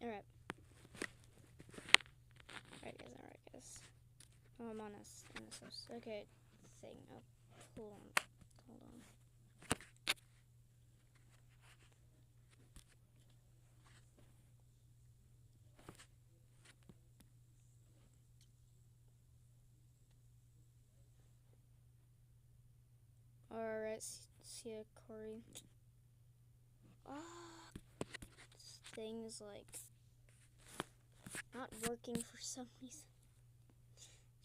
Alright. Alright, guys. Oh, I'm on this. Okay, thing. Oh, hold on. Alright, see ya, Corey. This thing is like not working for some reason.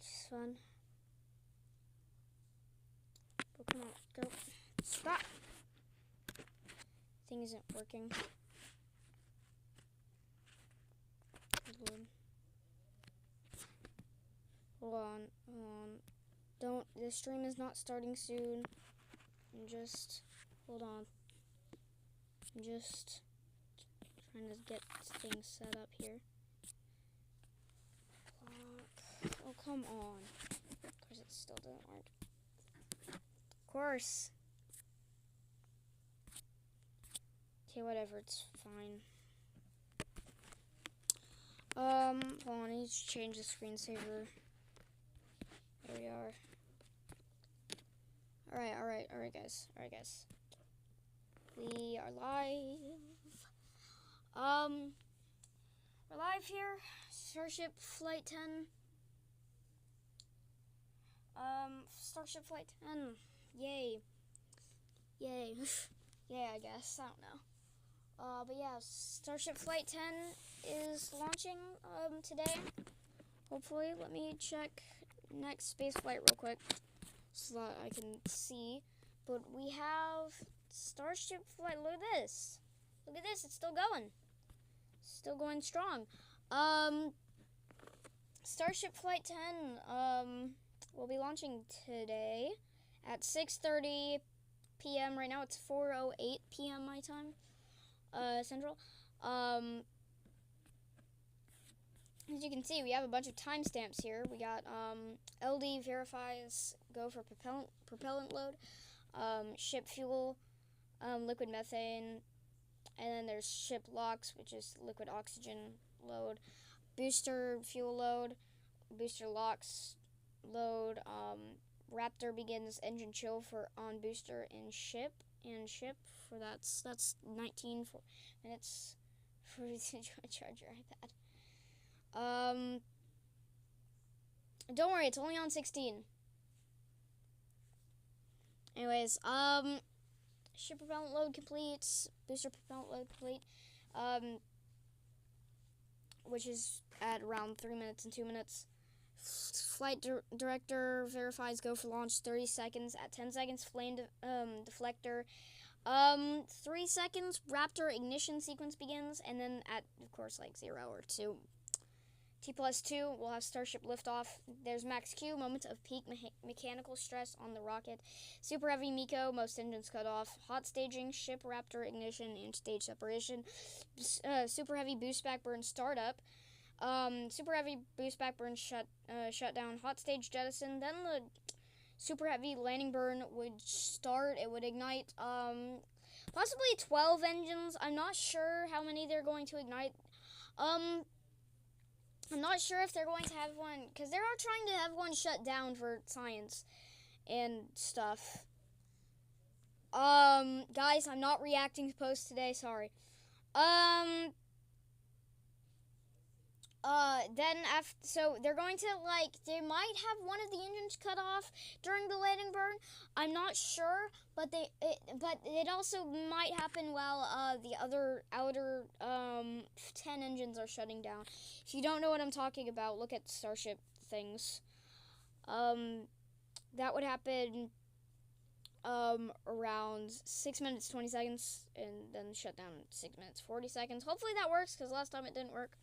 It's fun. Oh, come on, go. Stop! Thing isn't working. Hold on. Don't. The stream is not starting soon. Just hold on. I'm just trying to get things set up here. Oh, come on. Of course, it still doesn't work. Of course. Okay, whatever. It's fine. Hold on. I need to change the screensaver. There we are. Alright, guys. We are live. We're live here. Starship Flight 10. Starship Flight 10. Yay. Yay, I guess. I don't know. But yeah, Starship Flight 10 is launching, today. Hopefully, let me check next space flight real quick so that I can see. But we have Starship Flight. Look at this. It's still going. Still going strong. Starship Flight 10 will be launching today at 6:30 p.m. Right now it's 4:08 p.m. my time, Central. As you can see, we have a bunch of timestamps here. We got LD verifies go for propellant load, ship fuel, liquid methane, and then there's ship locks, which is liquid oxygen load, booster fuel load, booster locks load, Raptor begins engine chill for on booster and ship for that's 19 minutes for to charge your iPad. Don't worry, it's only on 16. Anyways, ship propellant load complete, booster propellant load complete, which is at around 3 minutes and 2 minutes. Flight director verifies go for launch 30 seconds. At 10 seconds, flame deflector. 3 seconds, Raptor ignition sequence begins, and then at, of course, like 0 or 2. T+2, we'll have Starship liftoff. There's max Q, moment of peak mechanical stress on the rocket. Super Heavy MECO, most engines cut off. Hot staging, ship Raptor ignition and stage separation. Super Heavy boost back burn startup. Super Heavy boost back burn shut down. Hot stage jettison. Then the Super Heavy landing burn would start. It would ignite. Possibly 12 engines. I'm not sure how many they're going to ignite. I'm not sure if they're going to have one, because they are trying to have one shut down for science and stuff. Guys, I'm not reacting to posts today, sorry. Then so they're going to, they might have one of the engines cut off during the landing burn. I'm not sure, but it also might happen while the other outer 10 engines are shutting down. If you don't know what I'm talking about, look at Starship things. That would happen around 6 minutes 20 seconds, and then shut down 6 minutes 40 seconds. Hopefully that works, because last time it didn't work.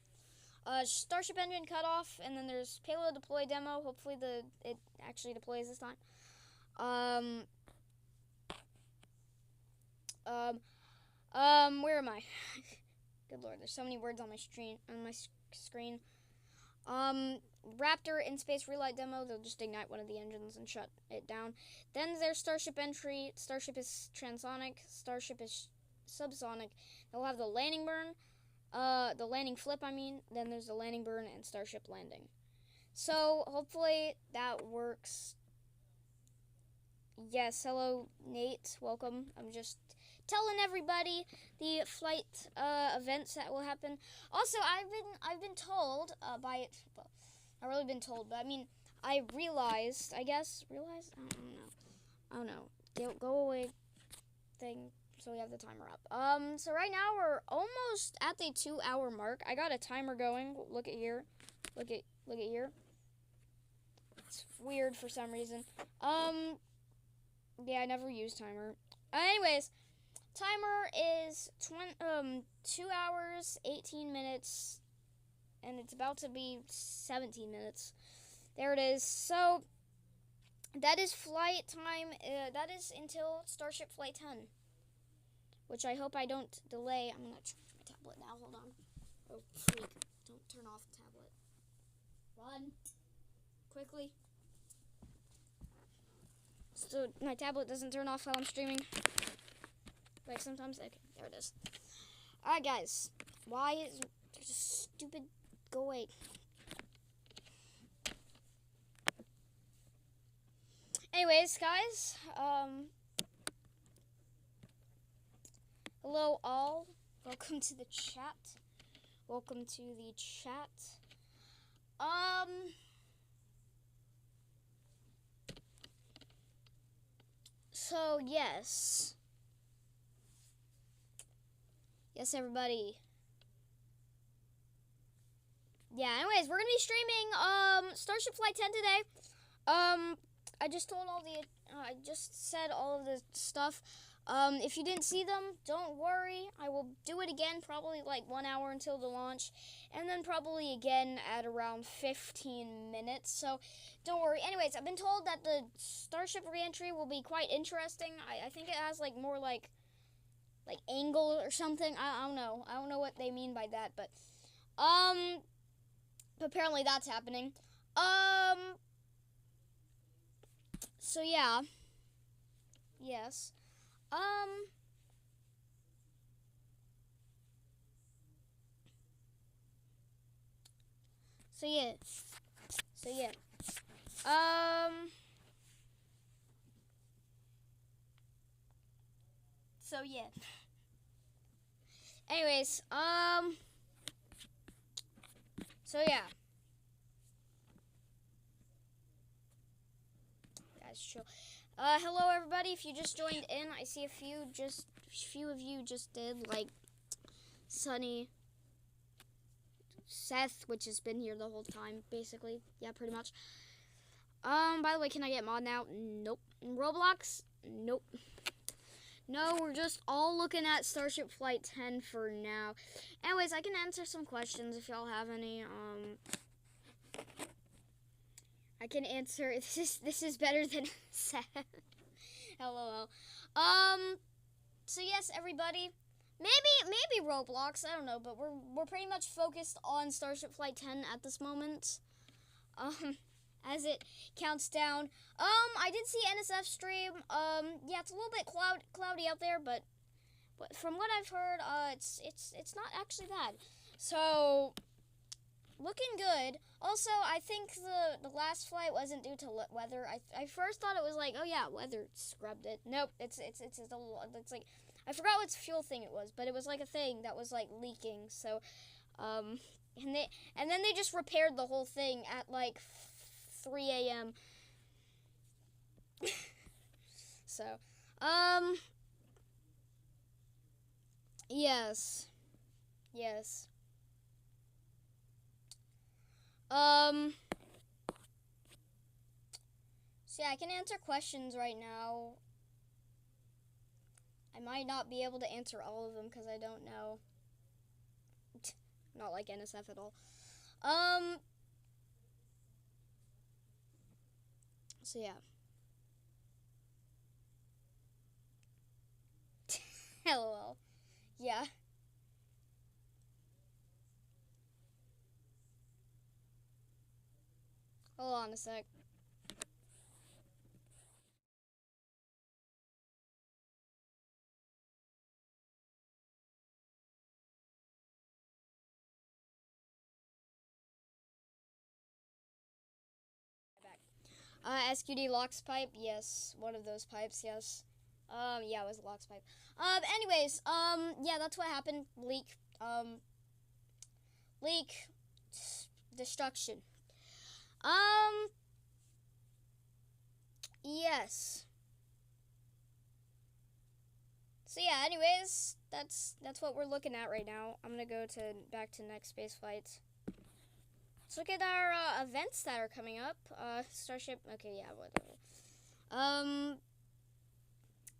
Starship engine cut off, and then there's payload deploy demo. Hopefully it actually deploys this time. Where am I? Good lord, there's so many words on my screen. Raptor in space relight demo. They'll just ignite one of the engines and shut it down. Then there's Starship entry. Starship is transonic. Starship is subsonic. They'll have the landing burn. the landing flip, I mean. Then there's the landing burn and starship landing. So hopefully that works. Yes, hello Nate, welcome. I'm just telling everybody the flight events that will happen. Also, I've been told by well, not really been told, but I mean I realized, I guess, I don't know. Go away thing. So we have the timer up. So right now we're almost at the 2-hour mark. I got a timer going. Look at here. Look at here. It's weird for some reason. Yeah, I never use timer. Anyways, timer is 2 hours, 18 minutes, and it's about to be 17 minutes. There it is. So that is flight time. That is until Starship Flight 10, which I hope I don't delay. I'm gonna charge my tablet now. Hold on. Oh, freak! Don't turn off the tablet. Run quickly. So my tablet doesn't turn off while I'm streaming. Like sometimes. Okay, there it is. Alright, guys. Why is there's a stupid? Go away. Anyways, guys. Hello all. Welcome to the chat. Welcome to the chat. So yes. Yes, everybody. Yeah, anyways, we're gonna be streaming Starship Flight 10 today. I just told all the I just said all of the stuff. If you didn't see them, don't worry. I will do it again, probably like 1 hour until the launch, and then probably again at around 15 minutes. So don't worry. Anyways, I've been told that the Starship reentry will be quite interesting. I think it has like more like angle or something. I don't know. I don't know what they mean by that, but apparently that's happening. So yeah. Yes. So yeah. So yeah. So yeah. Anyways, so yeah. Guys, chill. Hello everybody. If you just joined in, I see a few of you just did, like Sunny, Seth, which has been here the whole time, basically. Yeah, pretty much. By the way, can I get mod now? Nope. Roblox? Nope. No, we're just all looking at Starship Flight 10 for now. Anyways, I can answer some questions if y'all have any. I can answer. This is better than Seth. LOL. So yes, everybody. Maybe Roblox. I don't know, but we're pretty much focused on Starship Flight 10 at this moment. As it counts down. I did see NSF stream. Yeah, it's a little bit cloudy out there, but from what I've heard, it's not actually bad. So looking good. Also, I think the last flight wasn't due to weather. I first thought it was like, oh yeah, weather scrubbed it. Nope, it's like, I forgot what fuel thing it was, but it was like a thing that was like leaking. So, and then they just repaired the whole thing at like 3 a.m. So, yes. So yeah, I can answer questions right now. I might not be able to answer all of them because I don't know. Not like NSF at all. So yeah. LOL. Yeah. Hold on a sec. SQD LOX pipe, yes. One of those pipes, yes. Yeah, it was a LOX pipe. Anyways, yeah, that's what happened. Leak. Leak. Destruction. Yes. So yeah, anyways, that's what we're looking at right now. I'm gonna go back to next space flight. Let's look at our events that are coming up. Starship. Okay, yeah, whatever.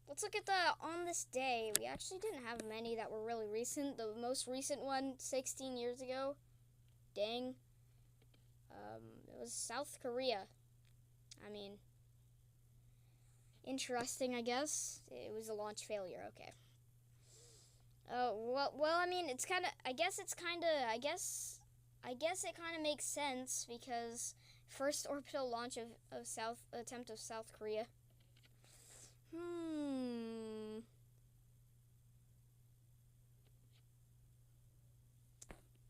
Let's look at on this day. We actually didn't have many that were really recent. The most recent one, 16 years ago. Dang. It was South Korea. I mean, interesting, I guess. It was a launch failure. Okay. Well, I mean, it's kind of. I guess it kind of makes sense because first orbital launch of South Korea.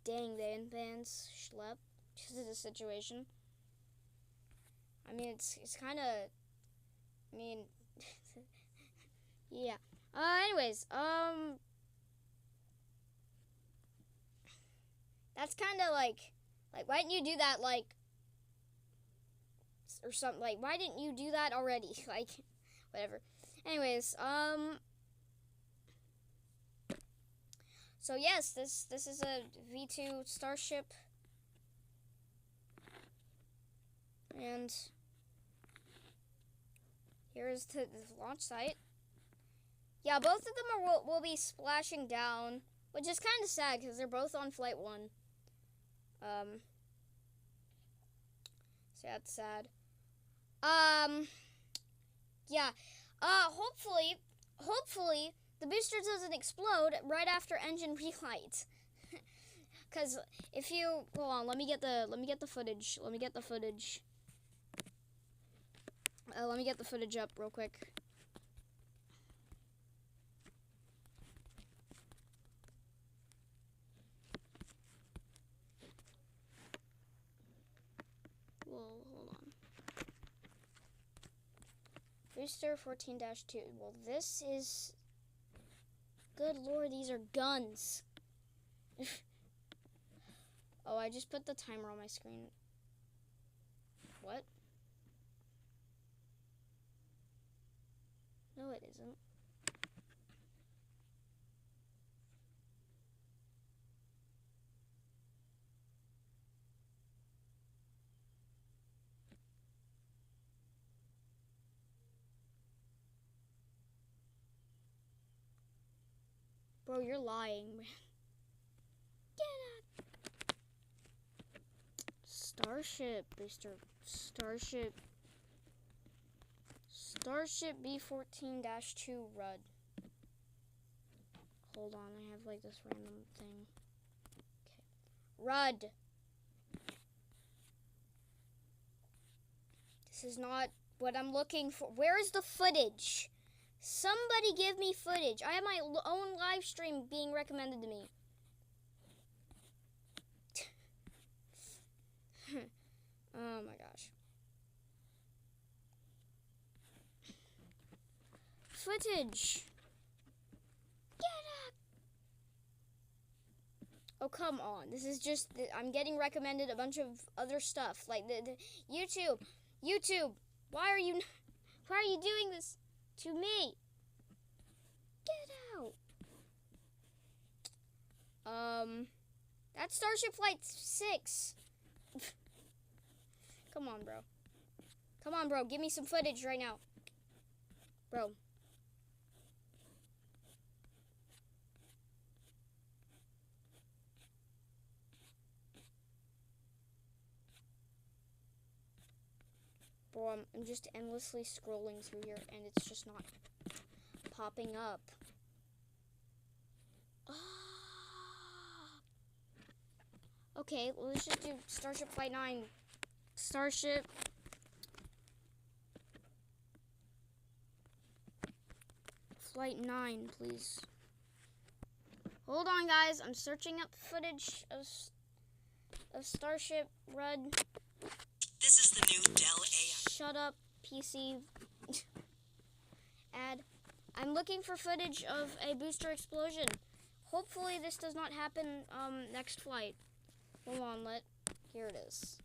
Dang, the advance schlep because of the situation. I mean, it's kind of. I mean, yeah. Anyways, that's kind of like, why didn't you do that, or something, why didn't you do that already? Whatever. Anyways, so yes, this is a V2 Starship, and here is the launch site. Yeah, both of them will be splashing down, which is kind of sad because they're both on Flight 1. So that's sad. Yeah. Hopefully, the booster doesn't explode right after engine relight. Cause if you hold on, let me get the footage. Let me get the footage up real quick. Well, hold on. Booster 14-2. Well, this is... Good lord, these are guns. Oh, I just put the timer on my screen. What? No, it isn't. Bro, you're lying, man. Get up. Starship booster. Starship B14-2 RUD. Hold on, I have this random thing. Okay. RUD. This is not what I'm looking for. Where is the footage? Somebody give me footage. I have my own live stream being recommended to me. Oh my gosh. Footage. Get up. Oh, come on. This is just, I'm getting recommended a bunch of other stuff. Like the YouTube. Why are you doing this to me? Get out. That's Starship Flight 6. Come on, bro. Come on, bro. Give me some footage right now. Bro. Bro, I'm just endlessly scrolling through here, and it's just not popping up. Okay, well, let's just do Starship Flight 9. Starship Flight 9, please. Hold on, guys. I'm searching up footage of Starship RUD. This is the new Dell AI. shut up, PC ad. I'm looking for footage of a booster explosion. Hopefully this does not happen next flight. Hold on, here it is.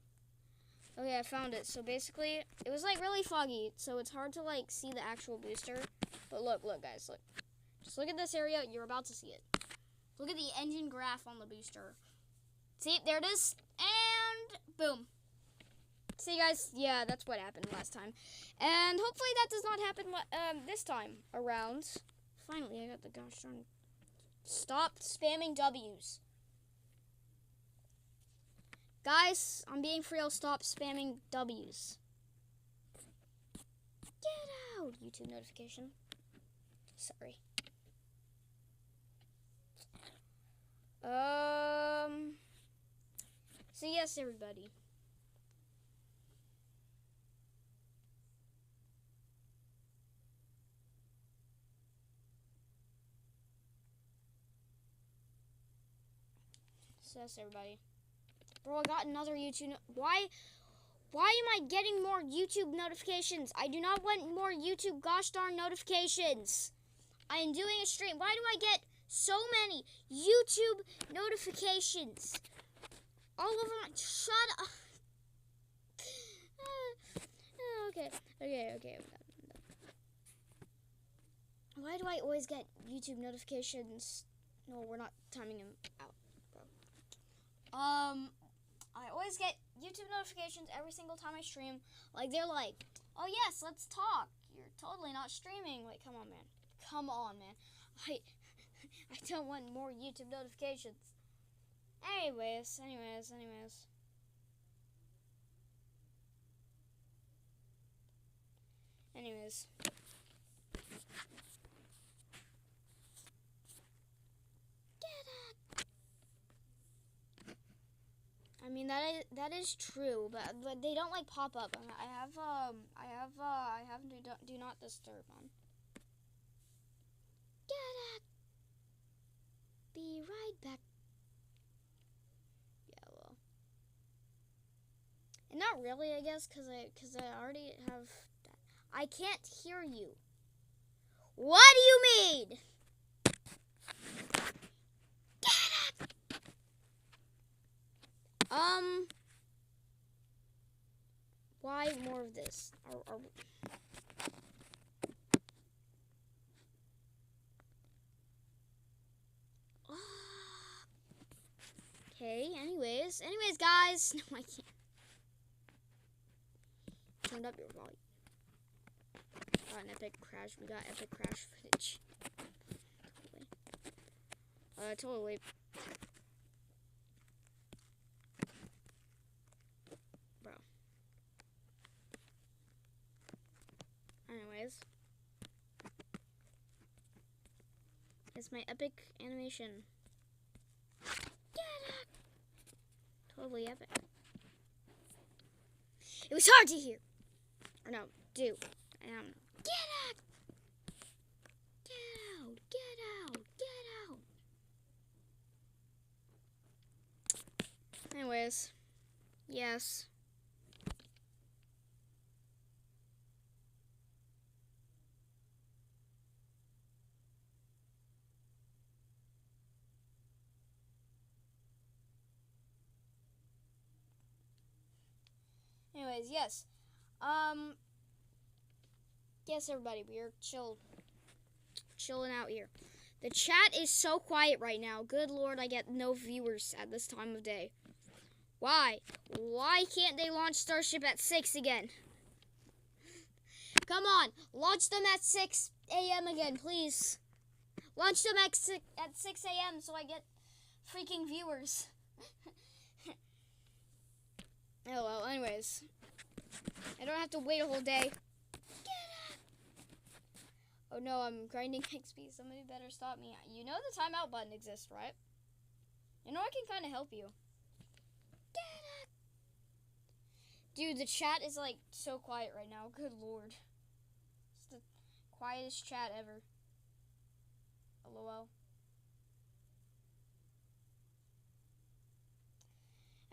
Okay, I found it. So basically, it was like really foggy, so it's hard to like see the actual booster. But look guys, look. Just look at this area, you're about to see it. Look at the engine graph on the booster. See, there it is, and boom. See guys, yeah, that's what happened last time. And hopefully that does not happen this time around. Finally, I got the gosh darn. Stop spamming W's. Guys, I'm being for real, stop spamming W's. Get out, YouTube notification. Sorry. So yes, everybody. So yes, everybody. Bro, I got another YouTube. Why am I getting more YouTube notifications? I do not want more YouTube gosh darn notifications. I am doing a stream. Why do I get so many YouTube notifications? All of them. Shut up. Okay. I'm done. Why do I always get YouTube notifications? No, we're not timing him out, bro. I always get YouTube notifications every single time I stream. Like, they're like, oh yes, let's talk. You're totally not streaming. Like, come on, man. I don't want more YouTube notifications. Anyways. I mean that is true, but they don't like pop up. I have do not disturb on. Get it. Be right back. Yeah, well. And not really, I guess, cuz I already have that. I can't hear you. What do you mean? Get it. Why more of this? Okay, anyways, guys. No, I can't. Turn up your volume. Got an epic crash. We got epic crash footage. Totally. Bro. Anyways. It's my epic animation. Get it! Totally epic. It was hard to hear. Or no, do. Get it! Get out! Anyways, yes. Anyways, yes. Yes, everybody, we are chilling out here. The chat is so quiet right now. Good Lord, I get no viewers at this time of day. Why? Why can't they launch Starship at 6 again? Come on, launch them at 6 a.m. again, please. Launch them at 6 a.m. so I get freaking viewers. Oh, well, anyways. I don't have to wait a whole day. Oh no, I'm grinding XP. Somebody better stop me. You know the timeout button exists, right? You know I can kind of help you. Dude, the chat is like so quiet right now. Good Lord. It's the quietest chat ever. LOL.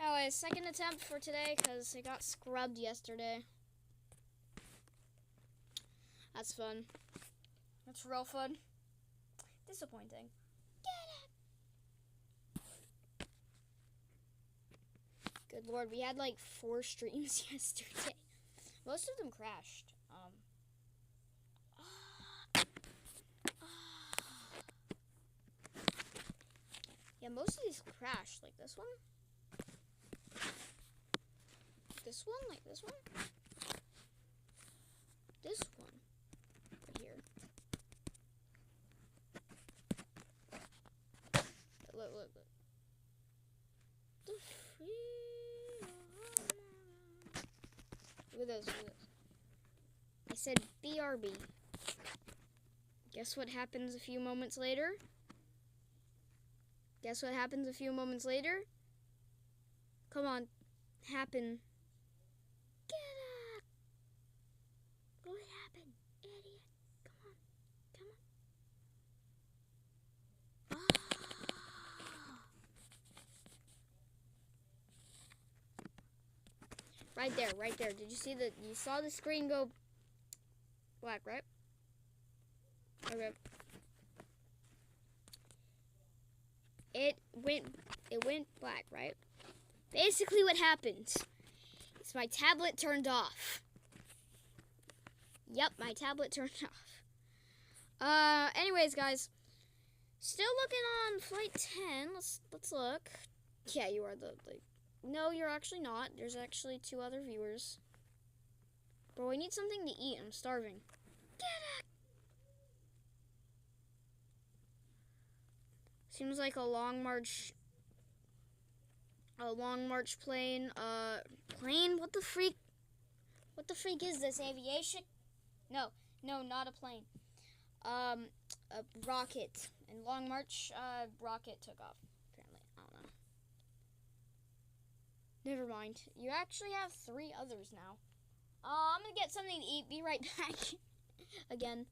Anyway, second attempt for today because I got scrubbed yesterday. That's fun. That's real fun. Disappointing. Good lord, we had like 4 streams yesterday. Most of them crashed. Yeah, most of these crashed. Like this one. This one, like this one. This one. Right here. Look. Look at this. I said BRB. Guess what happens a few moments later? Guess what happens a few moments later? Come on. Happen. Get up! What happened, idiot? Come on. Right there. Did you see that? You saw the screen go black, right? Okay. It went black, right? Basically what happened is my tablet turned off. Yep, my tablet turned off. Anyways, guys. Still looking on flight 10. Let's look. Yeah, you are no, you're actually not. There's actually 2 other viewers. Bro, I need something to eat. I'm starving. Get up! Seems like a long march plane. Plane? What the freak? What the freak is this? Aviation? No, not a plane. A rocket. And Long March, rocket took off. Apparently, I don't know. Never mind. You actually have 3 others now. I'm gonna get something to eat. Be right back. Again.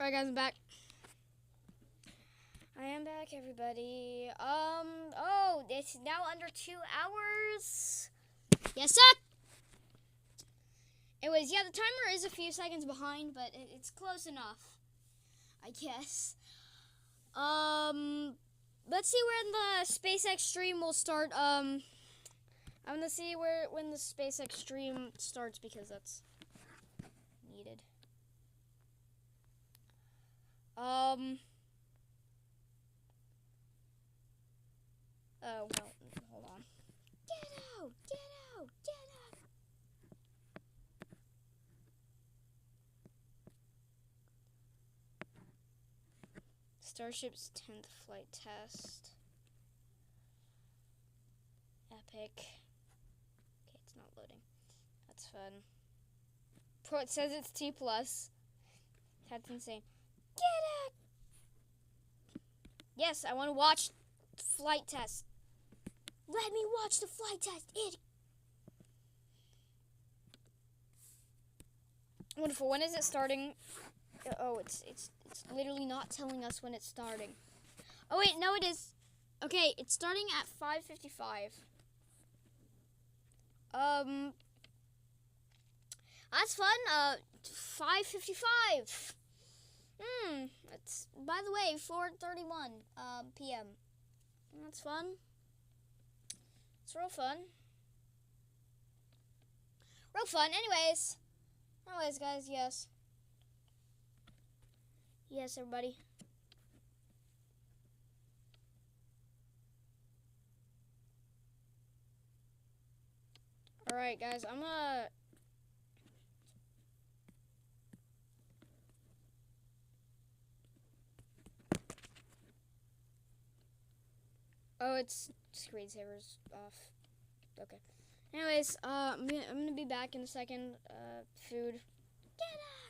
Alright, guys, I'm back. I am back, everybody. Oh, it's now under 2 hours. Yes, sir. Anyways, yeah, the timer is a few seconds behind, but it's close enough, I guess. Let's see when the SpaceX stream will start. I'm gonna see when the SpaceX stream starts because that's needed. Oh, well, hold on. Get out! Starship's 10th flight test. Epic. Okay, it's not loading. That's fun. It says it's T plus. That's insane. Get it! Yes, I want to watch the flight test. Let me watch the flight test. Wonderful. When is it starting? Oh, it's literally not telling us when it's starting. Oh wait, no, it is. Okay, it's starting at 5:55. That's fun. 5:55. It's, by the way, 4:31 p.m. That's fun. It's real fun. Real fun. Anyways, guys, yes. Yes, everybody. Alright, guys, I'm gonna... Oh, it's screensaver's off. Okay. Anyways, I'm gonna be back in a second. Food. Get out!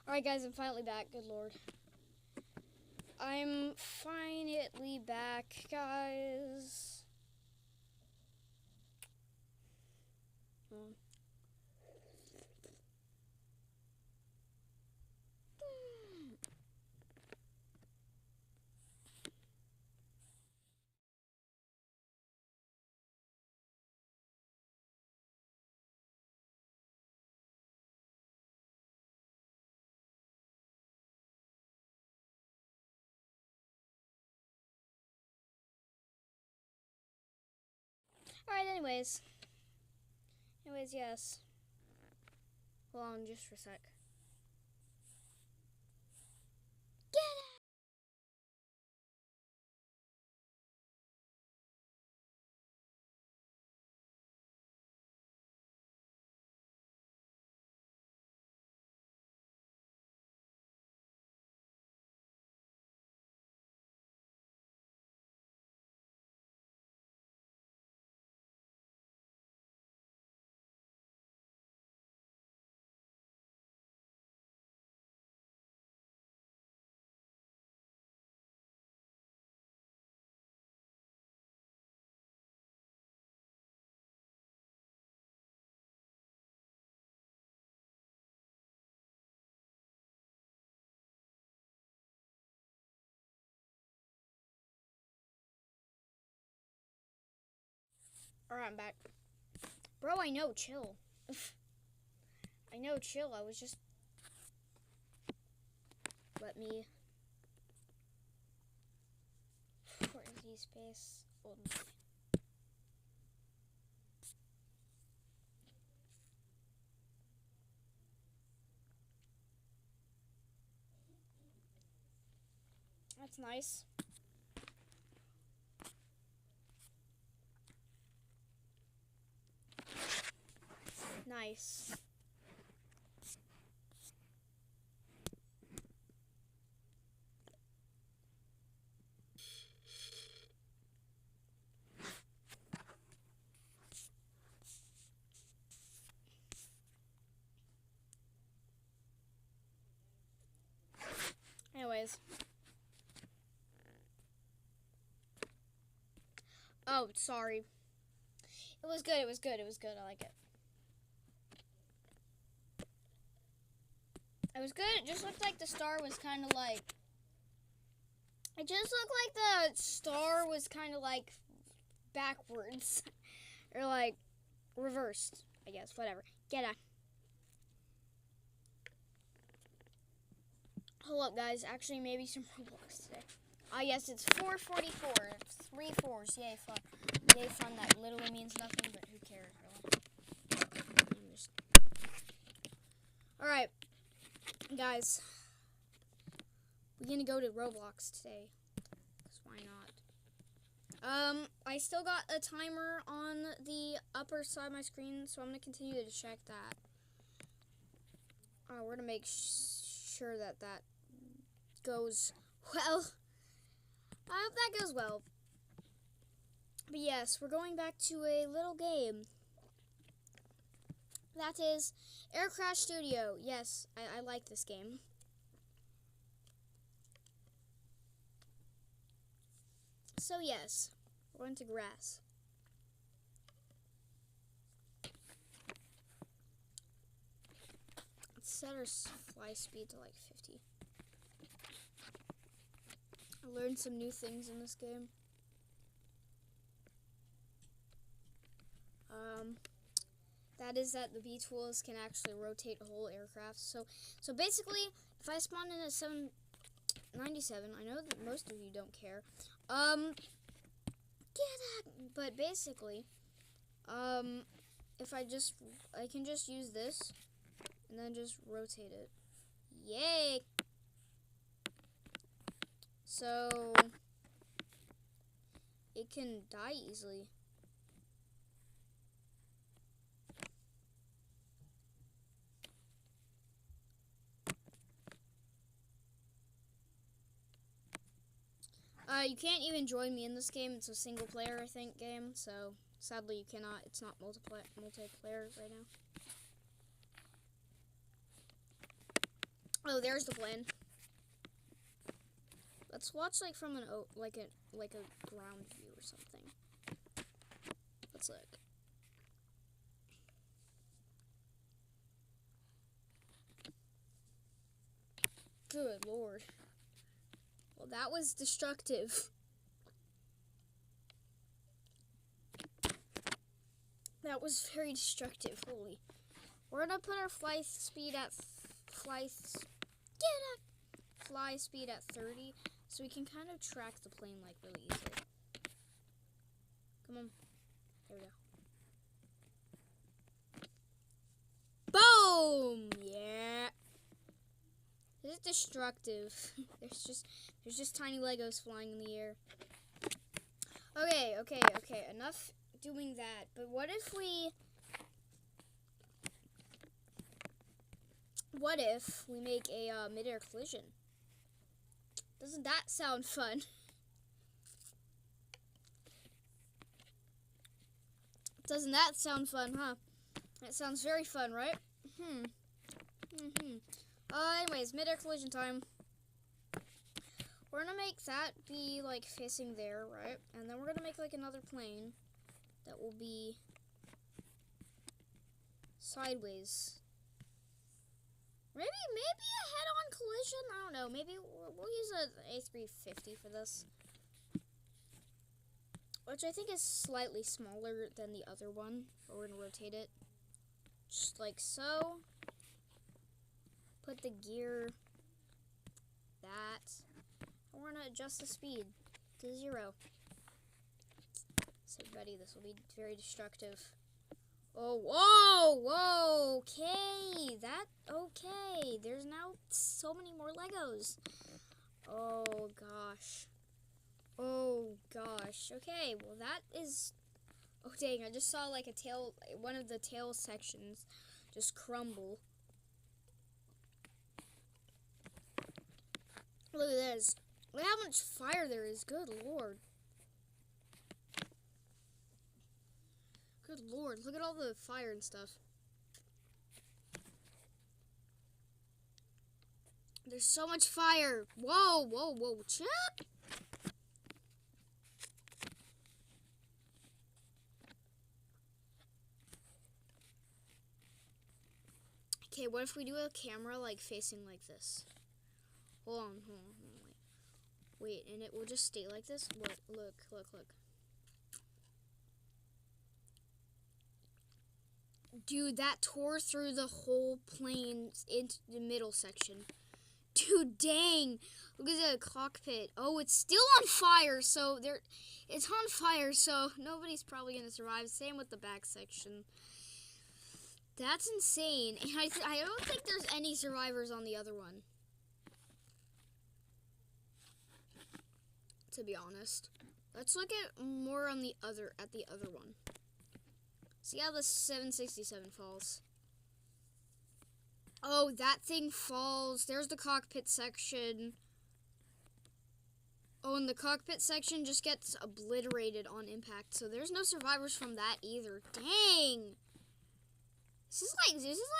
Alright, guys, I'm finally back. Good lord. I'm finally back, guys. Alright, anyways, yes. Hold on just for a sec. Get out! Alright, I'm back. Bro, I know, chill. I know, chill. I was just... Let me... Where is the space? Hold on. That's nice. Nice. Anyways. Oh, sorry. It was good, it was good, it was good. I like it. It was good. It just looked like the star was kind of like... It just looked like the star was kind of like backwards. Or like reversed, I guess. Whatever. Get out. Hold up, guys. Actually, maybe some Roblox today. Ah, yes, it's 4:44. 3 4s. Yay, fun. Yay, fun. That literally means nothing, but who cares, really? Alright, guys. We're gonna go to Roblox today. Because why not? I still got a timer on the upper side of my screen, so I'm gonna continue to check that. We're gonna make sure that that goes well. I hope that goes well. But yes, we're going back to a little game. That is Air Crash Studio. Yes, I like this game. So yes, we're going to grass. Let's set our fly speed to like 50. I learned some new things in this game. That is that the B-tools can actually rotate a whole aircraft. So basically, if I spawn in a 797, I know that most of you don't care. But basically, if I can just use this and then just rotate it. Yay! So it can die easily. You can't even join me in this game. It's a single player, I think, game. So sadly, you cannot. It's not multiplayer right now. Oh, there's the plane. Let's watch like from a ground view or something. Let's look. Good Lord. Well, that was destructive. That was very destructive. Holy. We're gonna put our fly speed at 30, so we can kind of track the plane like really easily. Come on. There we go. Boom! Yeah. This is destructive. there's just tiny Legos flying in the air. Okay. Enough doing that. But what if we make a mid-air collision? Doesn't that sound fun? Doesn't that sound fun, huh? That sounds very fun, right? Anyways, mid-air collision time. We're gonna make that be like facing there, right? And then we're gonna make like another plane that will be sideways. Maybe a head-on collision? I don't know. Maybe we'll use an A350 for this. Which I think is slightly smaller than the other one. But we're going to rotate it. Just like so. Put the gear. That. And we're going to adjust the speed to 0. So ready, this will be very destructive. Oh, whoa, okay, okay, there's now so many more Legos. Oh, gosh, okay, well, that is, oh, dang, I just saw, like, one of the tail sections just crumble. Look at this, look how much fire there is, good Lord. Good Lord, look at all the fire and stuff. There's so much fire. Whoa, chill. Okay, what if we do a camera like facing like this? Hold on, wait, and it will just stay like this? Look. Dude, that tore through the whole plane into the middle section. Dude, dang. Look at the cockpit. Oh, it's still on fire, so it's on fire, so nobody's probably going to survive. Same with the back section. That's insane. And I don't think there's any survivors on the other one. To be honest. Let's look at more on the other one. See how the 767 falls. Oh, that thing falls. There's the cockpit section. Oh, and the cockpit section just gets obliterated on impact. So there's no survivors from that either. Dang. This is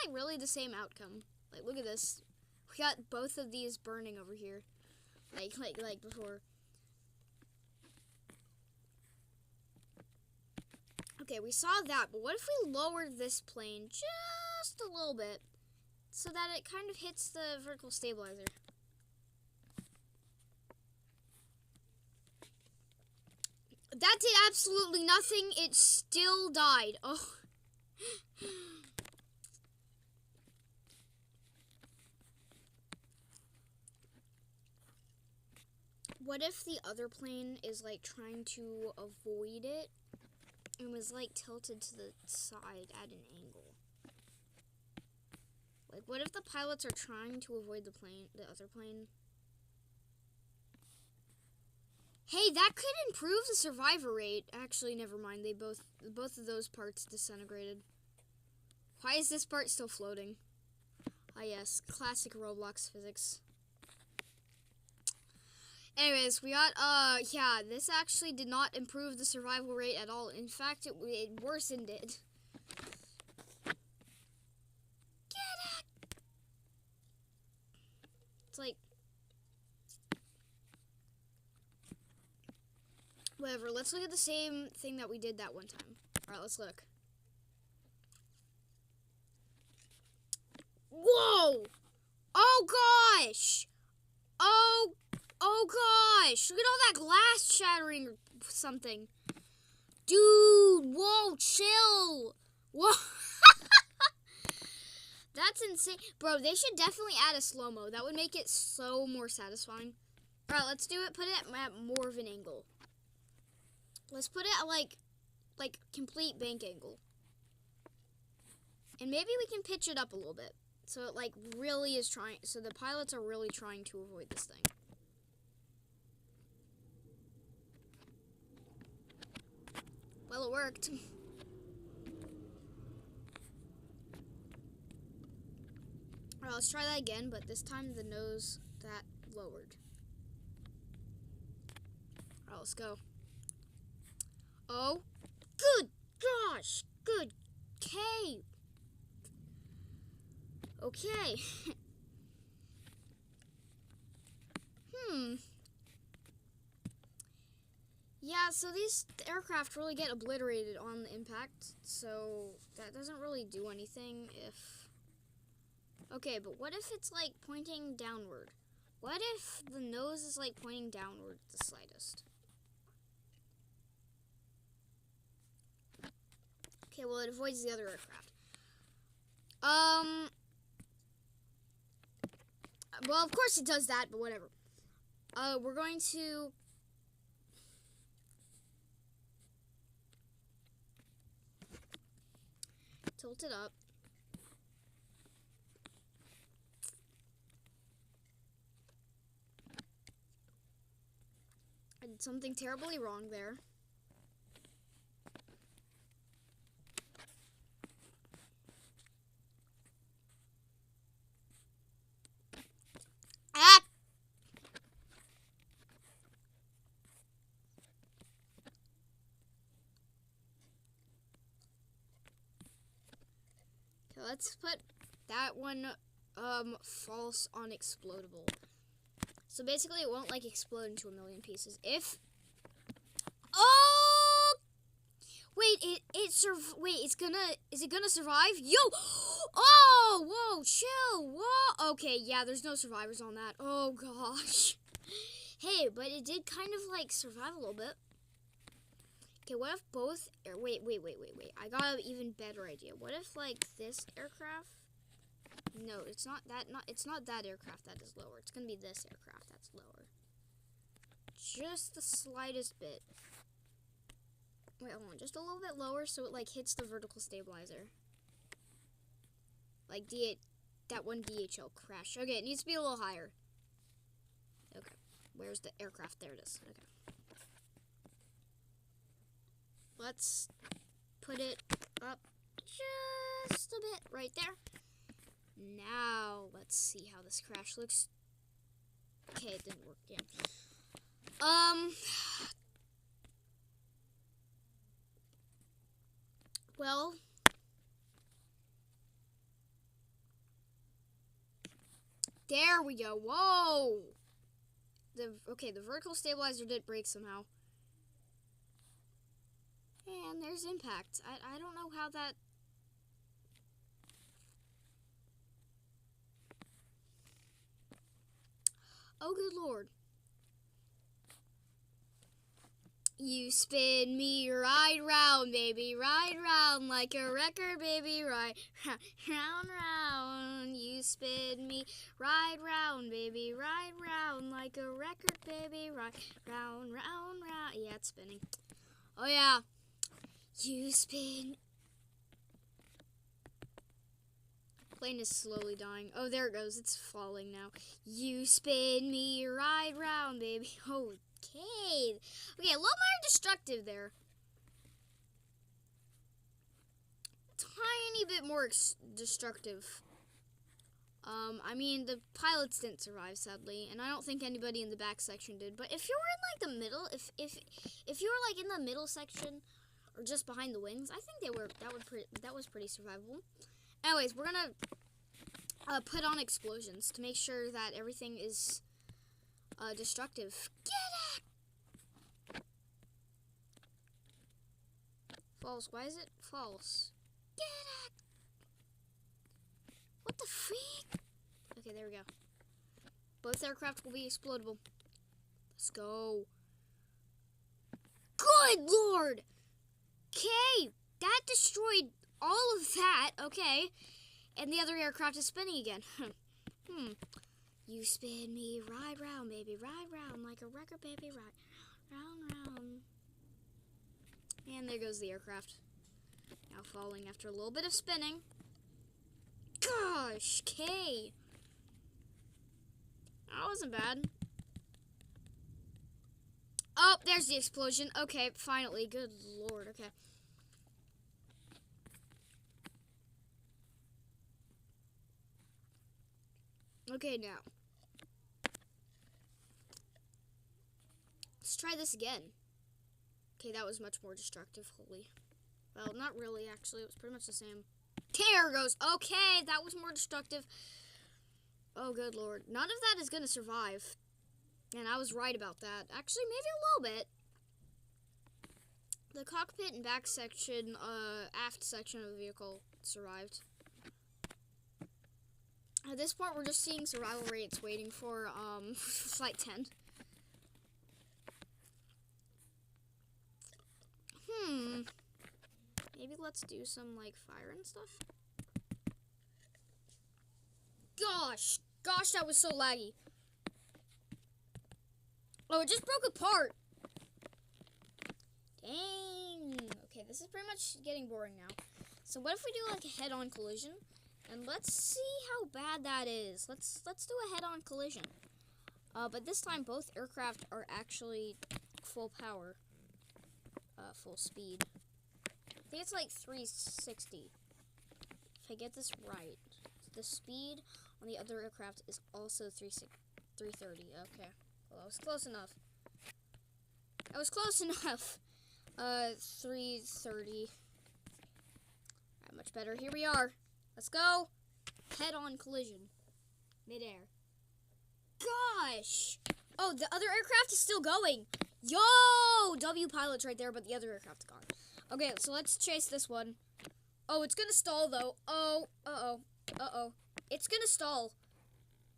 like really the same outcome. Like, look at this. We got both of these burning over here. Like before. Okay, we saw that, but what if we lowered this plane just a little bit so that it kind of hits the vertical stabilizer? That did absolutely nothing. It still died. Oh. What if the other plane is like trying to avoid it? It was like tilted to the side at an angle. Like, what if the pilots are trying to avoid the other plane? Hey, that could improve the survivor rate. Actually, never mind. They both of those parts disintegrated. Why is this part still floating? Ah, yes, classic Roblox physics. Anyways, we got, yeah, this actually did not improve the survival rate at all. In fact, it worsened it. Get it! It's like... Whatever, let's look at the same thing that we did that one time. Alright, let's look. Whoa! Oh gosh! Oh gosh! Look at all that glass shattering or something. Dude, whoa, chill! Whoa! That's insane. Bro, they should definitely add a slow-mo. That would make it so more satisfying. Alright, let's do it. Put it at more of an angle. Let's put it at, like complete bank angle. And maybe we can pitch it up a little bit. So it, like, really is trying... So the pilots are really trying to avoid this thing. Well, it worked. Alright, let's try that again, but this time the nose that lowered. Alright, let's go. Oh, good gosh, good. Okay. Okay. Yeah, so these aircraft really get obliterated on the impact, so that doesn't really do anything if... Okay, but what if it's, like, pointing downward? What if the nose is, like, pointing downward the slightest? Okay, well, it avoids the other aircraft. Well, of course it does that, but whatever. We're going to... tilt it up. I did something terribly wrong there. Ah! Okay, let's put that one false unexplodable. So basically it won't like explode into a million pieces. If wait, is it gonna survive? Yo! Oh, whoa, chill, whoa. Okay, yeah, there's no survivors on that. Oh gosh. Hey, but it did kind of like survive a little bit. Okay, what if both wait. I got an even better idea. What if like this aircraft? No, it's not that aircraft that is lower. It's gonna be this aircraft that's lower. Just the slightest bit. Wait, hold on. Just a little bit lower so it like hits the vertical stabilizer. Like that one DHL crash. Okay, it needs to be a little higher. Okay. Where's the aircraft? There it is. Okay. Let's put it up just a bit right there. Now, let's see how this crash looks. Okay, it didn't work. Yeah. Well, there we go. Whoa! The vertical stabilizer did break somehow. And there's impact. I don't know how that... Oh, good lord. You spin me right round, baby, right round like a record, baby, right round, round. You spin me right round, baby, right round like a record, baby, right round, round, round. Yeah, it's spinning. Oh, yeah. You spin. Plane is slowly dying. Oh, there it goes. It's falling now. You spin me right round, baby. Okay. Okay, a little more destructive there. Tiny bit more destructive. I mean, the pilots didn't survive, sadly, and I don't think anybody in the back section did. But if you were in like the middle, if you were like in the middle section or just behind the wings, I think they were. That was pretty survivable. Anyways, we're gonna put on explosions to make sure that everything is destructive. Get it! False. Why is it false? Get it! What the freak? Okay, there we go. Both aircraft will be explodable. Let's go. Good lord! Okay, that destroyed all of that. Okay. And the other aircraft is spinning again. You spin me right round, baby, right round like a record, baby, right round, round. And there goes the aircraft. Now falling after a little bit of spinning. Gosh, K. That wasn't bad. Oh, there's the explosion. Okay, finally. Good lord. Okay. Okay, now. Let's try this again. Okay, that was much more destructive. Holy. Well, not really, actually. It was pretty much the same. There goes. Okay, that was more destructive. Oh, good lord. None of that is going to survive. And I was right about that. Actually, maybe a little bit. The cockpit and back section, aft section of the vehicle survived. At this point, we're just seeing survival rates waiting for, Flight 10. Maybe let's do some, like, fire and stuff. Gosh, that was so laggy. Oh, it just broke apart. Dang. Okay, this is pretty much getting boring now. So what if we do, like, a head-on collision? And let's see how bad that is. Let's do a head-on collision. But this time, both aircraft are actually full power. Full speed. I think it's like 360. If I get this right. The speed on the other aircraft is also 330. Okay. Well, I was close enough. 330. Alright, much better. Here we are. Let's go. Head-on collision. Mid-air. Gosh! Oh, the other aircraft is still going. Yo! W pilot's right there, but the other aircraft's gone. Okay, so let's chase this one. Oh, it's gonna stall, though. Oh, uh-oh. It's gonna stall.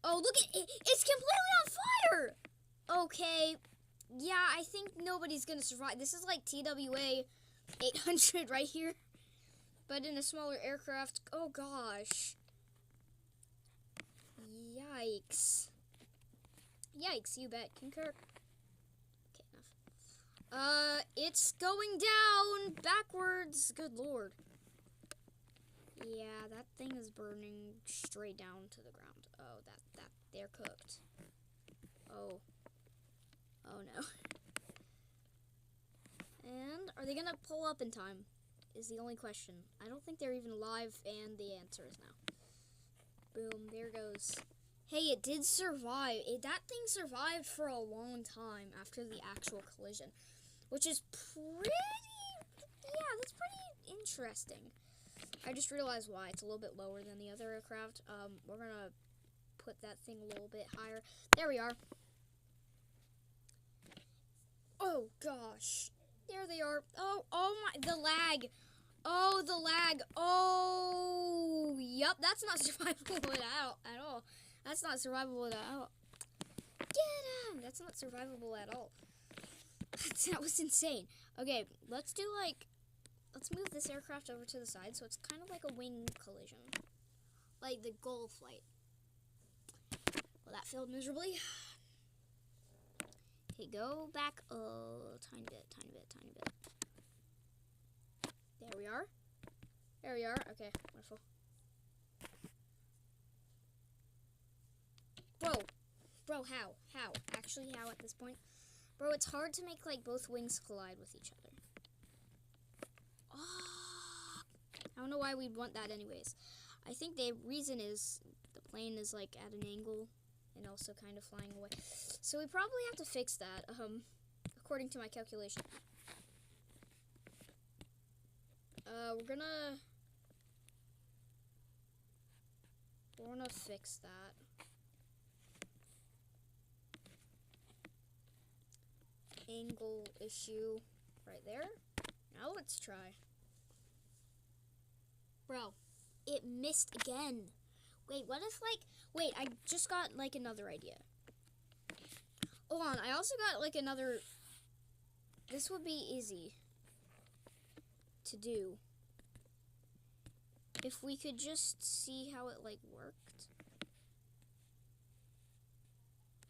Oh, look at it. It's completely on fire! Okay. Yeah, I think nobody's gonna survive. This is like TWA 800 right here. But in a smaller aircraft. Oh, gosh. Yikes. Yikes, you bet. Concur. Okay, enough. It's going down backwards. Good lord. Yeah, that thing is burning straight down to the ground. Oh, they're cooked. Oh. Oh, no. And are they gonna pull up in time? Is the only question. I don't think they're even alive, and the answer is no. Boom, there goes. Hey, it did survive. That thing survived for a long time after the actual collision, which is pretty, yeah, that's pretty interesting. I just realized why. It's a little bit lower than the other aircraft. We're gonna put that thing a little bit higher. There we are. Oh, gosh. There they are. Oh my, the lag. Oh, the lag. Oh, yep, that's not survivable at all. That's not survivable at all. Get him! That's not survivable at all. That was insane. Okay, let's move this aircraft over to the side so it's kind of like a wing collision. Like the Gull flight. Well, that failed miserably. Okay, go back a tiny bit. There we are. Okay, wonderful. Bro, how? Actually, how at this point? Bro, it's hard to make, like, both wings collide with each other. Oh, I don't know why we'd want that anyways. I think the reason is the plane is, like, at an angle and also kind of flying away. So we probably have to fix that, according to my calculation. We're gonna... We're gonna fix that. Angle issue right there. Now let's try. Bro, it missed again. Wait, what if wait, I just got another idea. Hold on, I also got another, this would be easy to do. If we could just see how it worked.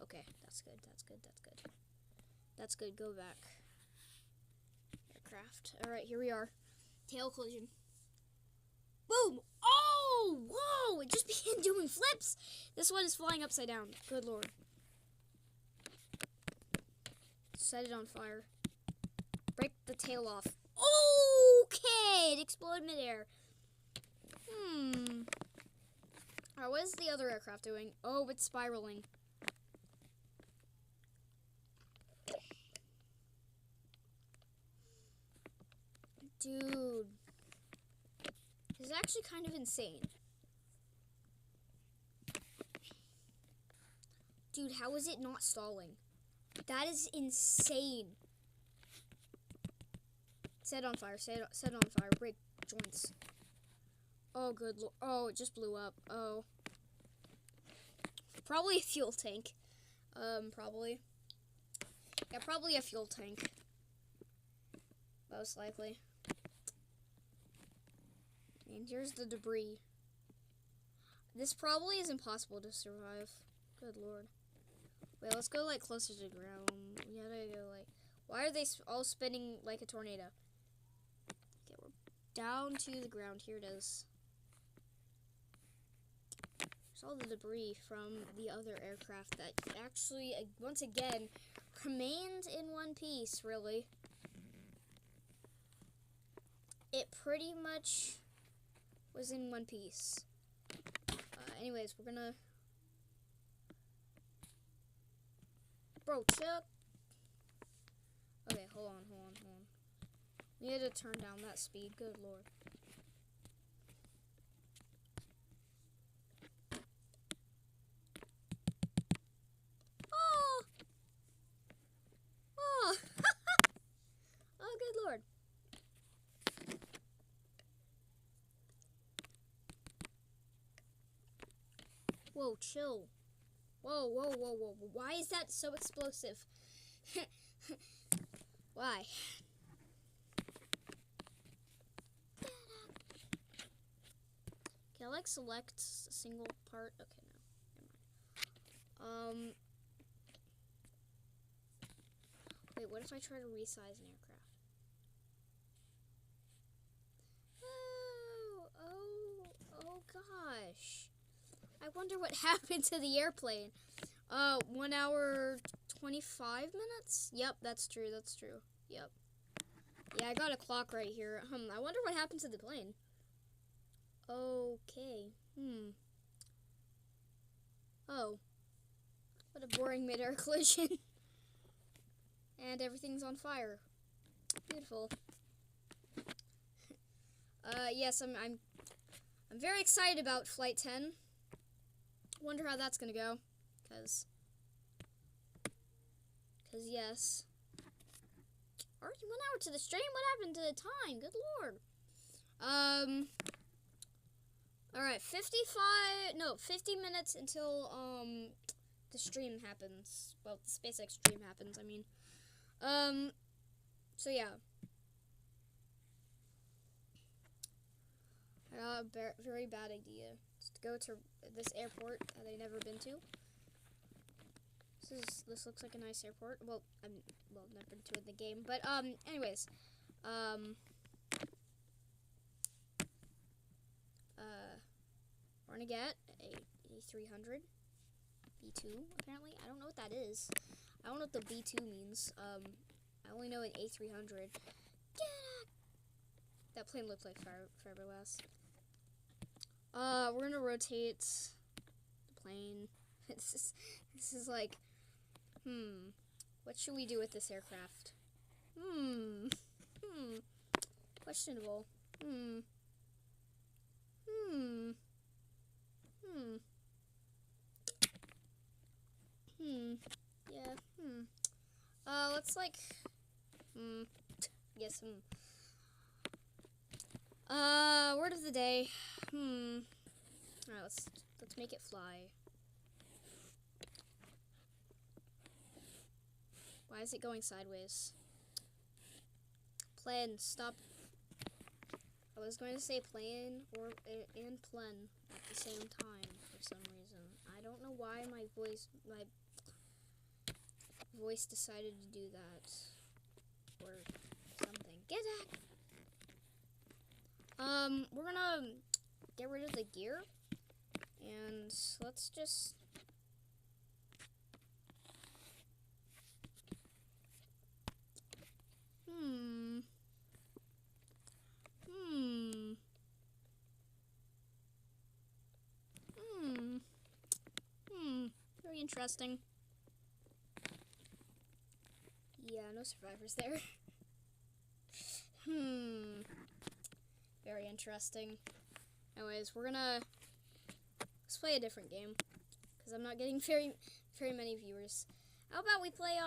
Okay, that's good. That's good, go back. Aircraft. Alright, here we are. Tail collision. Boom! Oh! Whoa! It just began doing flips! This one is flying upside down. Good lord. Set it on fire. Break the tail off. Okay! It exploded midair. Alright, what is the other aircraft doing? Oh, it's spiraling. Dude. This is actually kind of insane. Dude, how is it not stalling? That is insane. Set it on fire. Set it on fire. Break joints. Oh, good lord. Oh, it just blew up. Oh. Probably a fuel tank. Probably. Yeah, probably a fuel tank. Most likely. And here's the debris. This probably is impossible to survive. Good lord. Wait, let's go closer to the ground. We gotta go why are they all spinning like a tornado? Okay, we're down to the ground. Here it is. There's all the debris from the other aircraft that actually, once again, remained in one piece, really. It pretty much was in one piece. Anyways, we're gonna... Bro, Chuck. Okay, hold on. We had to turn down that speed. Good lord. Oh! Oh! Oh, good lord. Whoa, chill. Whoa. Why is that so explosive? Why? Can I select a single part? Okay, no. Never mind. Wait, what if I try to resize an aircraft? Oh gosh. I wonder what happened to the airplane. 1 hour 25 minutes? Yep, that's true. Yep. Yeah, I got a clock right here. I wonder what happened to the plane. Okay. Oh. What a boring mid-air collision. And everything's on fire. Beautiful. Yes, I'm very excited about Flight 10. Wonder how that's gonna go. Cause yes. Already 1 hour to the stream? What happened to the time? Good lord. Alright, 50 minutes until, the stream happens. Well, the SpaceX stream happens, I mean. So yeah. I got a very bad idea. Just to go to this airport that I've never been to. This looks like a nice airport. Well, never been to it in the game. But, anyways. We're gonna get a A300. B2, apparently. I don't know what that is. I don't know what the B2 means. I only know an A300. That plane looked like fiberglass. We're gonna rotate the plane. This is like, what should we do with this aircraft? Questionable. Yeah, let's like, yes, word of the day. Alright, let's make it fly. Why is it going sideways? Plan, stop. I was going to say plan and plen at the same time for some reason. I don't know why my voice decided to do that. Or something. Get that! We're gonna get rid of the gear. And let's just... Very interesting. Yeah, no survivors there. Very interesting. Anyways, we're gonna... let's play a different game. Because I'm not getting very many viewers. How about we play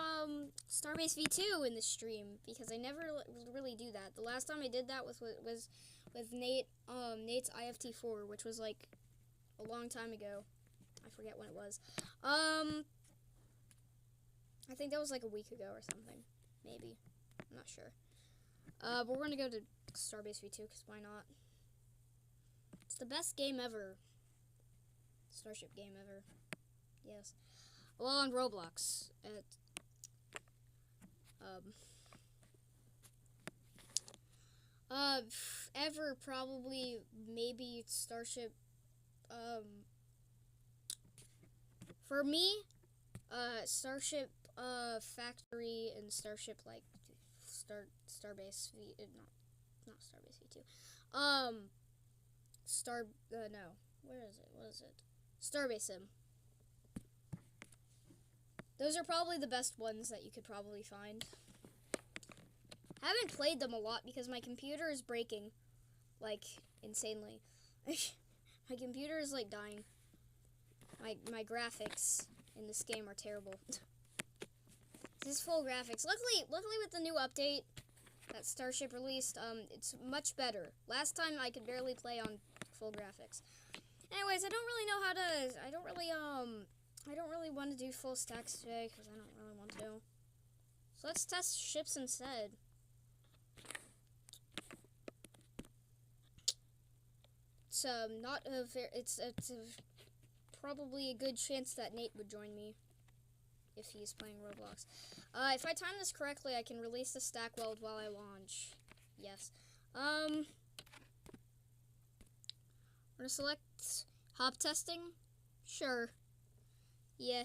Starbase V2 in the stream? Because I never really do that. The last time I did that was with Nate, Nate's IFT4, which was like a long time ago. I forget when it was. I think that was like a week ago or something. Maybe. I'm not sure. But we're gonna go to Starbase V2, because why not? It's the best game ever. Starship game ever. Yes. Well, on Roblox. Ever, probably, maybe Starship, for me, Starship, Factory and Starship, like, Starbase V, not Starbase V2, no, where is it, what is it, Starbase Sim. Those are probably the best ones that you could probably find. I haven't played them a lot because my computer is breaking, like, insanely. My computer is, like, dying. My graphics in this game are terrible. This is full graphics. Luckily with the new update that Starship released, it's much better. Last time I could barely play on full graphics. Anyways, I don't really know how to, I don't really want to do full stacks today because I don't really want to. So let's test ships instead. It's not a it's probably a good chance that Nate would join me if he's playing Roblox. If I time this correctly, I can release the stack weld while I launch. Yes. We're gonna select hop testing. Sure. Yeah.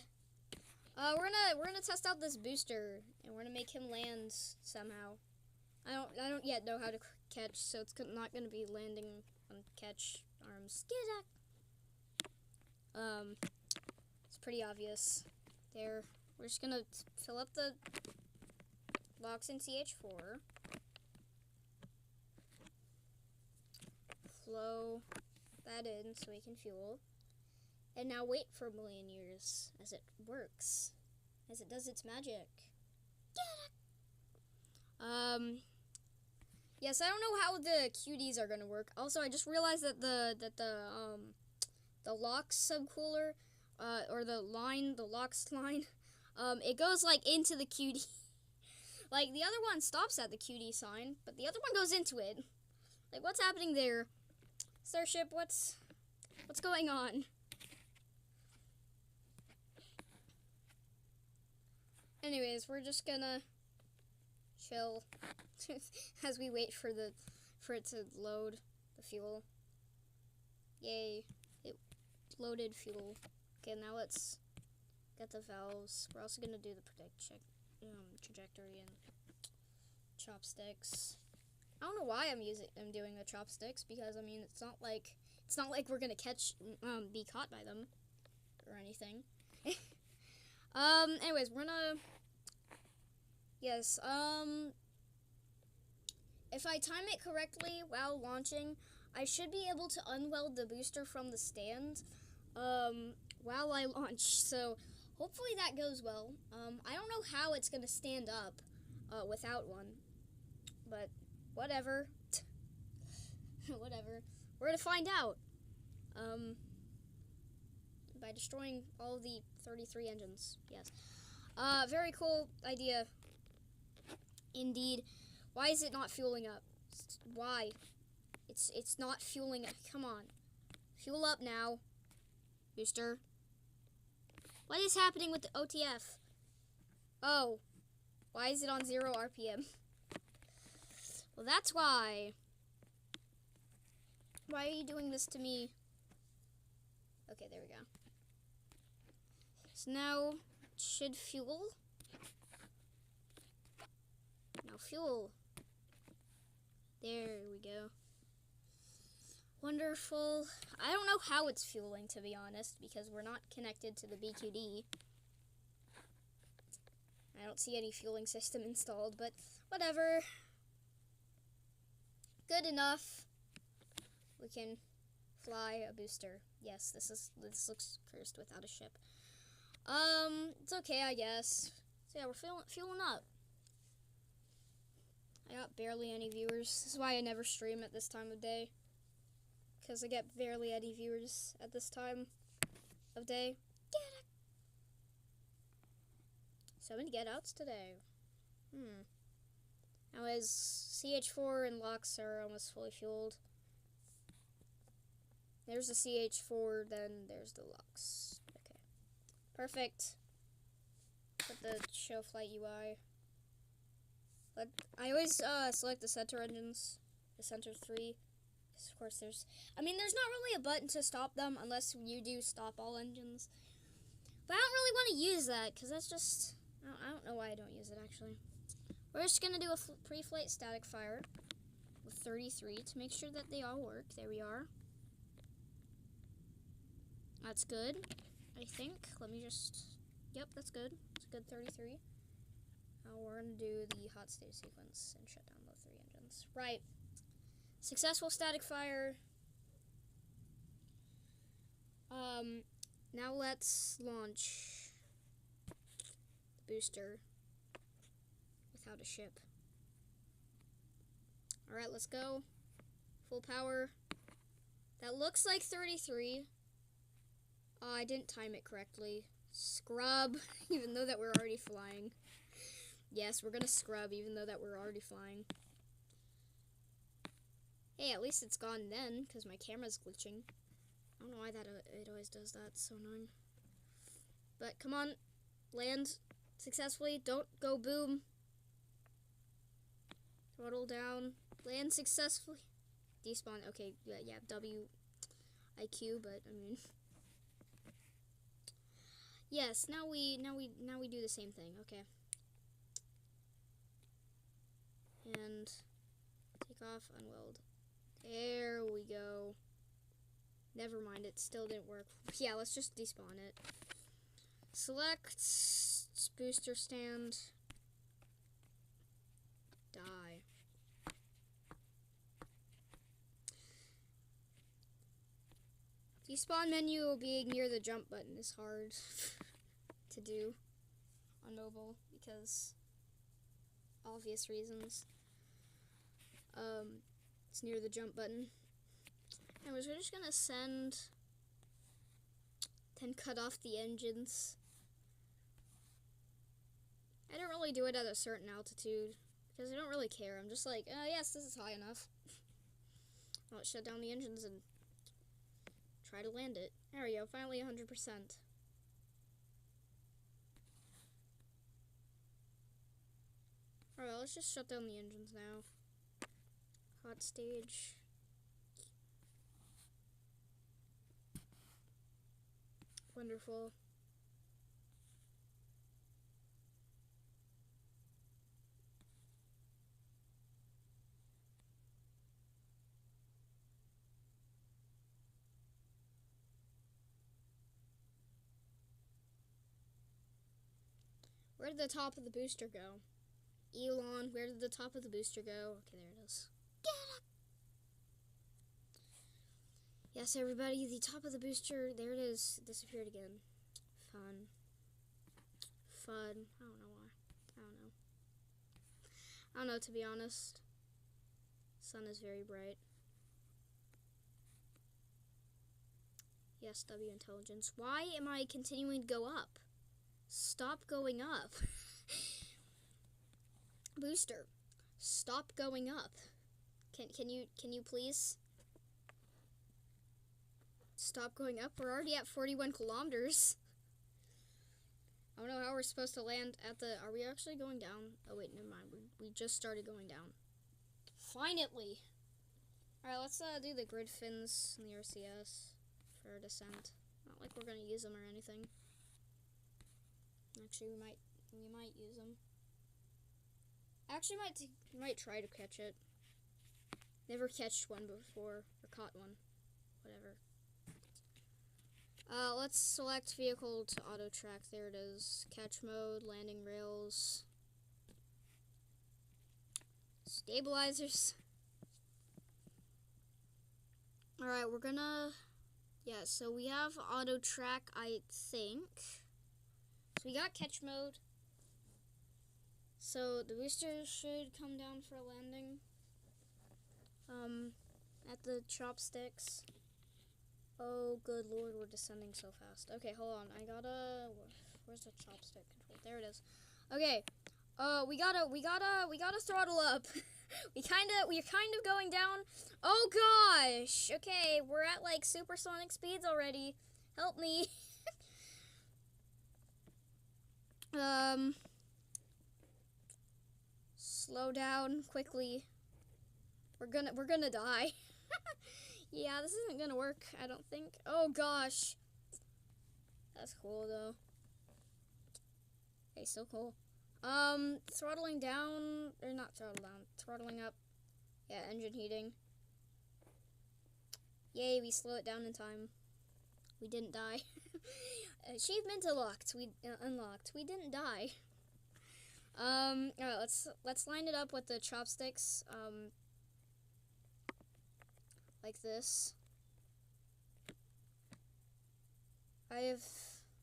We're gonna test out this booster, and we're gonna make him land somehow. I don't yet know how to catch, so it's not gonna be landing on catch arms. It's pretty obvious. There. We're just gonna fill up the box in CH4. Flow that in so we can fuel. And now wait for a million years as it works. As it does its magic. Yes, I don't know how the QDs are gonna work. Also, I just realized that the LOX subcooler, or the LOX line, it goes like into the QD. Like the other one stops at the QD sign, but the other one goes into it. Like, what's happening there? Starship, what's going on? Anyways, we're just gonna chill as we wait for it to load the fuel. Yay, it loaded fuel. Okay, now let's get the valves. We're also gonna do the trajectory and chopsticks. I don't know why I'm doing the chopsticks, because I mean it's not like we're gonna be caught by them or anything. Anyways, we're gonna, yes, if I time it correctly while launching, I should be able to unweld the booster from the stand. while I launch. So hopefully that goes well. I don't know how it's gonna stand up without one, but whatever. Whatever. We're gonna find out. By destroying all the 33 engines. Yes. Very cool idea. Indeed. Why is it not fueling up? Why? It's not fueling up. Come on. Fuel up now. Booster. What is happening with the OTF? Oh. Why is it on 0 RPM? Well, that's why. Why are you doing this to me? Okay, there we go. So now it should fuel. Now fuel. There we go. Wonderful. I don't know how it's fueling, to be honest, because we're not connected to the BQD. I don't see any fueling system installed, but whatever. Good enough. We can fly a booster. Yes, this looks cursed without a ship. It's okay, I guess. So yeah, we're fueling up. I got barely any viewers. This is why I never stream at this time of day. Because I get barely any viewers at this time of day. So many get outs today. Now as CH4 and LOX are almost fully fueled. There's the CH4, then there's the LOX. Okay. Perfect. Put the show flight UI. But I always select the center engines, the center 3. Of course, there's not really a button to stop them unless you do stop all engines. But I don't really want to use that because that's just, I don't know why I don't use it actually. We're just going to do a pre-flight static fire with 33 to make sure that they all work. There we are. That's good, I think. Let me just, yep, that's good. It's a good 33. Now we're going to do the hot stage sequence and shut down the 3 engines. Right. Successful static fire. Now let's launch the booster without a ship. Alright, let's go. Full power. That looks like 33. I didn't time it correctly. Scrub, even though that we're already flying. Yes, we're gonna scrub, even though that we're already flying. Hey, at least it's gone then, because my camera's glitching. I don't know why it always does that. It's so annoying. But come on, land successfully. Don't go boom. Throttle down. Land successfully. Despawn. Okay, yeah, WIQ, but I mean. Yes, now we do the same thing. Okay. And take off, unweld. There we go. Never mind, it still didn't work. Yeah, let's just despawn it. Select booster stand. Die. Despawn menu being near the jump button is hard to do on mobile because obvious reasons. It's near the jump button. Anyways, we're just gonna send, then cut off the engines. I don't really do it at a certain altitude because I don't really care. I'm just like, yes, this is high enough. I'll shut down the engines and try to land it. There we go, finally 100%. Alright, let's just shut down the engines now. Hot stage. Wonderful. Where did the top of the booster go? Elon, where did the top of the booster go? Okay, there it is. Yes, everybody, the top of the booster, there it is. It disappeared again. Fun. Fun. I don't know why. I don't know. I don't know, to be honest. Sun is very bright. Yes, W intelligence. Why am I continuing to go up? Stop going up. Booster, stop going up. Can you please stop going up? We're already at 41 kilometers. I don't know how we're supposed to land at the... Are we actually going down? Oh, wait, never mind. We just started going down. Finally! Alright, let's do the grid fins and the RCS for our descent. Not like we're going to use them or anything. Actually, we might use them. Actually, might try to catch it. Never catched one before, or caught one. Whatever. Let's select vehicle to auto track. There it is. Catch mode, landing rails, stabilizers. Alright, we're gonna... Yeah, so we have auto track, I think. So we got catch mode. So the booster should come down for a landing. At the chopsticks. Oh, good lord, we're descending so fast. Okay, hold on. I gotta... Where's the chopstick control? There it is. Okay. We gotta throttle up. We're kind of going down. Oh gosh. Okay, we're at like supersonic speeds already. Help me. Slow down quickly. We're gonna die. Yeah, this isn't gonna work, I don't think. Oh gosh. That's cool though. Okay, so cool. Throttling down, or not throttle down, throttling up. Yeah, engine heating. Yay, we slow it down in time. We didn't die. Achievement unlocked. Unlocked. We didn't die. Alright, let's line it up with the chopsticks. Like this.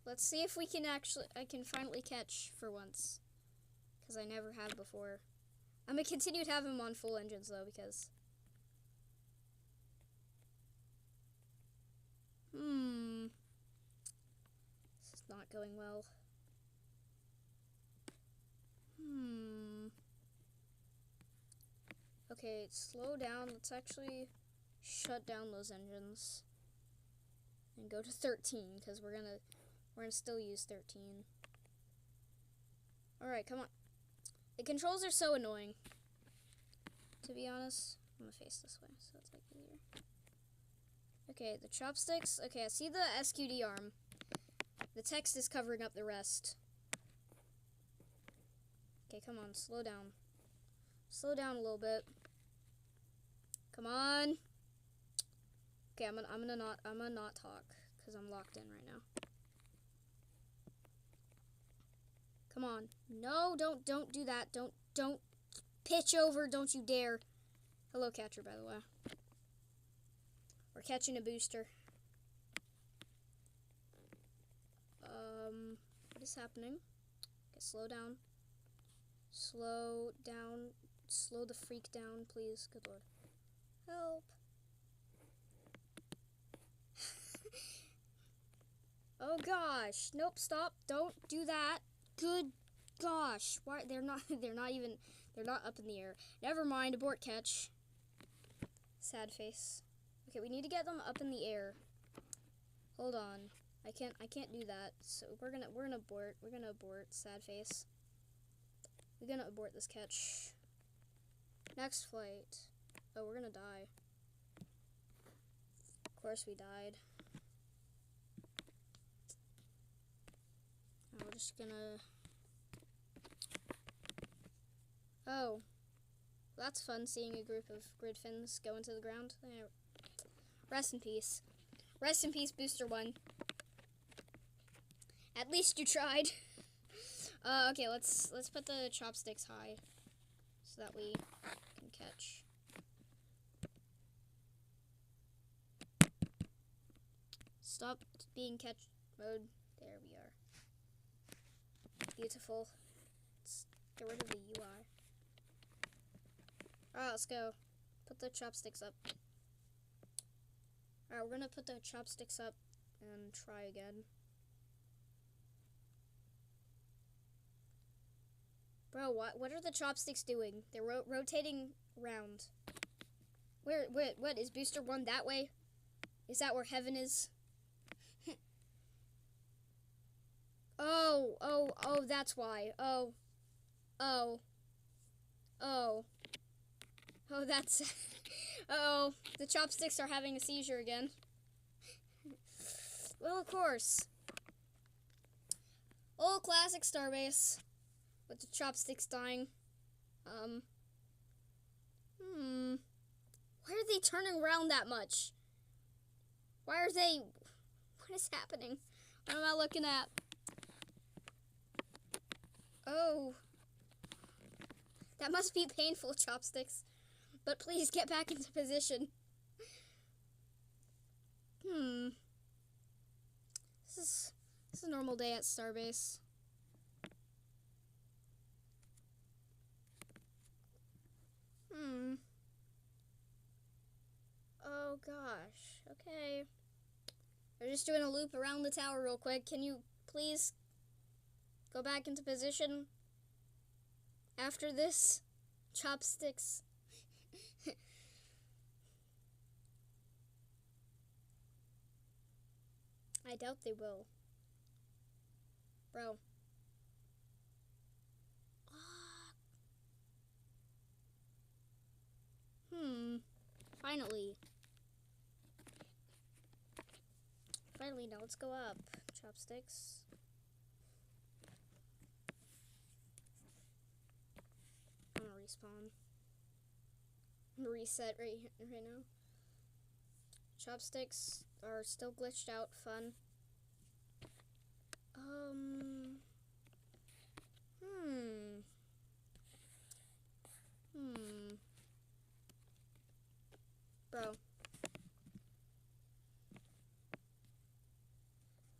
Let's see if I can finally catch for once. Because I never have before. I'm going to continue to have him on full engines though, because... This is not going well. Okay, slow down. Let's actually shut down those engines. And go to 13, because we're gonna still use 13. Alright, come on. The controls are so annoying. To be honest, I'm gonna face this way, so it's like easier. Okay, the chopsticks. Okay, I see the SQD arm. The text is covering up the rest. Okay, come on, slow down. Slow down a little bit. Come on. Okay, I'm gonna not talk because I'm locked in right now. Come on. No, don't do that. Don't pitch over, don't you dare. Hello, catcher, by the way. We're catching a booster. What is happening? Okay, slow down. Slow down. Slow the freak down, please. Good lord. Help. Oh gosh. Nope, stop. Don't do that. Good gosh. Why they're not up in the air. Never mind, abort catch. Sad face. Okay, we need to get them up in the air. Hold on. I can't do that. So we're gonna abort. We're gonna abort. Sad face. We're gonna abort this catch. Next flight. Oh, we're gonna die. Of course we died. We're just gonna... Oh. That's fun, seeing a group of grid fins go into the ground. Yeah. Rest in peace. Rest in peace, Booster 1. At least you tried. Okay, let's put the chopsticks high so that we can catch. stop being catch mode. There we are. Beautiful. Let's get rid of the UI. Alright, let's go. Put the chopsticks up. Alright, we're gonna put the chopsticks up and try again. Bro, what are the chopsticks doing? They're rotating around. What is Booster 1 that way? Is that where heaven is? Oh, that's why. Oh, that's... Uh-oh, the chopsticks are having a seizure again. Well, of course. Old classic Starbase. With the chopsticks dying. Why are they turning around that much? Why are they... What is happening? What am I looking at? Oh. That must be painful, chopsticks. But please get back into position. This is a normal day at Starbase. Oh gosh. Okay. We're just doing a loop around the tower real quick. Can you please go back into position after this? Chopsticks. I doubt they will. Bro. Finally. Finally, now let's go up. Chopsticks. I'm gonna respawn. I'm gonna reset right now. Chopsticks are still glitched out. Fun. Bro.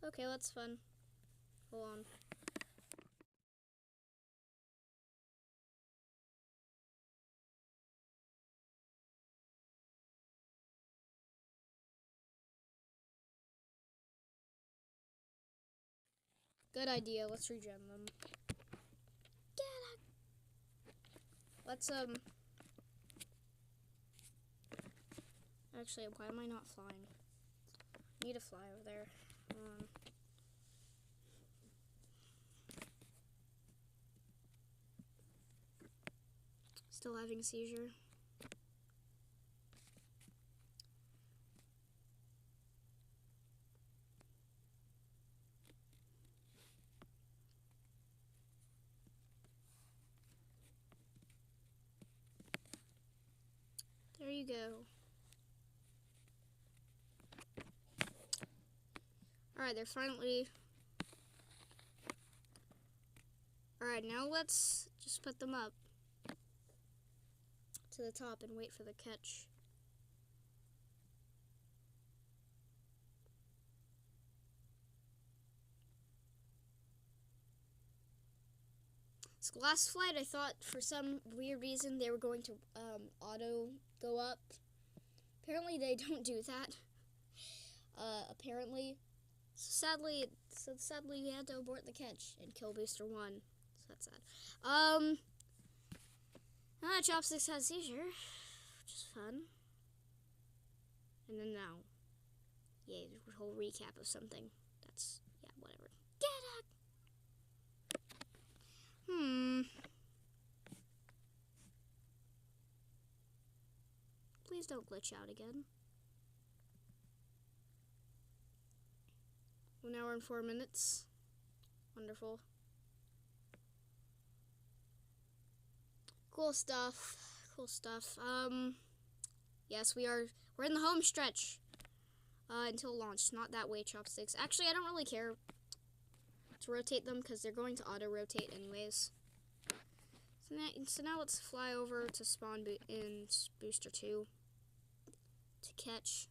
Okay, that's fun. Hold on. Good idea. Let's regen them. Let's Actually, why am I not flying? I need to fly over there. Still having a seizure. There you go. Alright, they're finally... Alright, now let's just put them up to the top and wait for the catch. This last flight, I thought for some weird reason they were going to auto go up. Apparently they don't do that. Apparently. So sadly we had to abort the catch and kill Booster 1. So that's sad. Chopsticks had a seizure, which is fun. And then now. Yay, the whole recap of something. That's, yeah, whatever. Get out! Please don't glitch out again. Well, now we're in 4 minutes. Wonderful. Cool stuff. Cool stuff. Yes, we're in the home stretch. Until launch. Not that way, chopsticks. Actually, I don't really care to rotate them because they're going to auto-rotate anyways. So now let's fly over to spawn in Booster 2 to catch.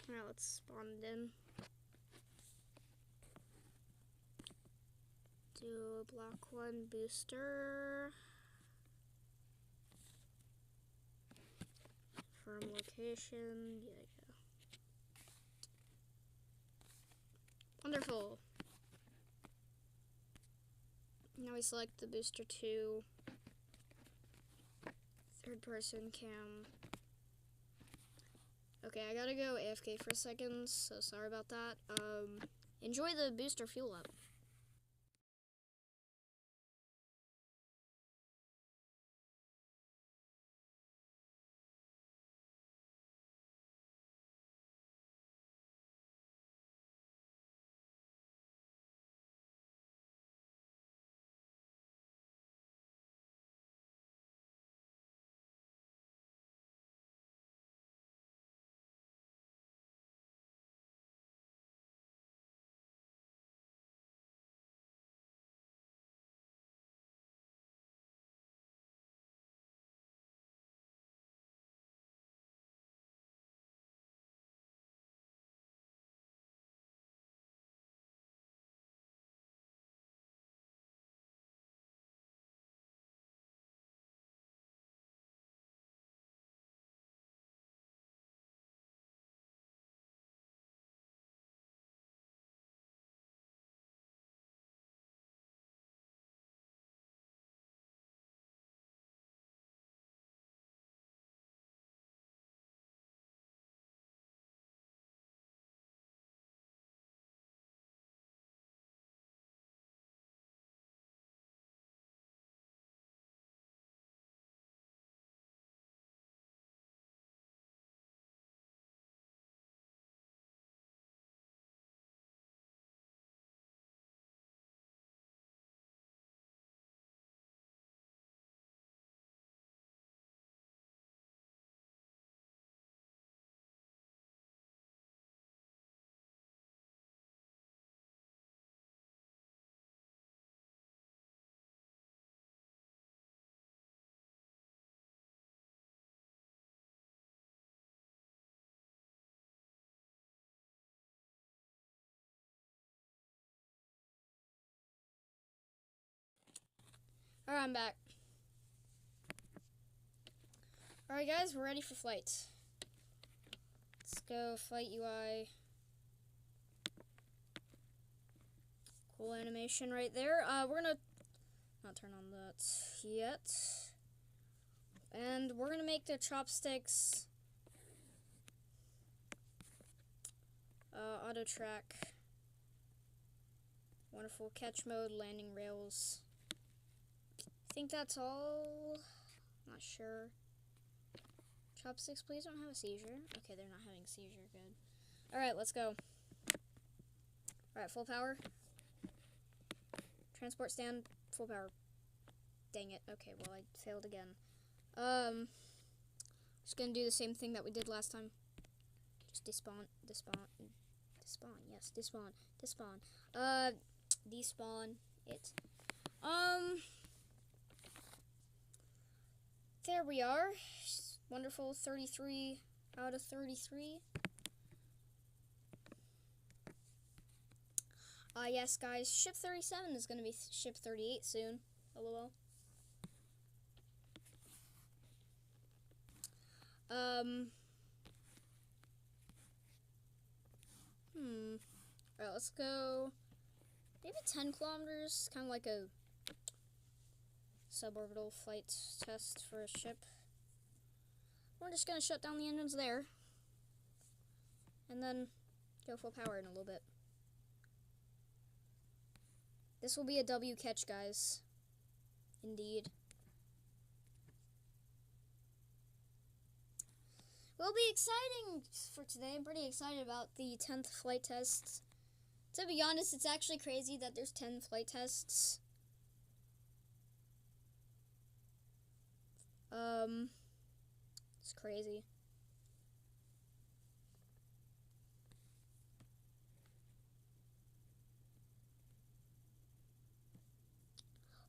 Now let's spawn it in. Do a block 1 booster. Firm location. Yeah, yeah. Wonderful. Now we select the booster 2. Third person cam. Okay, I gotta go AFK for a second, so sorry about that. Enjoy the booster fuel up. Alright, I'm back. Alright guys, we're ready for flight. Let's go flight UI. Cool animation right there. We're gonna not turn on that yet. And we're gonna make the chopsticks auto track. Wonderful catch mode, landing rails. I think that's all. Not sure. Chopsticks, please don't have a seizure. Okay, they're not having a seizure. Good. Alright, let's go. Alright, full power. Transport stand, full power. Dang it. Okay, well, I failed again. Just gonna do the same thing that we did last time. Just despawn. Yes, despawn. Despawn it. There we are. Wonderful, 33 out of 33. Yes, guys, ship 37 is going to be ship 38 soon. LOL. Alright, let's go maybe 10 kilometers, kind of like a suborbital flight test for a ship. We're just going to shut down the engines there, and then go full power in a little bit. This will be a W catch, guys. Indeed. Will be exciting for today. I'm pretty excited about the 10th flight test. To be honest, it's actually crazy that there's 10 flight tests. It's crazy.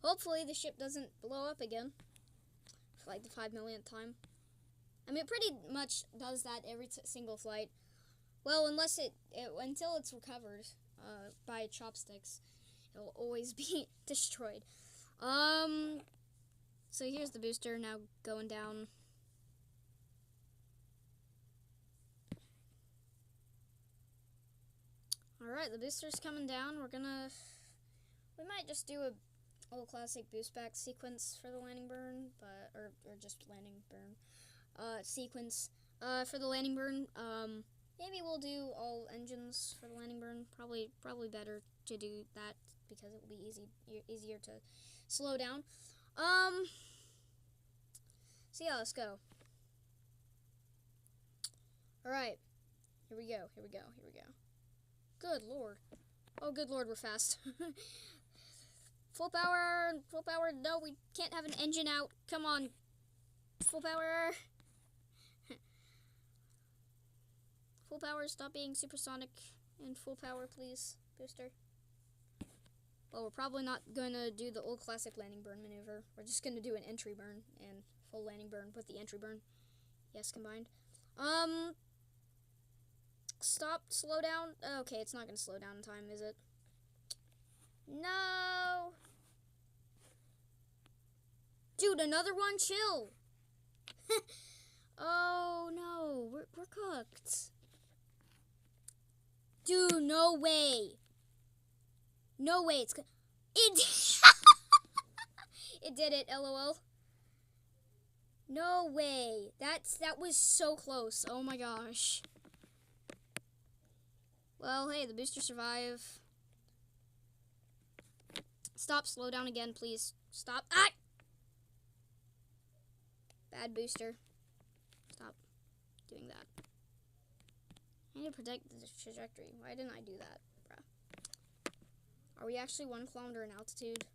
Hopefully the ship doesn't blow up again for like the 5 millionth time. I mean, it pretty much does that every single flight. Well, unless until it's recovered by chopsticks, it'll always be destroyed. So here's the booster now going down. Alright, the booster's coming down. We might just do a old classic boost back sequence for the landing burn, but or just landing burn sequence for the landing burn. Maybe we'll do all engines for the landing burn. Probably better to do that because it will be easier to slow down. So yeah, let's go. Alright. Here we go. Good lord. Oh, good lord, we're fast. Full power. No, we can't have an engine out. Come on. Full power. Full power, stop being supersonic. And full power, please, booster. Well, we're probably not going to do the old classic landing burn maneuver. We're just going to do an entry burn and full landing burn with the entry burn. Yes, combined. Stop, slow down. Okay, it's not going to slow down in time, is it? No! Dude, another one? Chill! Oh, no. We're cooked. Dude, no way. No way. It did it, LOL. No way. That was so close. Oh my gosh. Well, hey, the booster survived. Stop, slow down again, please. Stop. Ah! Bad booster. Stop doing that. I need to protect the trajectory. Why didn't I do that, bruh? Are we actually 1 kilometer in altitude?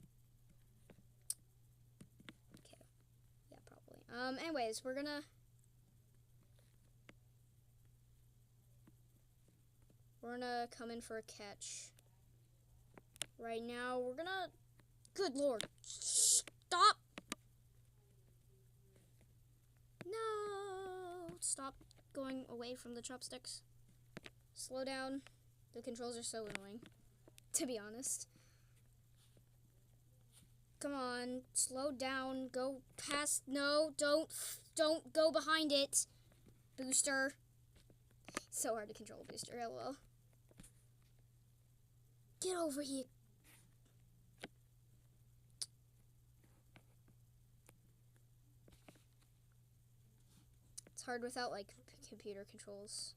Okay. Yeah, probably. Anyways, we're gonna come in for a catch. Right now, we're gonna... Good lord. Stop! No! Stop going away from the chopsticks. Slow down. The controls are so annoying, to be honest. Come on, slow down. Go past. No, don't go behind it. Booster. So hard to control a booster. LOL. Get over here. It's hard without like computer controls.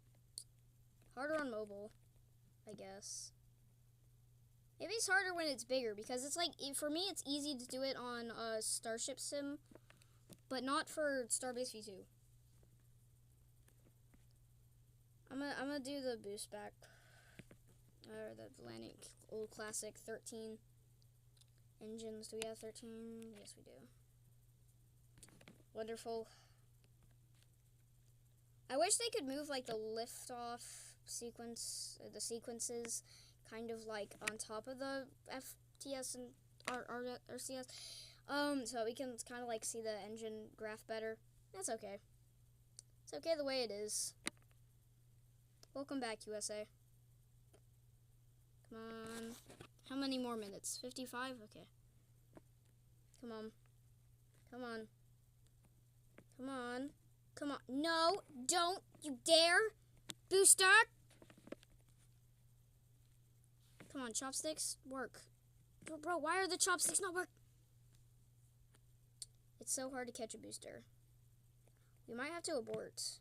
Harder on mobile, I guess. Maybe it's harder when it's bigger because it's like, for me, it's easy to do it on Starship Sim, but not for Starbase V2. I'm gonna do the boost back, or the landing, old classic 13 engines. Do we have 13? Yes, we do. Wonderful. I wish they could move like the liftoff sequence, the sequences, kind of like on top of the FTS and RCS, so we can kind of like see the engine graph better. That's okay. It's okay the way it is. Welcome back, USA. Come on. How many more minutes? 55? Okay. Come on. Come on. Come on. Come on. No, don't you dare. Booster. Come on, chopsticks, work. Bro, why are the chopsticks not working? It's so hard to catch a booster. We might have to abort.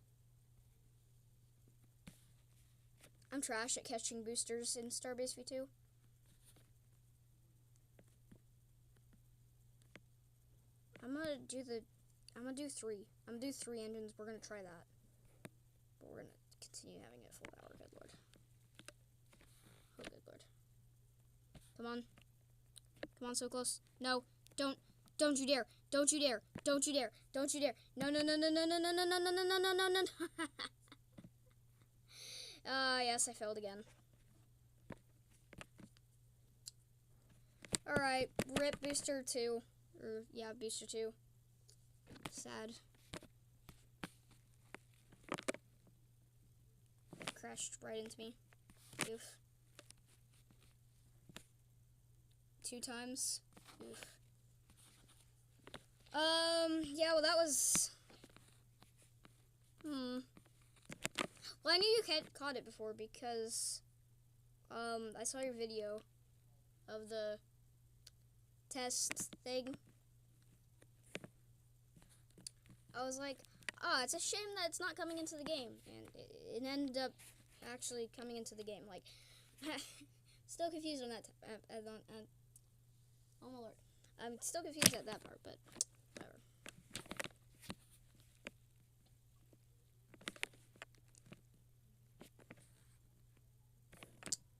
I'm trash at catching boosters in Starbase V2. I'm gonna do 3. I'm gonna do 3 engines. We're gonna try that. But we're gonna continue having it full power. Good lord. Oh, good lord. Come on. Come on, so close. No, don't you dare. Don't you dare. Don't you dare. Don't you dare. No. Yes, I failed again. Alright, rip booster 2. Yeah, booster 2. Sad. crashed right into me. Oof. 2 times. Oof. Yeah, well, that was... Well, I knew you caught it before because, I saw your video of the test thing. I was like, it's a shame that it's not coming into the game, and it ended up actually coming into the game. Like, still confused on that. Oh my lord, I'm still confused at that part, but whatever.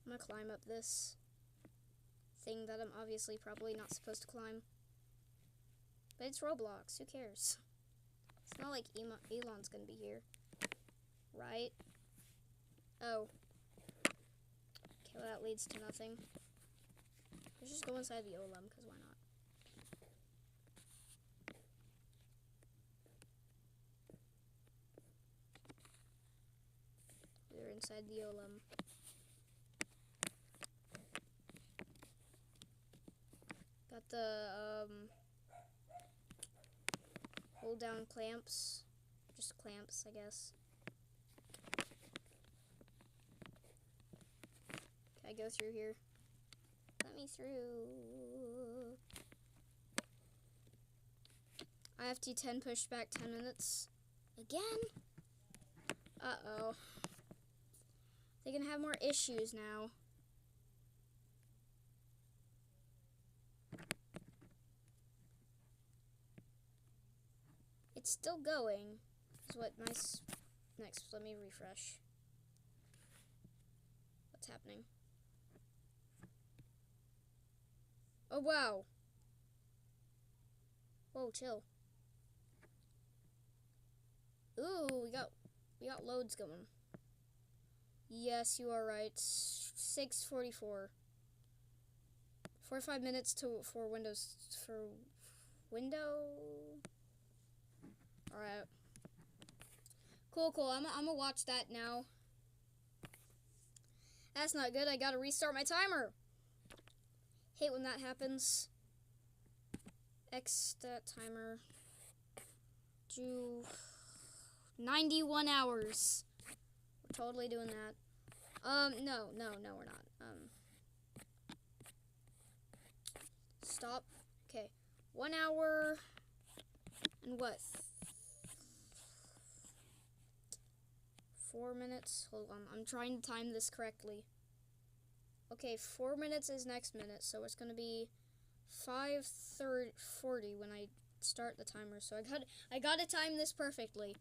I'm gonna climb up this thing that I'm obviously probably not supposed to climb, but it's Roblox. Who cares? It's not like Elon's gonna be here, right? Oh. Okay, well that leads to nothing. Let's just go inside the Olem, because why not? We're inside the Olem. Got the, hold down clamps. Just clamps, I guess. Can I go through here? Let me through. IFT10 pushed back 10 minutes. Again? Uh-oh. They're gonna have more issues now. It's still going. Is what my next. Let me refresh. What's happening? Oh wow. Whoa, chill. Ooh, we got loads going. Yes, you are right. 6:44. 45 minutes for window. All right. Cool. I'm gonna watch that now. That's not good. I gotta restart my timer. Hate when that happens. X that timer. Do 91 hours. We're totally doing that. No, we're not. Stop. Okay. 1 hour and what? 4 minutes. Hold on. I'm trying to time this correctly. Okay, 4 minutes is next minute, so it's gonna be 5:40 when I start the timer. So I gotta time this perfectly.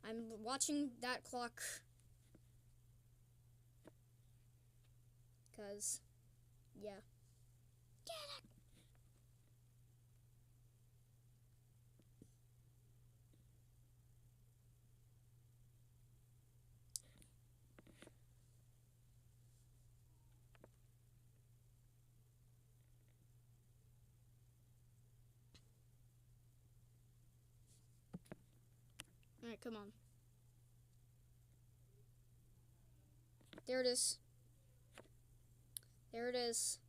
I'm watching that clock. 'Cause, yeah. Get it. Alright, come on. There it is. There it is.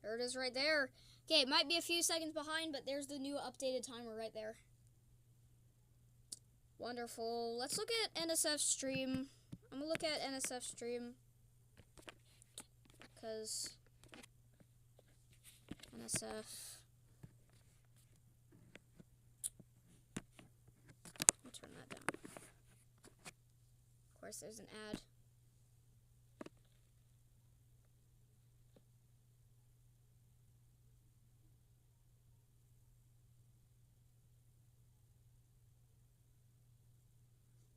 There it is right there. Okay, it might be a few seconds behind, but there's the new updated timer right there. Wonderful. Let's look at NSF stream. I'm gonna look at NSF stream. Because NSF. I'll turn that down. Of course, there's an ad.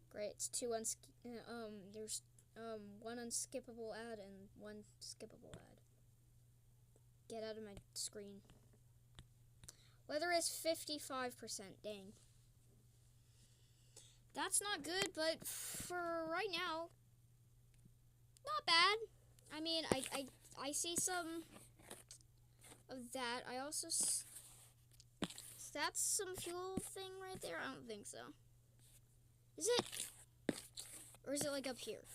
Great, it's there's one unskippable ad and one skippable ad. Get out of my screen. Weather is 55%, dang. That's not good, but for right now, not bad. I mean, I see some of that. I also, that's some fuel thing right there? I don't think so. Is it? Or is it like up here?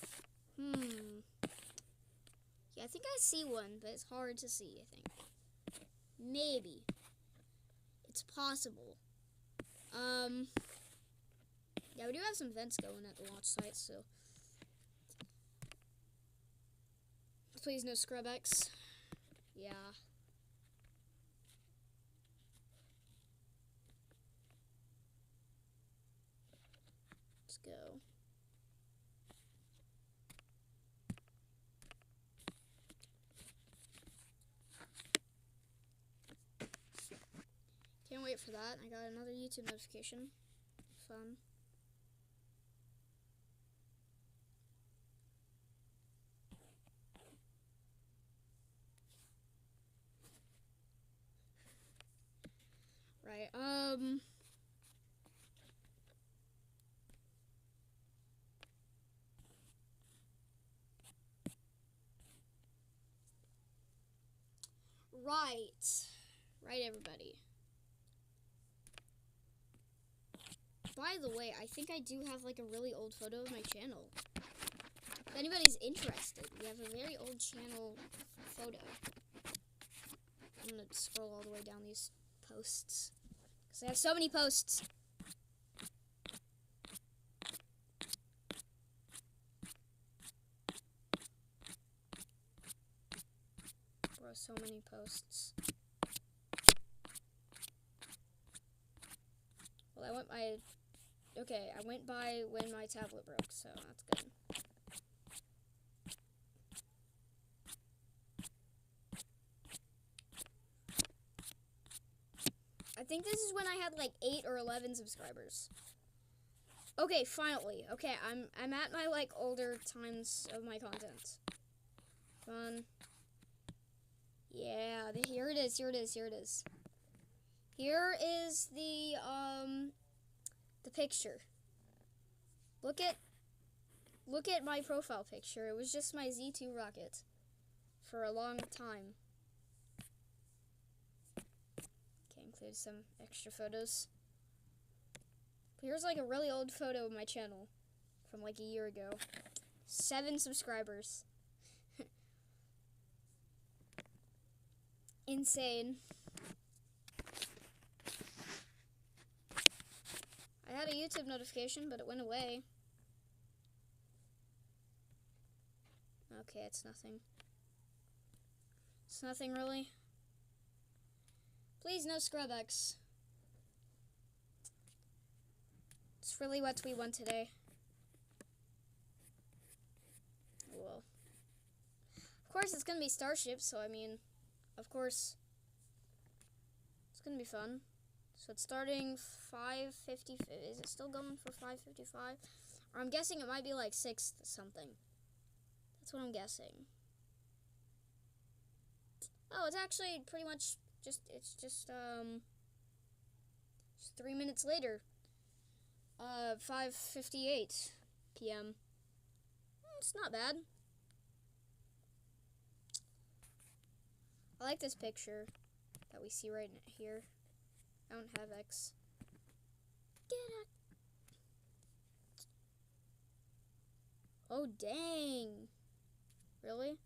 Yeah, I think I see one, but it's hard to see, I think. Maybe. It's possible. Yeah, we do have some vents going at the launch site, so. Please no Scrub-X. Yeah. Let's go. Can't wait for that. I got another YouTube notification. Fun. Right, Right, everybody. By the way, I think I do have like a really old photo of my channel. If anybody's interested, we have a very old channel photo. I'm gonna scroll all the way down these posts. Because I have so many posts. Bro, so many posts. Well, I went by when my tablet broke, so that's good. I think this is when I had like 8 or 11 subscribers. Okay, finally. Okay, I'm at my like older times of my content. Fun. Yeah, here it is. Here is the picture. Look at my profile picture. It was just my Z2 rocket for a long time. Okay, include some extra photos. Here's like a really old photo of my channel from like a year ago. 7 subscribers. Insane. I had a YouTube notification, but it went away. Okay, it's nothing. It's nothing really. Please no Scrub-X. It's really what we want today. Well, of course it's gonna be Starship, so I mean, of course, it's gonna be fun. So it's starting 5:50. Is it still going for 5:55? Or I'm guessing it might be like 6 something. That's what I'm guessing. Oh, it's actually pretty much just 3 minutes later. 5:58 p.m. It's not bad. I like this picture that we see right here. I don't have X. Get out. Oh, dang. Really?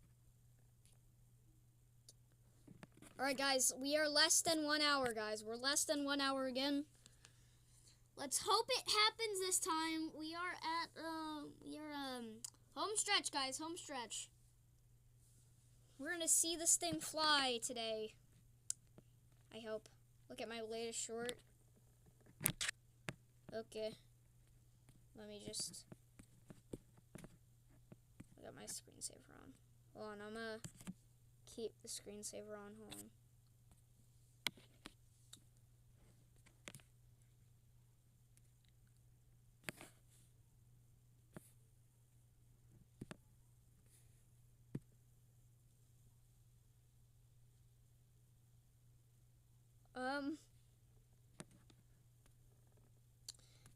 Alright, guys. We are less than 1 hour, guys. We're less than 1 hour again. Let's hope it happens this time. We are at, home stretch, guys. Home stretch. We're gonna see this thing fly today. I hope. Look at my latest short. Okay. Let me just... I got my screensaver on. Hold on, I'm gonna keep the screensaver on. Hold on.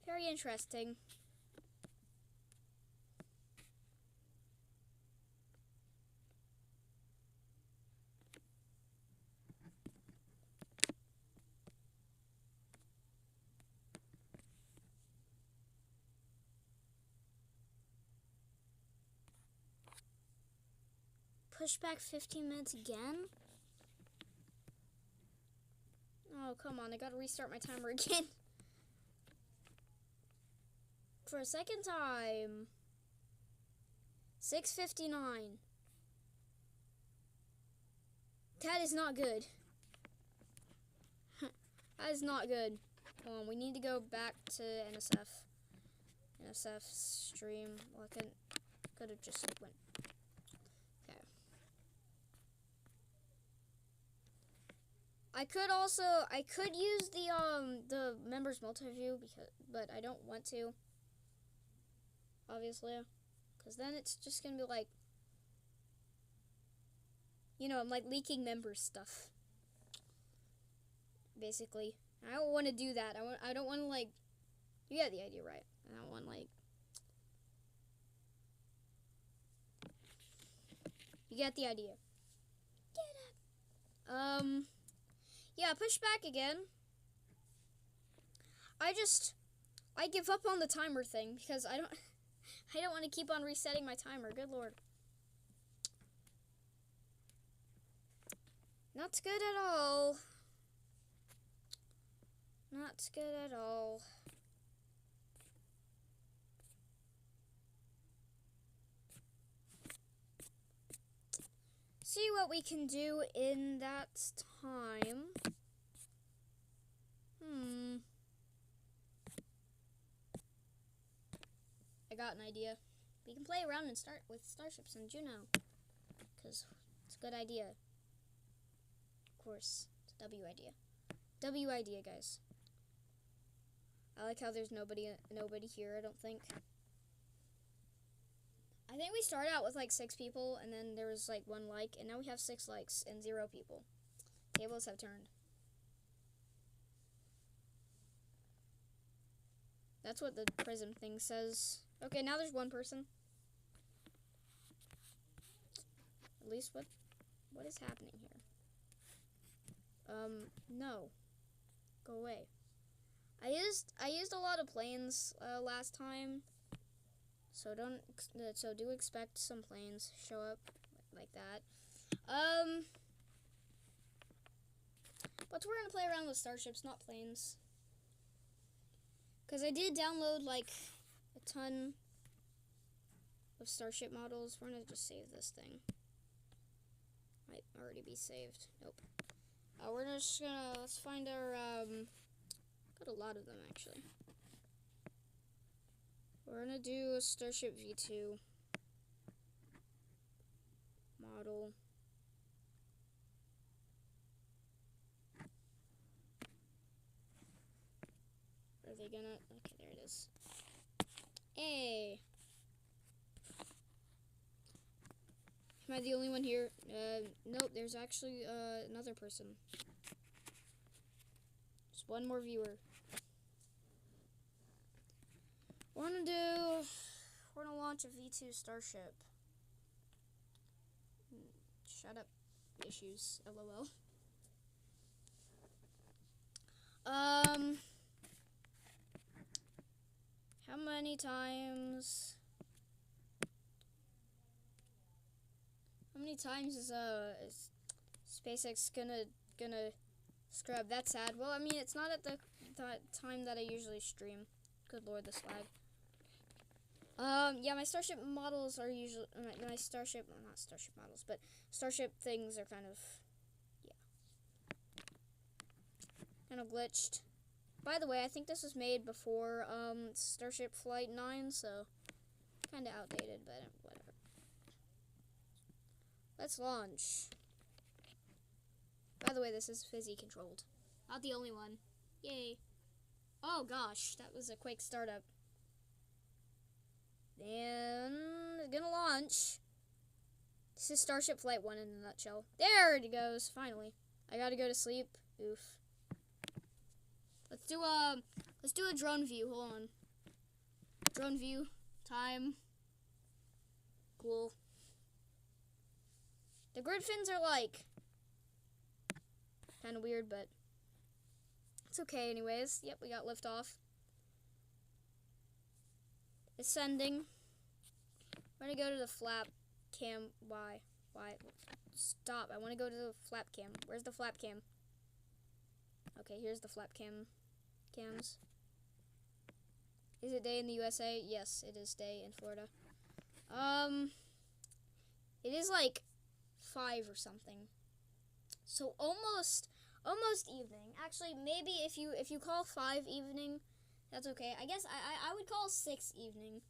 Very interesting. push back 15 minutes again? Oh, come on. I gotta restart my timer again. For a second time. 6:59. That is not good. That is not good. Hold on, we need to go back to NSF. NSF stream. Well, I could have just went. Okay. I could use the members multi-view but I don't want to. Obviously, because then it's just gonna be like, you know, I'm like leaking members stuff. Basically, I don't want to do that. I don't want to like. You get the idea, right? I don't want like. You get the idea. Get up. Yeah, push back again. I give up on the timer thing because I don't want to keep on resetting my timer. Good lord. Not good at all. Not good at all. See what we can do in that time. I got an idea. We can play around and start with starships in Juno. Because it's a good idea. Of course, it's a W idea. W idea, guys. I like how there's nobody here, I don't think. I think we started out with like 6 people, and then there was like 1 like, and now we have 6 likes and 0 people. Tables have turned. That's what the prism thing says. Okay, now there's 1 person. At least what is happening here? No. Go away. I used a lot of planes last time. So do expect some planes show up like that. But we're gonna play around with starships, not planes. Cause I did download like a ton of starship models. We're gonna just save this thing. Might already be saved. Nope. We're just gonna let's find our got a lot of them actually. We're gonna do a Starship V2 model. Are they gonna? Okay, there it is. Hey! Am I the only one here? Nope, there's actually another person. Just 1 more viewer. We're gonna launch a V2 Starship. Shut up, issues, LOL. How many times is SpaceX gonna scrub? That's sad. Well, I mean, it's not at the time that I usually stream. Good lord, this lag. Yeah, my Starship models are usually my Starship, well, not Starship models, but Starship things are kind of, kind of glitched. By the way, I think this was made before Starship Flight 9, so kind of outdated, but whatever. Let's launch. By the way, this is fizzy controlled. Not the only one. Yay. Oh gosh, that was a quick startup. And it's gonna launch. This is Starship Flight 1 in a nutshell. There it goes, finally. I gotta go to sleep. Oof. Let's do a drone view. Hold on. Drone view. Time. Cool. The grid fins are like kind of weird, but it's okay anyways. Yep, we got liftoff. Ascending. We're gonna go to the flap cam Y. Why? Stop. I want to go to the flap cam. Where's the flap cam? Okay, here's the flap cams. Is it day in the USA? Yes, it is day in Florida. It is like 5 or something. So almost evening. Actually, maybe if you call 5 evening, that's okay. I guess I would call 6 evening.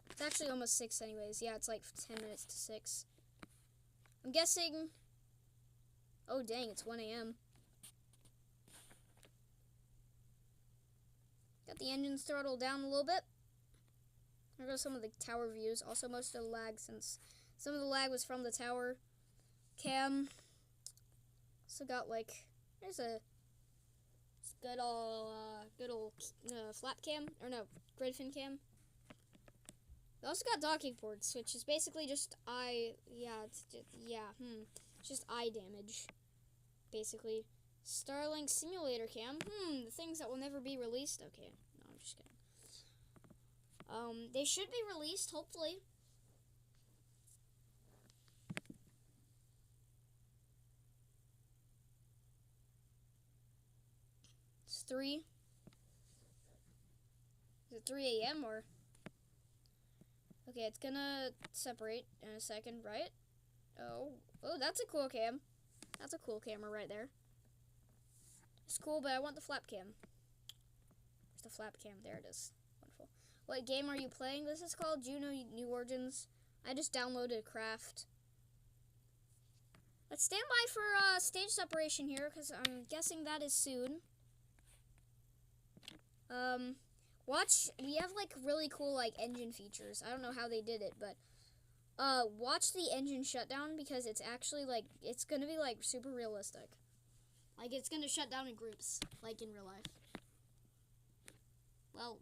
It's actually almost 6 anyways. Yeah, it's like 10 minutes to 6. I'm guessing... Oh, dang, it's 1 a.m. Got the engines throttled down a little bit. There goes some of the tower views. Also, most of the lag, since some of the lag was from the tower cam. Also got, like, there's a good old flap cam. Or no, grid fin cam. We also got docking ports, which is basically just just eye damage, basically. Starlink simulator cam. The things that will never be released. Okay, no, I'm just kidding. They should be released, hopefully. It's 3. Is it 3 a.m. or? Okay, it's gonna separate in a second, right? Oh, that's a cool cam. That's a cool camera right there. It's cool, but I want the flap cam. Where's the flap cam? There it is. Wonderful. What game are you playing? This is called Juno New Origins. I just downloaded Craft. Let's stand by for stage separation here, because I'm guessing that is soon. Watch, we have like really cool like engine features. I don't know how they did it, but watch the engine shutdown, because it's actually like, it's gonna be like super realistic. Like, it's gonna shut down in groups, like in real life. Well,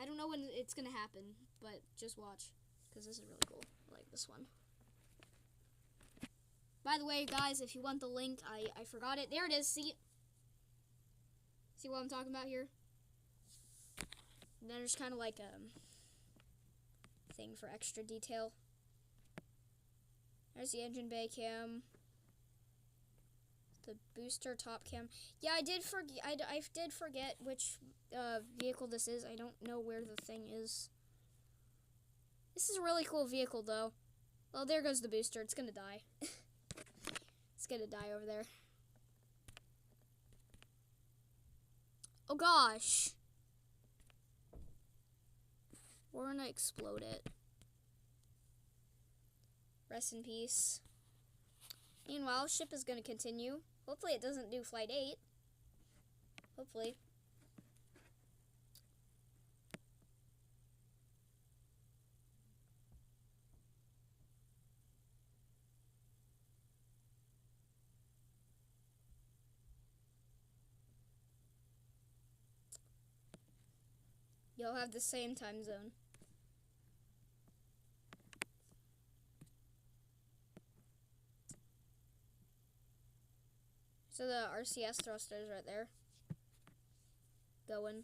I don't know when it's gonna happen, but just watch, because this is really cool. I like this one. By the way, guys, if you want the link, I forgot it. There it is. See what I'm talking about here? And then there's kind of like a thing for extra detail. There's the engine bay cam. The booster top cam. Yeah, I did forget which vehicle this is. I don't know where the thing is. This is a really cool vehicle, though. Well, there goes the booster. It's gonna die. It's gonna die over there. Oh gosh. We're gonna explode it. Rest in peace. Meanwhile, ship is gonna continue. Hopefully it doesn't do flight 8. Hopefully. You'll have the same time zone. So the RCS thrusters right there. Going.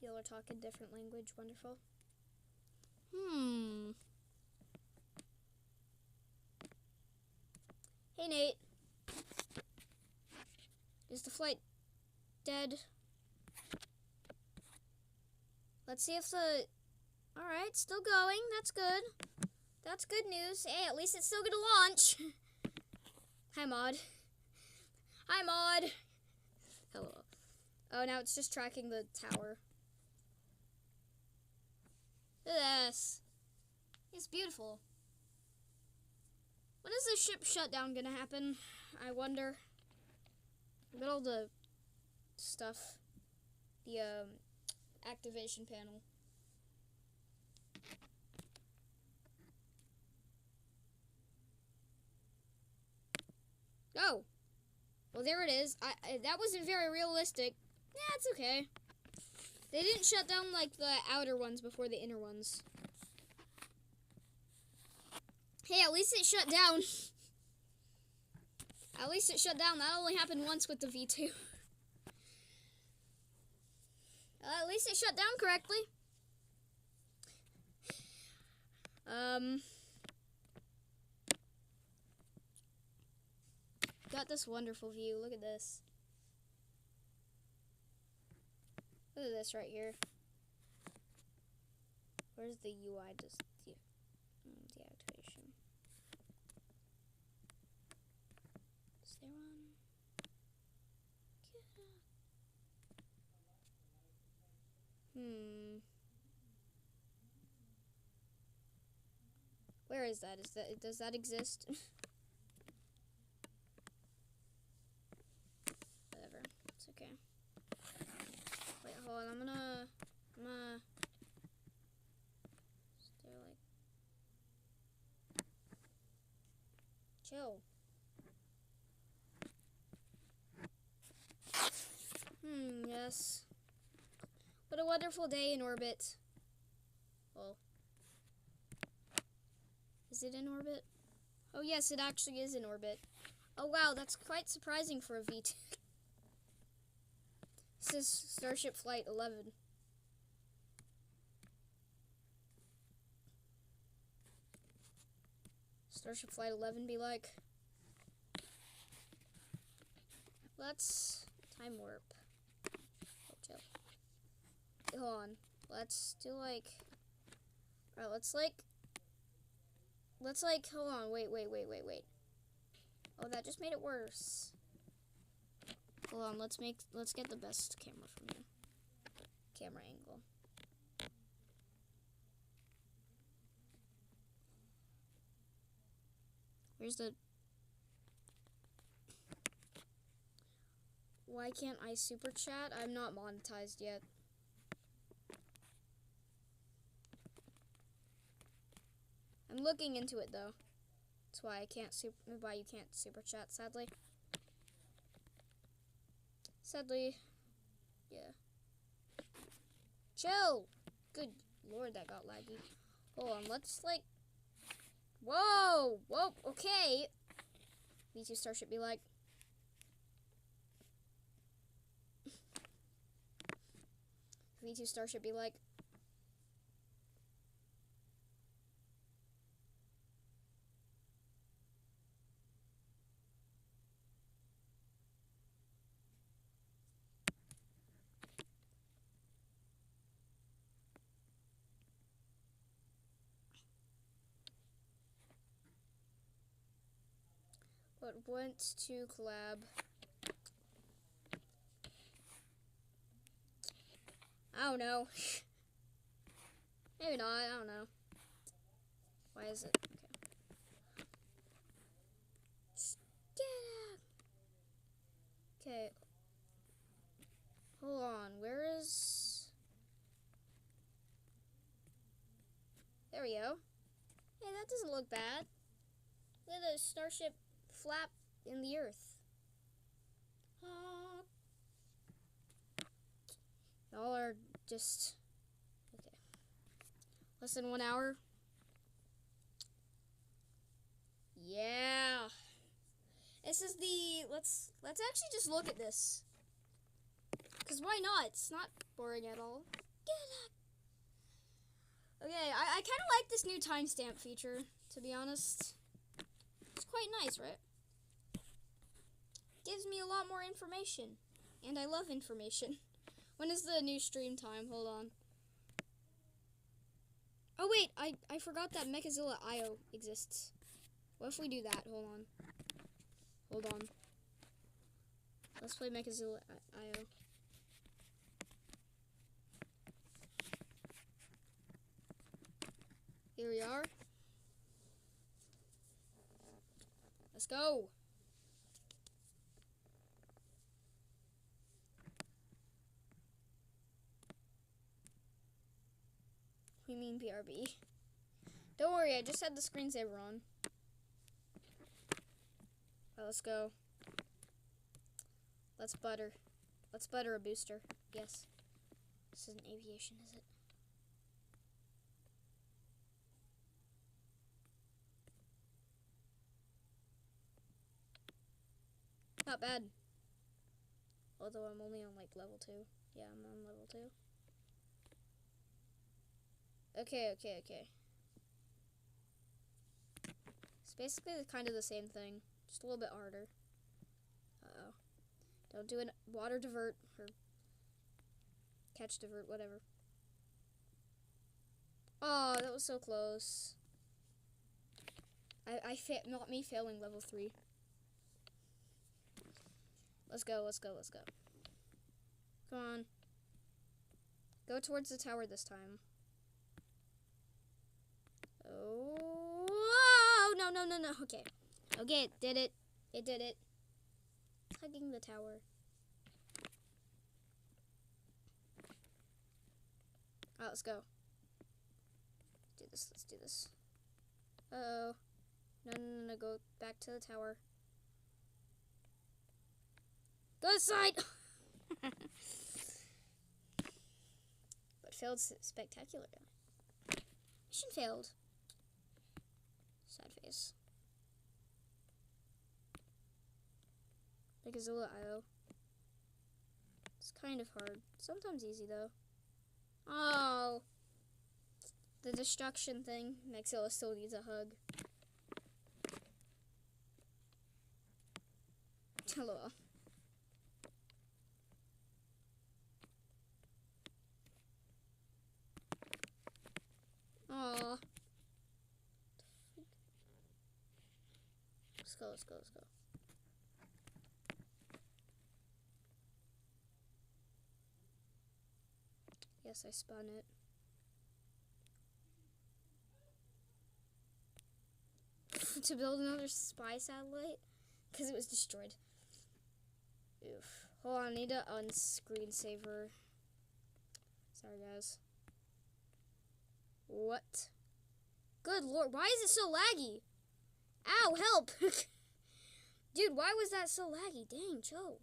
Y'all are talking different language. Wonderful. Hey, Nate. Is the flight dead? Let's see if the... Alright, still going. That's good. That's good news. Hey, at least it's still gonna launch. Hi, Maud. Hi, Maud. Hello. Oh, now it's just tracking the tower. Look at this. It's beautiful. When is the ship shutdown gonna happen? I wonder. Look at all the stuff. The activation panel. Oh. Well, there it is. That wasn't very realistic. Yeah, it's okay. They didn't shut down like the outer ones before the inner ones. Hey, at least it shut down. At least it shut down. That only happened once with the V2. At least it shut down correctly. Got this wonderful view. Look at this. Look at this right here. Where's the UI? Just deactivation. Is there one? Where is that? Does that exist? Whatever. It's okay. Wait, hold on. I'm gonna stay like chill. Yes. What a wonderful day in orbit. Well, is it in orbit? Oh yes, it actually is in orbit. Oh wow, that's quite surprising for a V2. This is Starship Flight 11. Starship Flight 11 be like, let's time warp. Oh, chill. Hold on. Let's do like, alright, let's like, hold on, wait. Oh, that just made it worse. Hold on, let's get the best camera from you. Camera angle. Where's the... Why can't I super chat? I'm not monetized yet. I'm looking into it though. That's why I can't why you can't super chat, sadly. Sadly, yeah. Chill! Good lord, that got laggy. Hold on, let's like... Whoa! Okay! V2 Starship be like... V2 Starship be like... But went to collab. I don't know. Maybe not, I don't know. Why is it? Okay. Get out! Okay. Hold on, where is... There we go. Hey, that doesn't look bad. Look at the Starship flap in the earth. Y'all are just... Okay. Less than 1 hour. Yeah. This is the... Let's actually just look at this. Because why not? It's not boring at all. Okay, I kind of like this new timestamp feature, to be honest. It's quite nice, right? Gives me a lot more information. And I love information. When is the new stream time? Hold on. Oh wait, I forgot that Mechazilla IO exists. What if we do that? Hold on. Let's play Mechazilla IO. Here we are. Let's go. We mean BRB. Don't worry, I just had the screensaver on. Alright, let's go. Let's butter. Let's butter a booster. Yes. This isn't aviation, is it? Not bad. Although I'm only on like level 2. Yeah, I'm on level 2. Okay. It's basically kind of the same thing, just a little bit harder. Uh-oh. Don't do a water divert, or catch divert, whatever. Oh, that was so close. Not me failing level 3. Let's go. Come on. Go towards the tower this time. Oh, no. Okay, it did it. Hugging the tower. Alright, let's go. Let's do this. Uh-oh. No, go back to the tower. Go inside! But failed spectacularly. Mission failed. Sad face. Like a Zilla IO. It's kind of hard. Sometimes easy though. Oh! The destruction thing. Maxilla still needs a hug. Hello. Aww. Let's go. Yes, I spun it. To build another spy satellite? Because it was destroyed. Oof. Hold on, I need to unscreensaver. Sorry, guys. What? Good lord, why is it so laggy? Ow, help! Dude, why was that so laggy? Dang, chill.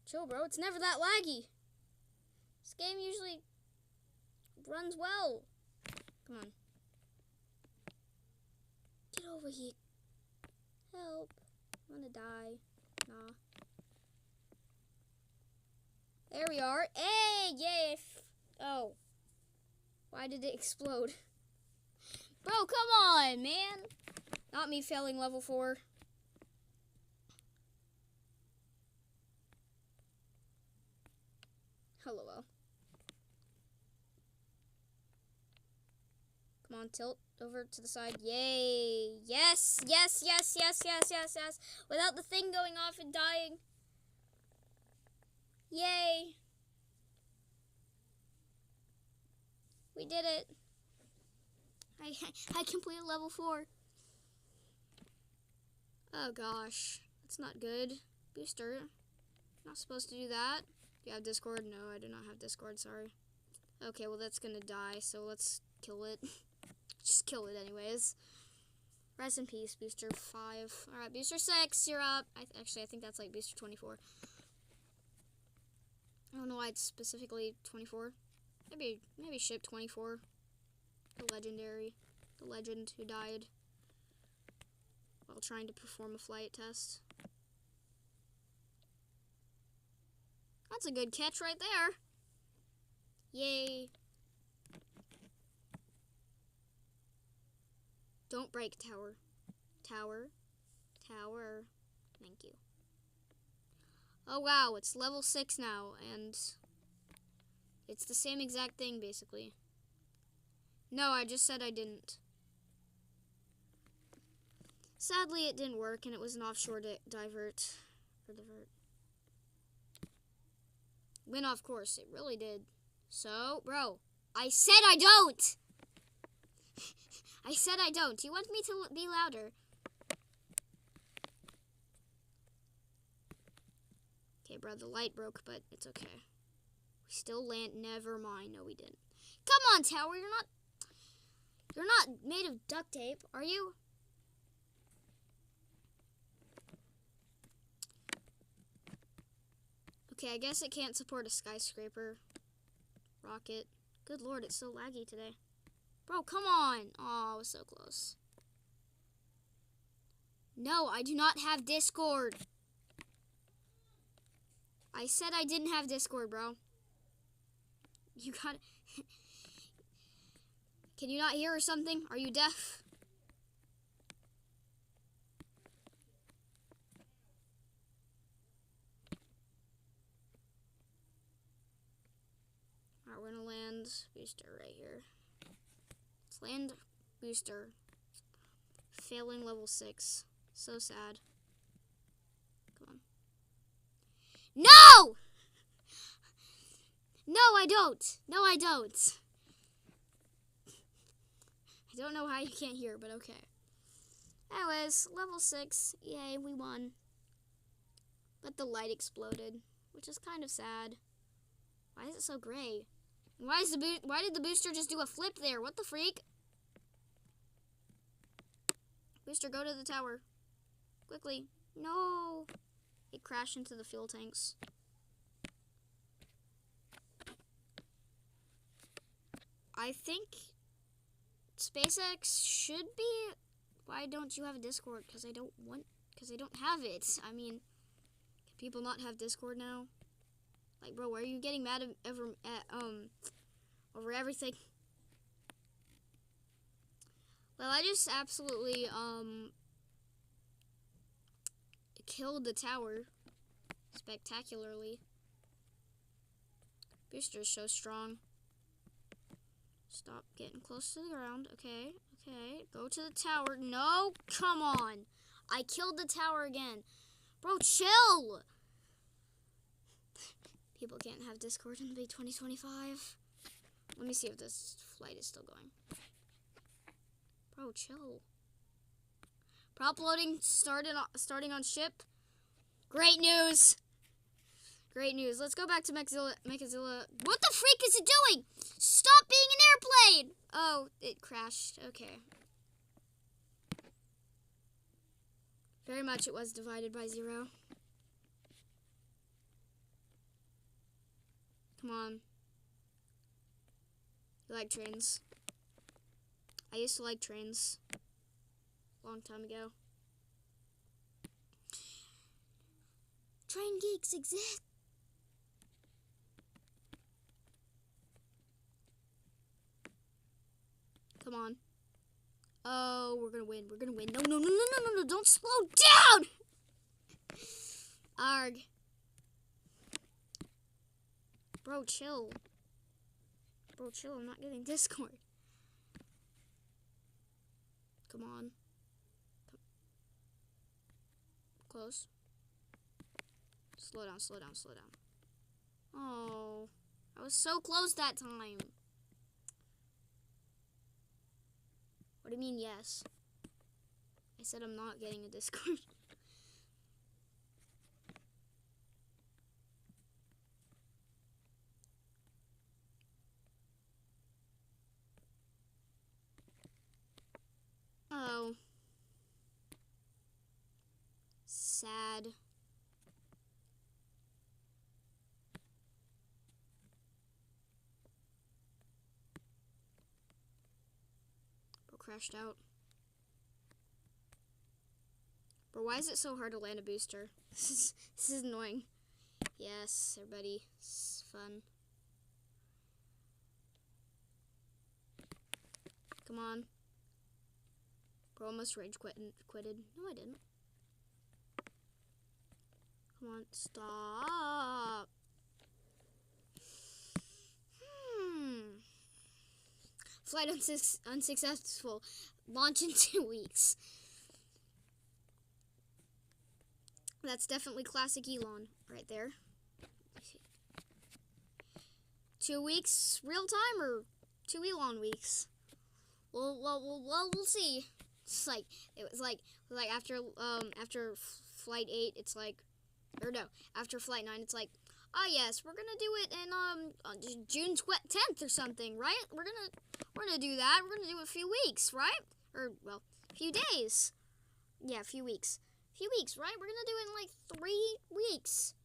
Chill, bro, it's never that laggy. This game usually runs well. Come on. Get over here. Help. I'm gonna die. Nah. There we are. Hey, yay. Oh. Why did it explode? Bro, come on, man. Not me failing level 4. Hello. Come on, tilt over to the side. Yay. Yes. Without the thing going off and dying. Yay. We did it. I completed level 4. Oh gosh. That's not good. Booster. Not supposed to do that. Do you have Discord? No, I do not have Discord, sorry. Okay, well that's gonna die, so let's kill it. Just kill it anyways. Rest in peace, Booster 5. Alright, Booster 6, you're up. Actually, I think that's like Booster 24. I don't know why it's specifically 24. Maybe ship 24. The legendary. The legend who died while trying to perform a flight test. That's a good catch right there. Yay. Don't break, tower. Tower. Thank you. Oh wow, it's level 6 now, and it's the same exact thing, basically. No, I just said I didn't. Sadly, it didn't work, and it was an offshore divert. Or divert. Went off course, it really did. So, bro, I said I don't! I said I don't. You want me to be louder? Okay, bro, the light broke, but it's okay. We still land. Never mind. No, we didn't. Come on, tower. You're not made of duct tape, are you? Okay, I guess it can't support a skyscraper rocket. Good lord, it's so laggy today. Bro, come on. Oh, I was so close. No, I do not have Discord. I said I didn't have Discord, bro. You got it. Can you not hear or something? Are you deaf? Alright, we're gonna land booster right here. Let's land booster. Failing level 6. So sad. Come on. No! No, I don't. No, I don't. I don't know how you can't hear, but okay. Anyways, level 6. Yay, we won. But the light exploded, which is kind of sad. Why is it so gray? Why did the booster just do a flip there? What the freak? Booster, go to the tower. Quickly. No. It crashed into the fuel tanks. I think SpaceX should be... Why don't you have a Discord? Because I don't have it. I mean, can people not have Discord now? Like, bro, why are you getting mad over everything? Well, I just absolutely killed the tower spectacularly. Booster's so strong. Stop getting close to the ground. Okay, okay. Go to the tower. No, come on. I killed the tower again. Bro, chill. People can't have Discord in the 2025. Let me see if this flight is still going. Bro, chill. Prop loading starting on ship. Great news. Great news. Let's go back to Mechazilla. What the freak is it doing? Stop being an airplane! Oh, it crashed. Okay. Very much it was divided by 0. Come on. You like trains? I used to like trains. A long time ago. Train geeks exist. Come on. Oh, we're gonna win. We're gonna win. No, no, no, no, no, no, no. Don't slow down! Arg. Bro, chill. Bro, chill. I'm not getting Discord. Come on. Close. Slow down, slow down, slow down. Oh, I was so close that time. What do you mean, yes? I said I'm not getting a Discord. Oh. Sad. Bro crashed out. Bro, why is it so hard to land a booster? This is annoying. Yes, everybody. It's fun. Come on. Bro almost rage quitted. No, I didn't. Come on, stop. Flight unsuccessful. Launch in 2 weeks. That's definitely classic Elon right there. 2 weeks real time or 2 Elon weeks? We'll see. It's like it was like after flight 8, it's like, or no, after flight 9, it's like, oh yes, we're gonna do it in on June 10th or something, right? We're gonna do that. We're gonna do it a few weeks, right? Or well, a few days. Yeah, a few weeks. Right? We're gonna do it in like 3 weeks.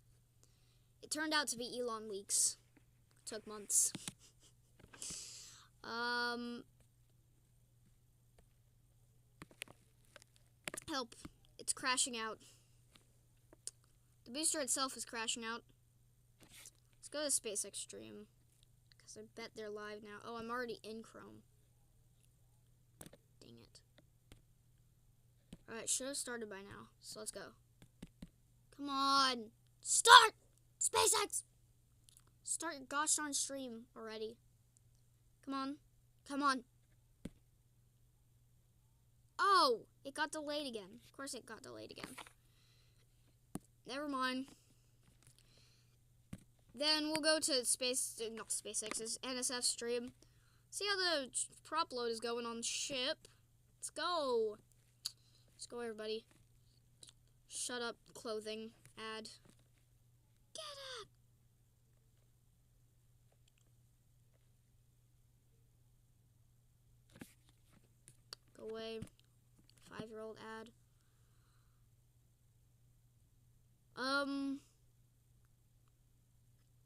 It turned out to be Elon leaks. Took months. Help. It's crashing out. The booster itself is crashing out. Let's go to Space Extreme. Because I bet they're live now. Oh, I'm already in Chrome. Dang it. Alright, should have started by now. So let's go. Come on. Start! SpaceX! Start your gosh darn stream already. Come on. Come on. Oh! It got delayed again. Of course it got delayed again. Never mind. Then we'll go to not SpaceX's NSF stream. See how the prop load is going on the ship. Let's go. Let's go, everybody. Shut up, clothing ad. Get up. Go away. 5-year-old ad.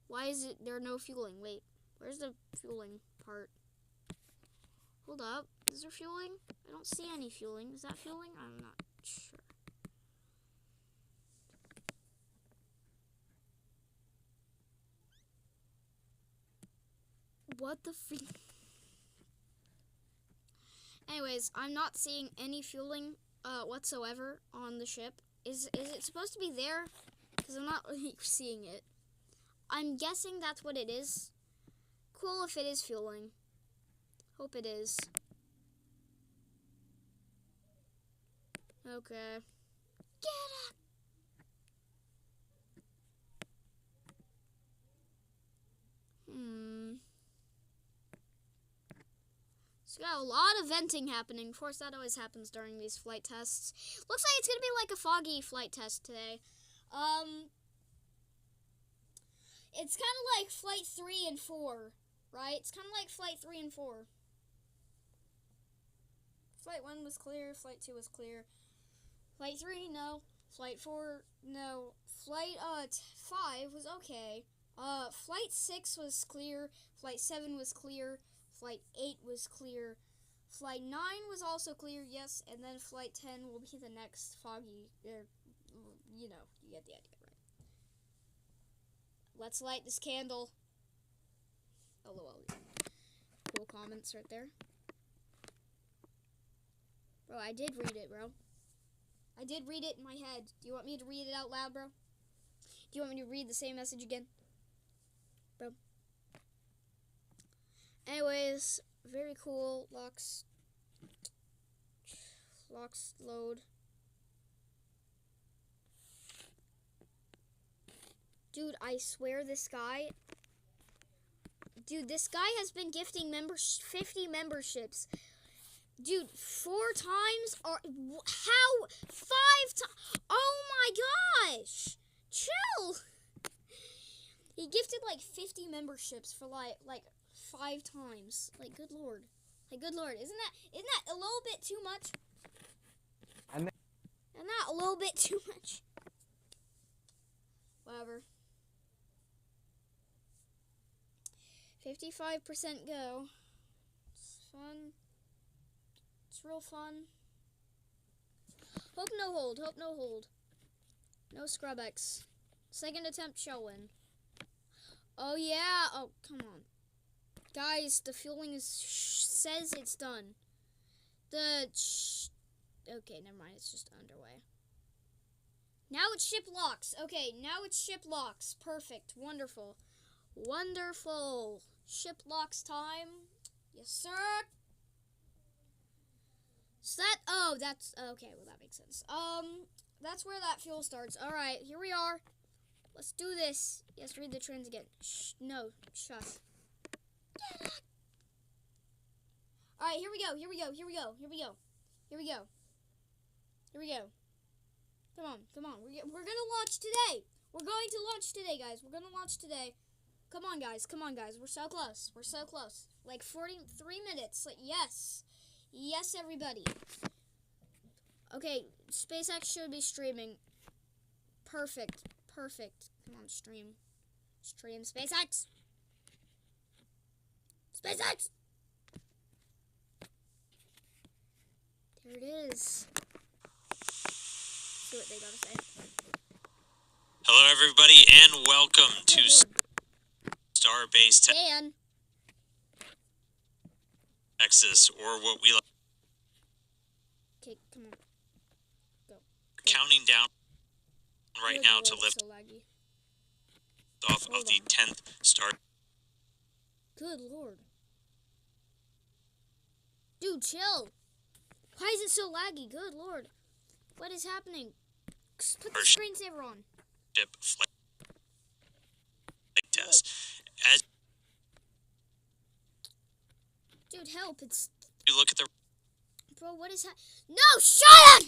Why is it there no fueling? Wait, where's the fueling part? Hold up, is there fueling? I don't see any fueling. Is that fueling? I'm not sure. What the freak? Anyways, I'm not seeing any fueling whatsoever on the ship. Is it supposed to be there? Because I'm not really seeing it. I'm guessing that's what it is. Cool if it is fueling. Hope it is. Okay. Get up! So we got a lot of venting happening. Of course, that always happens during these flight tests. Looks like it's going to be like a foggy flight test today. It's kind of like flight 3 and 4, right? It's kind of like flight 3 and 4. Flight 1 was clear. Flight 2 was clear. Flight 3, no. Flight 4, no. Flight 5 was okay. Flight 6 was clear. Flight 7 was clear. Flight 8 was clear. Flight 9 was also clear, yes. And then Flight 10 will be the next foggy. You know, you get the idea, right? Let's light this candle. LOL. Cool comments right there. Bro, I did read it, bro. I did read it in my head. Do you want me to read it out loud, bro? Do you want me to read the same message again? Bro. Anyways, very cool. Locks load. Dude, I swear this guy... Dude, this guy has been gifting 50 memberships. Dude, 4 times? Or how? 5 times? Oh my gosh! Chill! He gifted like 50 memberships for like 5 times. Like, good lord. Like, good lord. Isn't that a little bit too much? Isn't that a little bit too much? Whatever. 55% go. It's fun. It's real fun. Hope no hold. Hope no hold. No scrub X. Second attempt shall win. Oh yeah. Oh, come on. Guys, the fueling says it's done. Okay, never mind. It's just underway. Now it's ship locks. Okay, now it's ship locks. Perfect. Wonderful. Wonderful. Ship locks time. Yes, sir. So that's okay. Well, that makes sense. That's where that fuel starts. All right, here we are. Let's do this. Yes, read the trends again. Shh, no, shush. All right, here we go. Here we go. Here we go. Here we go. Here we go. Here we go. Come on, come on. We're gonna launch today. We're going to launch today, guys. We're gonna launch today. Come on, guys. Come on, guys. We're so close. We're so close. Like 43 minutes. Like, yes. Yes, everybody. Okay, SpaceX should be streaming. Perfect. Perfect. Come on, stream. Stream SpaceX. SpaceX. There it is. See what they gotta say. Hello, everybody, and welcome to Starbase Dan. Texas, or what we like. Okay, come on. Go. Counting down right Good now Lord, to lift so laggy. off of the 10th star. Good Lord. Dude, chill. Why is it so laggy? Good Lord. What is happening? Put the screensaver on. Ship flight test. As Dude, help. It's... you look at the Bro, what is that? No, shut up!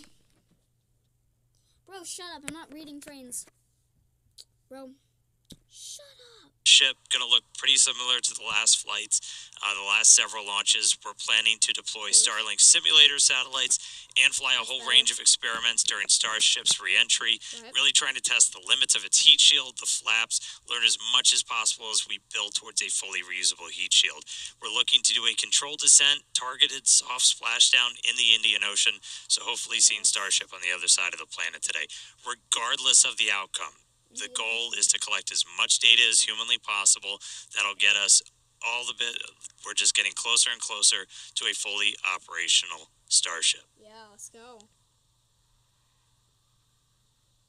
Bro, shut up. I'm not reading trains. Bro, shut up. ship, going to look pretty similar to the last flights. The last several launches, we're planning to deploy Starlink simulator satellites and fly a whole range of experiments during Starship's re-entry, really trying to test the limits of its heat shield, the flaps, learn as much as possible as we build towards a fully reusable heat shield. We're looking to do a controlled descent, targeted soft splashdown in the Indian Ocean, so hopefully seeing Starship on the other side of the planet today. Regardless of the outcome, the goal is to collect as much data as humanly possible. That'll get us all the bit. We're just getting closer and closer to a fully operational Starship. Yeah, let's go.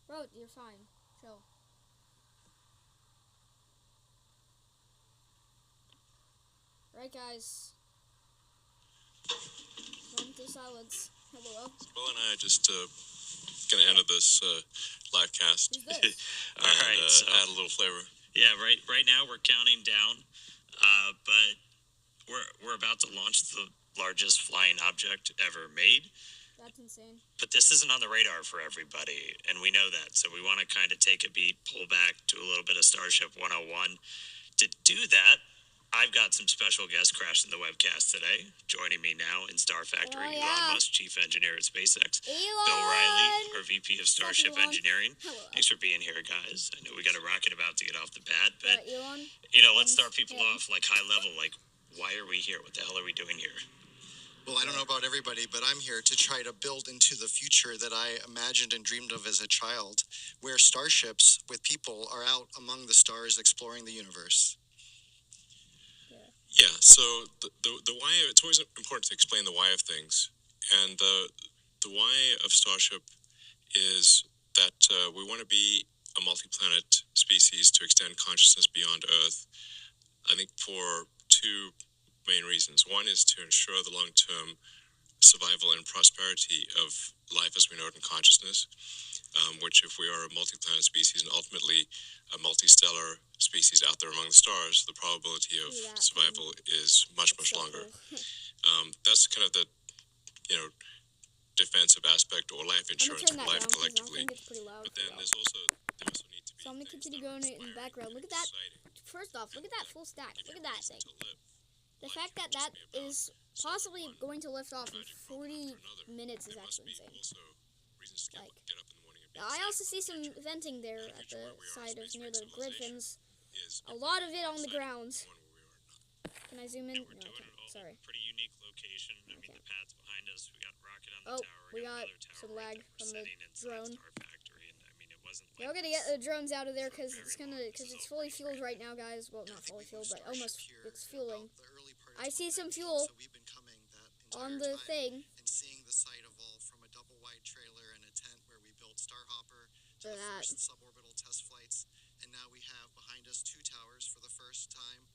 Bro, you're fine. Chill. Right, guys. Moment of silence. Hello. Will and I just gonna enter this live cast. Who's this? All right, so add a little flavor. yeah, right now we're counting down, but we're about to launch the largest flying object ever made. That's insane. But this isn't on the radar for everybody, and we know that. So we want to kind of take a beat, pull back, do a little bit of Starship 101. To do that, I've got some special guests crashing the webcast today. Joining me now in Star Factory, Elon Musk, Chief Engineer at SpaceX. Elon! Bill Riley, our VP of Starship Elon. Engineering. Hello. Thanks for being here, guys. I know we got a rocket about to get off the pad, but, Elon? let's start people off, high level. Why are we here? What the hell are we doing here? Well, I don't know about everybody, but I'm here to try to build into the future that I imagined and dreamed of as a child, where starships with people are out among the stars exploring the universe. Yeah. So the why, it's always important to explain the why of things, and the why of Starship is that we want to be a multi-planet species to extend consciousness beyond Earth. I think for two main reasons. One is to ensure the long-term survival and prosperity of life as we know it in consciousness, which if we are a multi-planet species and ultimately a multi-stellar species out there among the stars, the probability of survival is much, much longer. That's kind of the, defensive aspect or life insurance for life collectively. But then there also need to be. So I'm going to continue going in the background. Look at that. First off, look at that full stack. Look at that thing. The fact that that is possibly going to lift off in 40 minutes is actually insane. I also see some venting there at the side of near the grid fins. A lot of it on the ground. Can I zoom in? No, I can't. Sorry. Pretty unique location. I mean, the pad's behind us. We got a rocket on the tower. We got another tower some lag from the drone. Star Factory, and I mean, it wasn't We're gonna get the drones out of there because it's fully fueled right now, guys. Well, not fully fueled, but almost. It's fueling. I see some fuel on the thing. And seeing the site evolve from a double-wide trailer and a tent where we built Starhopper to the first suborbital test flights, and now we have behind us two towers for the first time.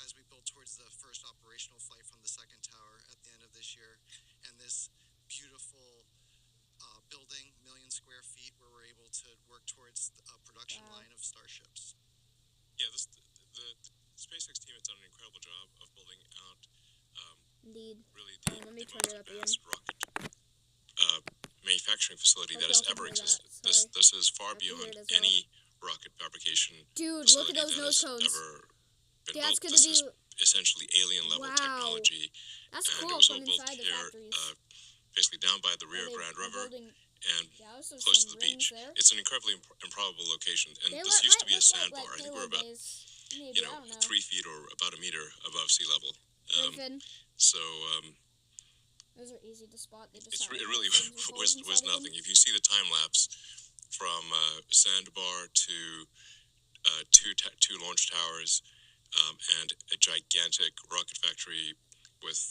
As we build towards the first operational flight from the second tower at the end of this year, and this beautiful building, 1,000,000 square feet, where we're able to work towards a production line of starships. Yeah, the SpaceX team has done an incredible job of building out Indeed. really Let me the turn it up most advanced rocket manufacturing facility that has ever existed. This is far beyond any rocket fabrication Dude, look facility at those that nose has cones. ever been That's built. gonna This be is essentially alien level technology. That's And cool it was from all built inside the here, factories. basically down by the Rio They're Grande River, building and Yeah, also close to some the rings beach. there. It's an incredibly improbable location, and They this used to be a might look sandbar. like I think we're about maybe, I don't know. 3 feet or about a meter above sea level. Griffin. So Those are easy to spot. They just it really was nothing. If you see the time lapse from sandbar to two launch towers and a gigantic rocket factory with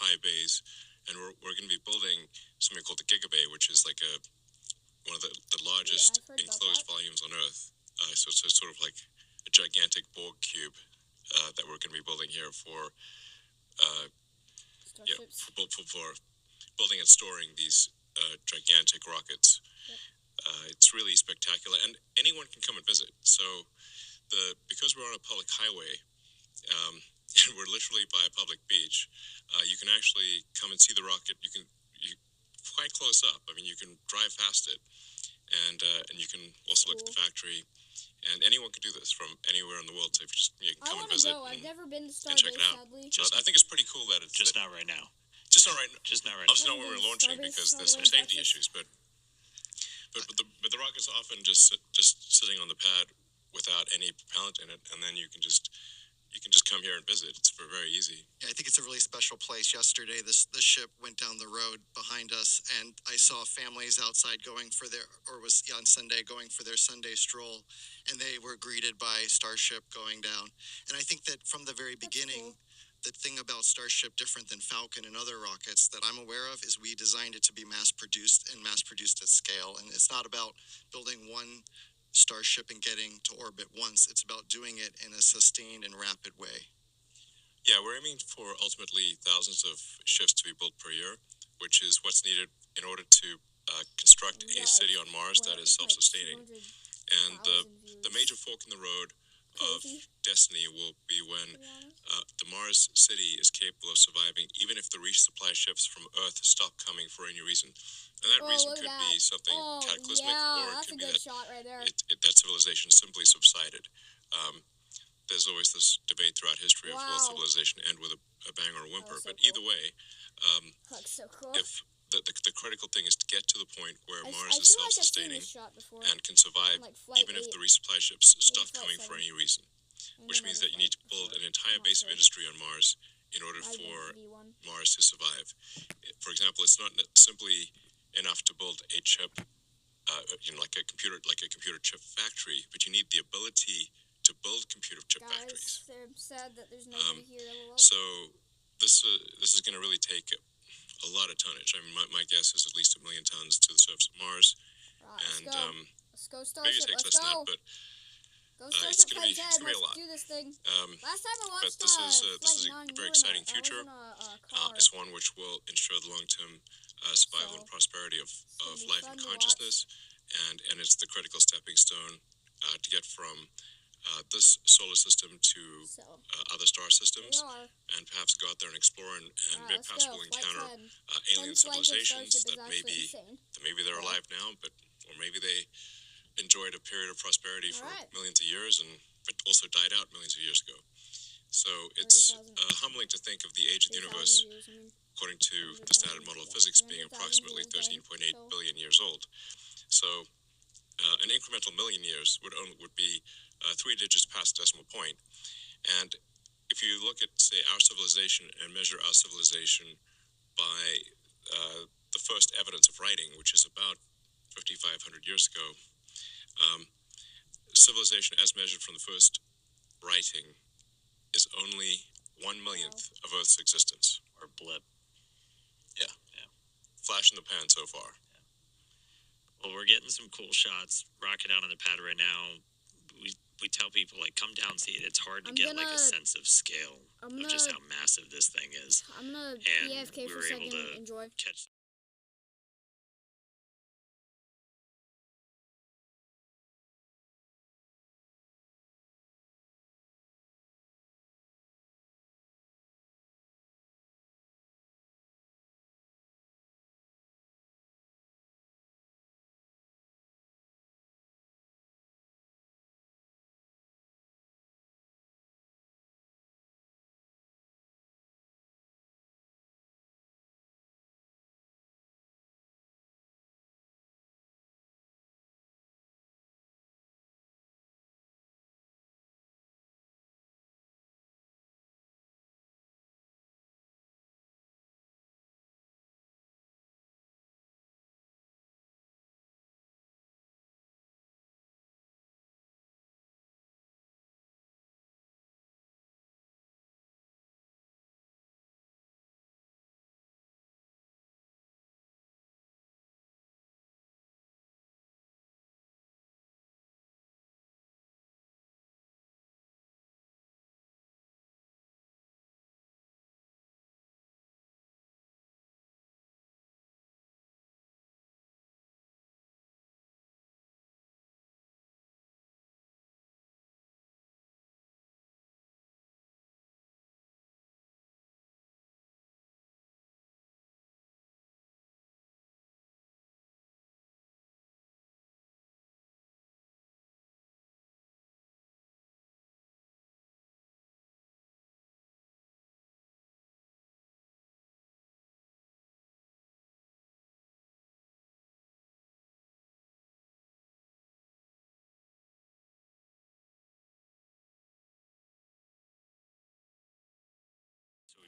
high bays, and we're going to be building something called the Gigabay, which is like one of the largest enclosed volumes on Earth. So it's sort of like a gigantic Borg cube that we're going to be building here for for building and storing these gigantic rockets. It's really spectacular, and anyone can come and visit. So because we're on a public highway, and we're literally by a public beach, you can actually come and see the rocket. You quite close up. I mean, you can drive past it, and you can also look at the factory. And anyone can do this from anywhere in the world. So if you can come and visit, I've never been to and check it out. sadly. I think it's pretty cool that it's Just not right now. Just not right. Just not right Obviously now. not when we're launching because there's some safety issues, but the rocket's often just sitting on the pad without any propellant in it, and then you can just come here and visit. It's very easy. Yeah, I think it's a really special place. Yesterday, the ship went down the road behind us, and I saw families outside going for on Sunday going for their Sunday stroll, and they were greeted by Starship going down. And I think that from the very beginning, the thing about Starship, different than Falcon and other rockets that I'm aware of, is we designed it to be mass produced at scale. And it's not about building one Starship and getting to orbit once. It's about doing it in a sustained and rapid way. Yeah, we're aiming for ultimately thousands of ships to be built per year, which is what's needed in order to construct a city on Mars that is self-sustaining. And the major fork in the road of destiny will be when the Mars city is capable of surviving, even if the resupply ships from Earth stop coming for any reason. And that reason could be something cataclysmic, or it could be that civilization simply subsided. There's always this debate throughout history of will civilization end with a bang or a whimper, but either way, if the critical thing is to get to the point where Mars is self-sustaining and can survive even if the resupply ships stop coming for any reason, which means that you need to build an entire base of industry on Mars in order for Mars to survive. For example, it's not simply enough to build a chip, like a computer chip factory, but you need the ability to build computer chip factories. I'm sad that there's nobody here. So this is going to really take a lot of tonnage. I mean, my guess is at least 1 million tons to the surface of Mars, and let's go Starship. maybe it takes less than that, but it's going to be a lot. Do this thing. Last time I watched, but this is a very exciting future. It's one which will ensure the long-term survival and prosperity of life and consciousness, and it's the critical stepping stone to get from this solar system to other star systems, and perhaps go out there and explore, and perhaps we'll encounter alien civilizations that maybe they're alive now, or maybe they enjoyed a period of prosperity for millions of years, but also died out millions of years ago. So it's humbling to think of the age of the universe, according to the standard model of physics, being approximately 13.8 billion years old. So an incremental million years would be 3 digits past the decimal point. And if you look at, say, our civilization and measure our civilization by the first evidence of writing, which is about 5,500 years ago, civilization as measured from the first writing is only 1/1,000,000th of Earth's existence. Or blip. Yeah. Flash in the pan so far. Yeah. Well, we're getting some cool shots. Rocket out on the pad right now. We tell people, like, come down and see it. It's hard to get a sense of scale of just how massive this thing is. I'm gonna and AFK we for were a second able to and enjoy. catch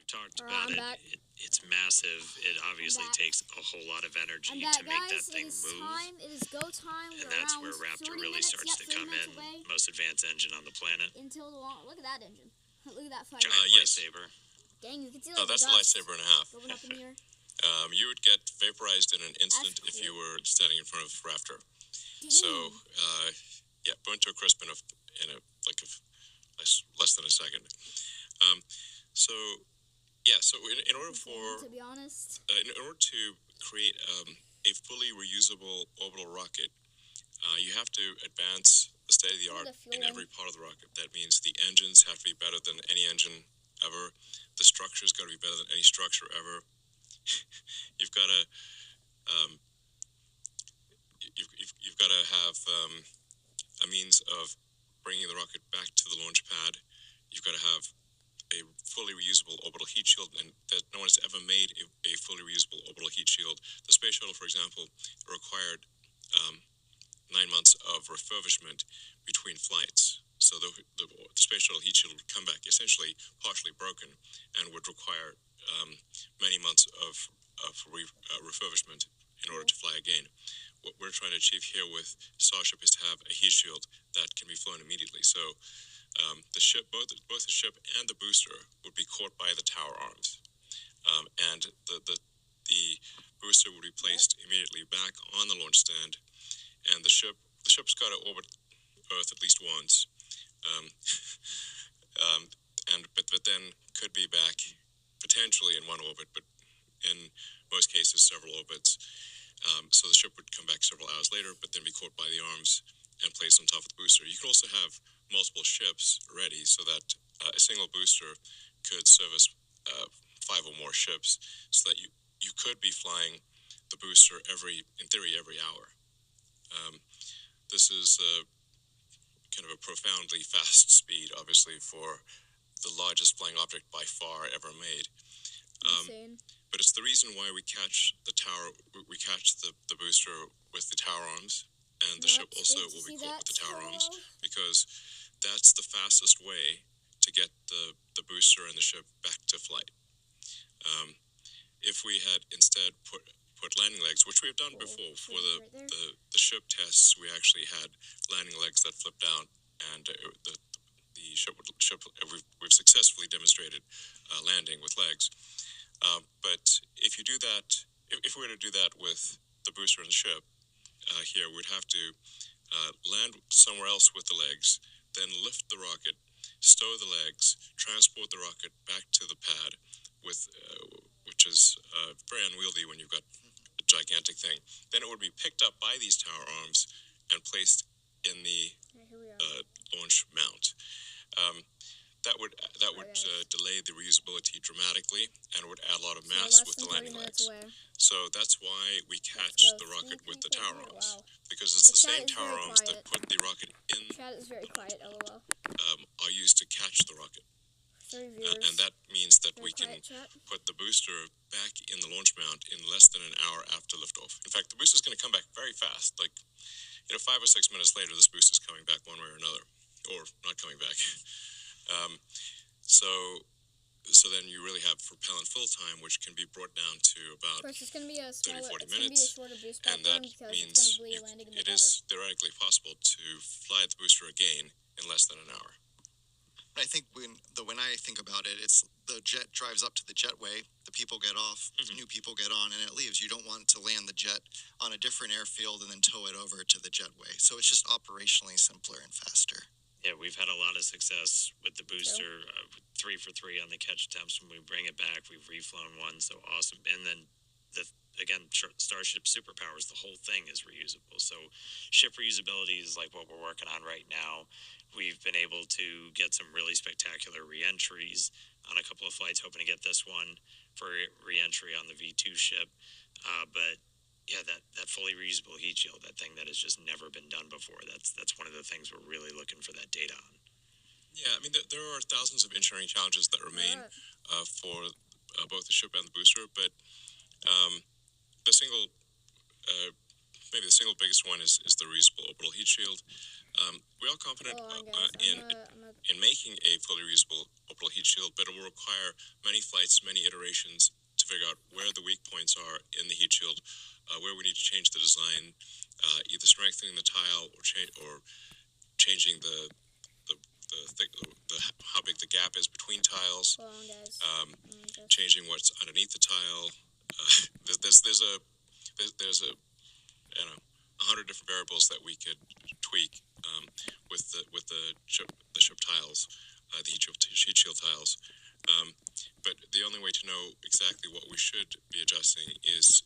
we've talked Alright, about I'm it. back. It's massive. It obviously back. takes a whole lot of energy I'm to back, make that guys. thing It is move. time. It is go time. And We're that's around where Raptor 30 really minutes, starts to 30 come minutes in. away Most advanced engine on the planet. until the long. Look at that engine. Look at that fighter. Yes. Lightsaber. Dang, you can see No, like that's a the dust lightsaber and a half. going up in here. You would get vaporized in an instant That's if you cool. were standing in front of Raptor. Dang. So, yeah, burnt to a crisp in less than a second. So, yeah, so in order to be honest, in order to create a fully reusable orbital rocket, you have to advance the state of the art in every part of the rocket. That means the engines have to be better than any engine ever. The structure's got to be better than any structure ever. You've got to you've got to have a means of bringing the rocket back to the launch pad. You've got to have a fully reusable orbital heat shield, and that no one has ever made a fully reusable orbital heat shield. The space shuttle, for example, required 9 months of refurbishment between flights. So the space shuttle heat shield would come back essentially partially broken and would require many months of refurbishment in order to fly again. What we're trying to achieve here with Starship is to have a heat shield that can be flown immediately. So the ship, both the ship and the booster, would be caught by the tower arms, and the booster would be placed immediately back on the launch stand, and the ship's got to orbit Earth at least once, but then could be back potentially in one orbit, but in most cases several orbits. So the ship would come back several hours later, but then be caught by the arms and placed on top of the booster. You could also have multiple ships ready so that a single booster could service 5 or more ships, so that you could be flying the booster in theory every hour. This is kind of a profoundly fast speed, obviously, for the largest flying object by far ever made. insane. But it's the reason why we catch the booster with the tower arms, and the ship also will be caught with the tower arms, because that's the fastest way to get the booster and the ship back to flight. If we had instead put landing legs, which we have done before for the ship tests, we actually had landing legs that flipped out, and we've successfully demonstrated landing with legs. But if you do that, if we were to do that with the booster and the ship, here we'd have to land somewhere else with the legs, then lift the rocket, stow the legs, transport the rocket back to the pad, which is very unwieldy when you've got a gigantic thing. Then it would be picked up by these tower arms and placed in the launch mount. That would delay the reusability dramatically, and would add a lot of mass with the landing legs. So that's why we catch the rocket with the tower arms, because it's the same tower arms that put the rocket in. Chat is very quiet, lol. Are used to catch the rocket, and that means that we can put the booster back in the launch mount in less than an hour after liftoff. In fact, the booster is going to come back very fast. 5 or 6 minutes later, this booster is coming back one way or another, or not coming back. So then you really have propellant full time, which can be brought down to about 30-40 minutes, and that means it is theoretically possible to fly the booster again in less than an hour. I think when I think about it, it's the jet drives up to the jetway, the people get off, new people get on, and it leaves. You don't want to land the jet on a different airfield and then tow it over to the jetway. So it's just operationally simpler and faster. Yeah, we've had a lot of success with the booster. 3 for 3 on the catch attempts. When we bring it back, we've reflown one, so awesome. And then, again, Starship superpowers, the whole thing is reusable. So ship reusability is like what we're working on right now. We've been able to get some really spectacular re-entries on a couple of flights, hoping to get this one for re-entry on the V2 ship. But yeah, that fully reusable heat shield, that thing that has just never been done before, that's one of the things we're really looking for that data on. Yeah, I mean, there are thousands of engineering challenges that remain for both the ship and the booster, but the single single biggest one is the reusable orbital heat shield. We are confident in making a fully reusable orbital heat shield, but it will require many flights, many iterations to figure out where the weak points are in the heat shield, where we need to change the design, either strengthening the tile or changing how big the gap is between tiles, changing what's underneath the tile. There's a 100 different variables that we could tweak with the ship tiles, the heat shield tiles. But the only way to know exactly what we should be adjusting is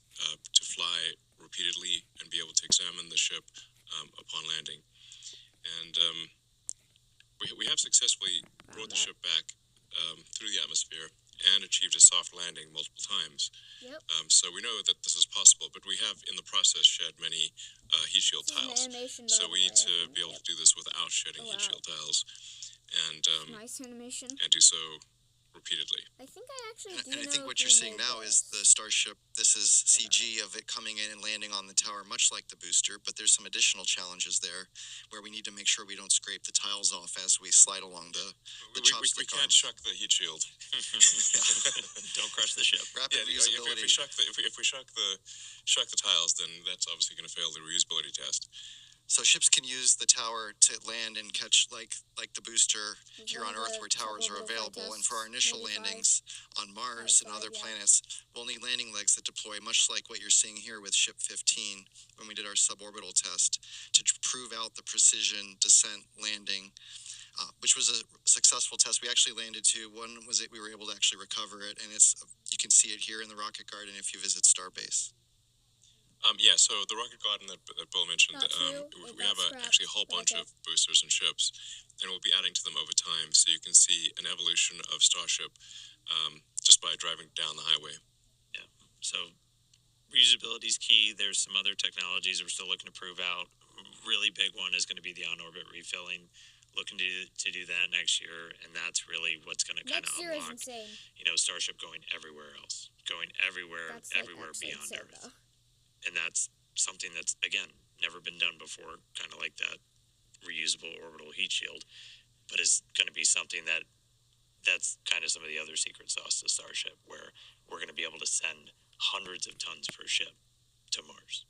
to fly repeatedly and be able to examine the ship upon landing. And we have successfully brought the ship back through the atmosphere and achieved a soft landing multiple times. Yep. So we know that this is possible, but we have in the process shed many heat shield tiles. So we need to be able to do this without shedding heat shield tiles, and nice animation. and do so repeatedly. I think I actually do And I know think what you're seeing now is the Starship. This is CG of it coming in and landing on the tower, much like the booster, but there's some additional challenges there where we need to make sure we don't scrape the tiles off as we slide along the chopstick. We can't shuck the heat shield. Don't crush the ship. Rapid reusability. If we shuck the tiles, then that's obviously going to fail the reusability test. So ships can use the tower to land and catch like the booster here on Earth where towers are available. And for our initial landings on Mars and other planets, we'll need landing legs that deploy much like what you're seeing here with Ship 15 when we did our suborbital test to prove out the precision descent landing, which was a successful test. We actually landed two. One was we were able to actually recover it, and you can see it here in the rocket garden if you visit Starbase. So the rocket garden that Bill mentioned, we have actually a whole bunch of boosters and ships, and we'll be adding to them over time. So you can see an evolution of Starship just by driving down the highway. Yeah. So reusability is key. There's some other technologies we're still looking to prove out. Really big one is going to be the on-orbit refilling. Looking to do that next year, and that's really what's going to kind of unlock. Starship going everywhere else, everywhere beyond Earth. And that's something that's, again, never been done before, kind of like that reusable orbital heat shield, but is going to be something that's kind of some of the other secret sauce to Starship, where we're going to be able to send hundreds of tons per ship to Mars.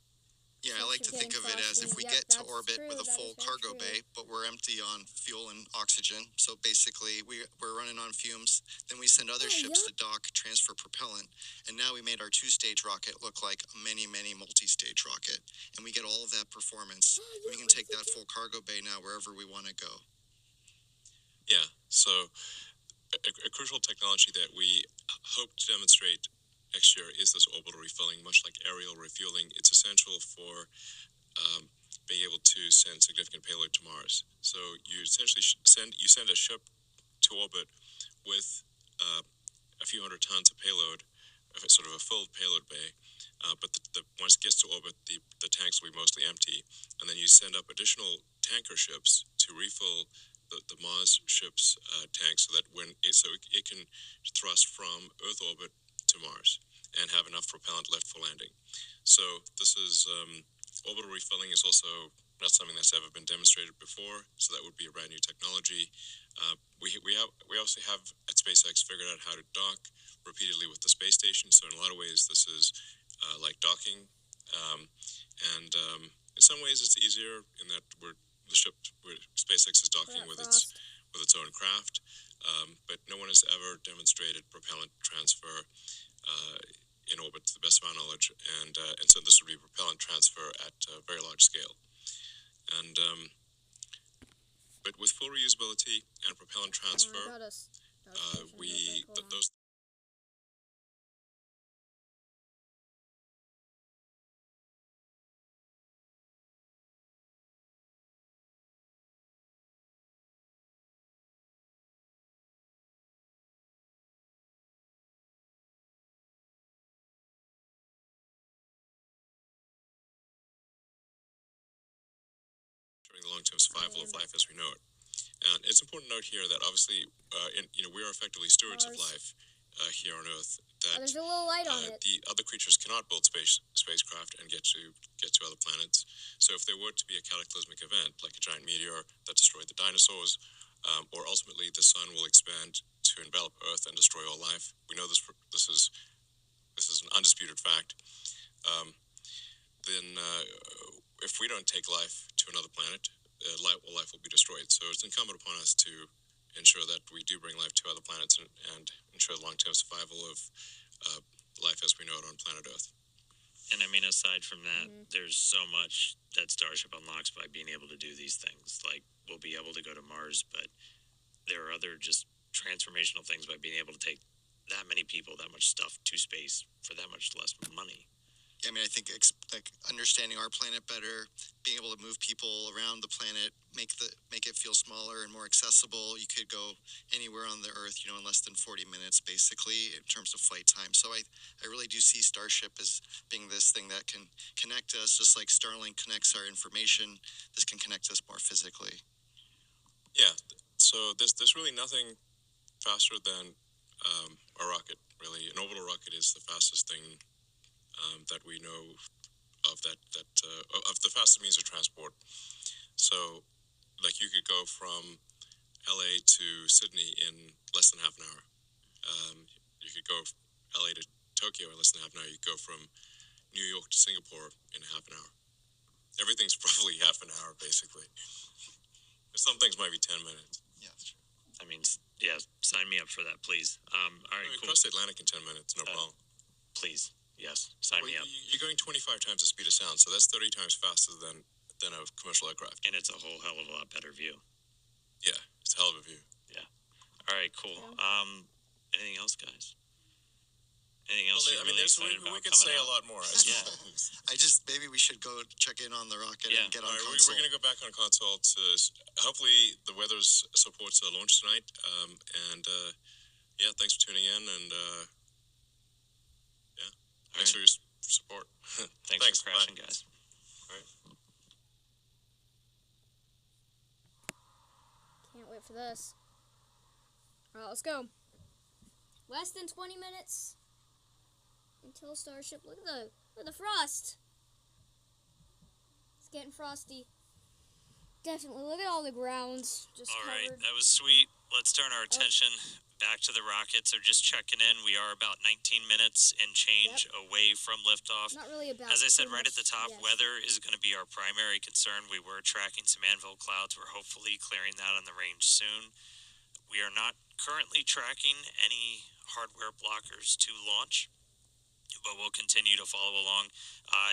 Yeah, I like to think of it as if we get to orbit with a full cargo bay, but we're empty on fuel and oxygen. So basically, we're running on fumes. Then we send other ships to dock, transfer propellant, and now we made our two-stage rocket look like a many multi-stage rocket. And we get all of that performance. We can take that full cargo bay now wherever we want to go. Yeah, so a crucial technology that we hope to demonstrate next year is this orbital refilling. Much like aerial refueling, it's essential for being able to send significant payload to Mars. So you essentially send a ship to orbit with a few hundred tons of payload, sort of a filled payload bay. But once it gets to orbit, the tanks will be mostly empty, and then you send up additional tanker ships to refill the Mars ship's tanks, so that it can thrust from Earth orbit to Mars and have enough propellant left for landing. So this is orbital refilling is also not something that's ever been demonstrated before. So that would be a brand new technology. We also have at SpaceX figured out how to dock repeatedly with the space station. So in a lot of ways, this is like docking, and in some ways it's easier in that SpaceX is docking with its own craft. But no one has ever demonstrated propellant transfer in orbit, to the best of our knowledge, and so this would be propellant transfer at a very large scale. And but with full reusability and propellant transfer, those. During the long-term survival of life as we know it. And it's important to note here that obviously, we are effectively stewards of life here on Earth Oh, that there's a little light on it. the other creatures cannot build spacecraft and get to other planets. So if there were to be a cataclysmic event, like a giant meteor that destroyed the dinosaurs, or ultimately the sun will expand to envelop Earth and destroy all life. We know this is an undisputed fact. Um, then if we don't take life to another planet, life will be destroyed. So it's incumbent upon us to ensure that we do bring life to other planets and ensure the long-term survival of life as we know it on planet Earth. And I mean, aside from that, there's so much that Starship unlocks by being able to do these things. Like, we'll be able to go to Mars, but there are other just transformational things by being able to take that many people, that much stuff to space for that much less money. I mean, I think like understanding our planet better, being able to move people around the planet, make it feel smaller and more accessible. You could go anywhere on the Earth, in less than 40 minutes, basically, in terms of flight time. So I really do see Starship as being this thing that can connect us, just like Starlink connects our information. This can connect us more physically. Yeah. So there's really nothing faster than a rocket. Really, an orbital rocket is the fastest thing that we know of of the fastest means of transport. So, like you could go from LA to Sydney in less than half an hour. You could go LA to Tokyo in less than half an hour. You could go from New York to Singapore in half an hour. Everything's probably half an hour, basically. Some things might be 10 minutes. Yeah, that's true. I mean, yeah, sign me up for that, please. All right, cool. Cross the Atlantic in 10 minutes, no problem. Please, yes, sign me up. You're going 25 times the speed of sound, so that's 30 times faster than a commercial aircraft. And it's a whole hell of a lot better view. Yeah, it's a hell of a view. Yeah. All right, cool. Yeah. Anything else, guys? Anything else Well, you're really excited about we could coming say out? a lot more. Yeah. Maybe we should go check in on the rocket Yeah. and get on All right, console. we're going to go back on console to hopefully the weather supports the launch tonight. Yeah, thanks for tuning in, and yeah, thanks for your support. Thanks for crashing, bye. guys. All right. Can't wait for this. Alright, let's go. Less than 20 minutes until Starship. Look at the frost. It's getting frosty. Definitely. Look at all the grounds just All covered. right, that was sweet. Let's turn our attention back to the rocket. So just checking in. We are about 19 minutes and change away from liftoff. Not really about. As I said too right much, at the top, yes. weather is going to be our primary concern. We were tracking some anvil clouds. We're hopefully clearing that on the range soon. We are not currently tracking any hardware blockers to launch, but we'll continue to follow along.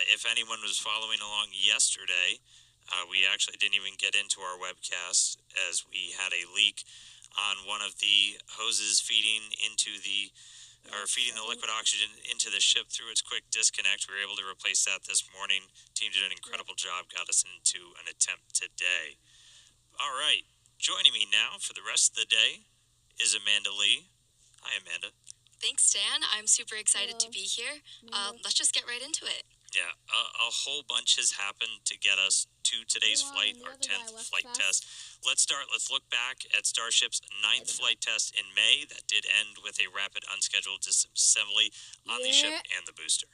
If anyone was following along yesterday, we actually didn't even get into our webcast as we had a leak on one of the hoses feeding the liquid oxygen into the ship through its quick disconnect. We were able to replace that this morning. Team did an incredible job, got us into an attempt today. All right, joining me now for the rest of the day is Amanda Lee. Hi, Amanda. Thanks, Dan. I'm super excited to be here. Let's just get right into it. Yeah, a whole bunch has happened to get us to today's flight, our 10th flight test. Let's start. Let's look back at Starship's 9th flight test in May. That did end with a rapid unscheduled disassembly on the ship and the booster.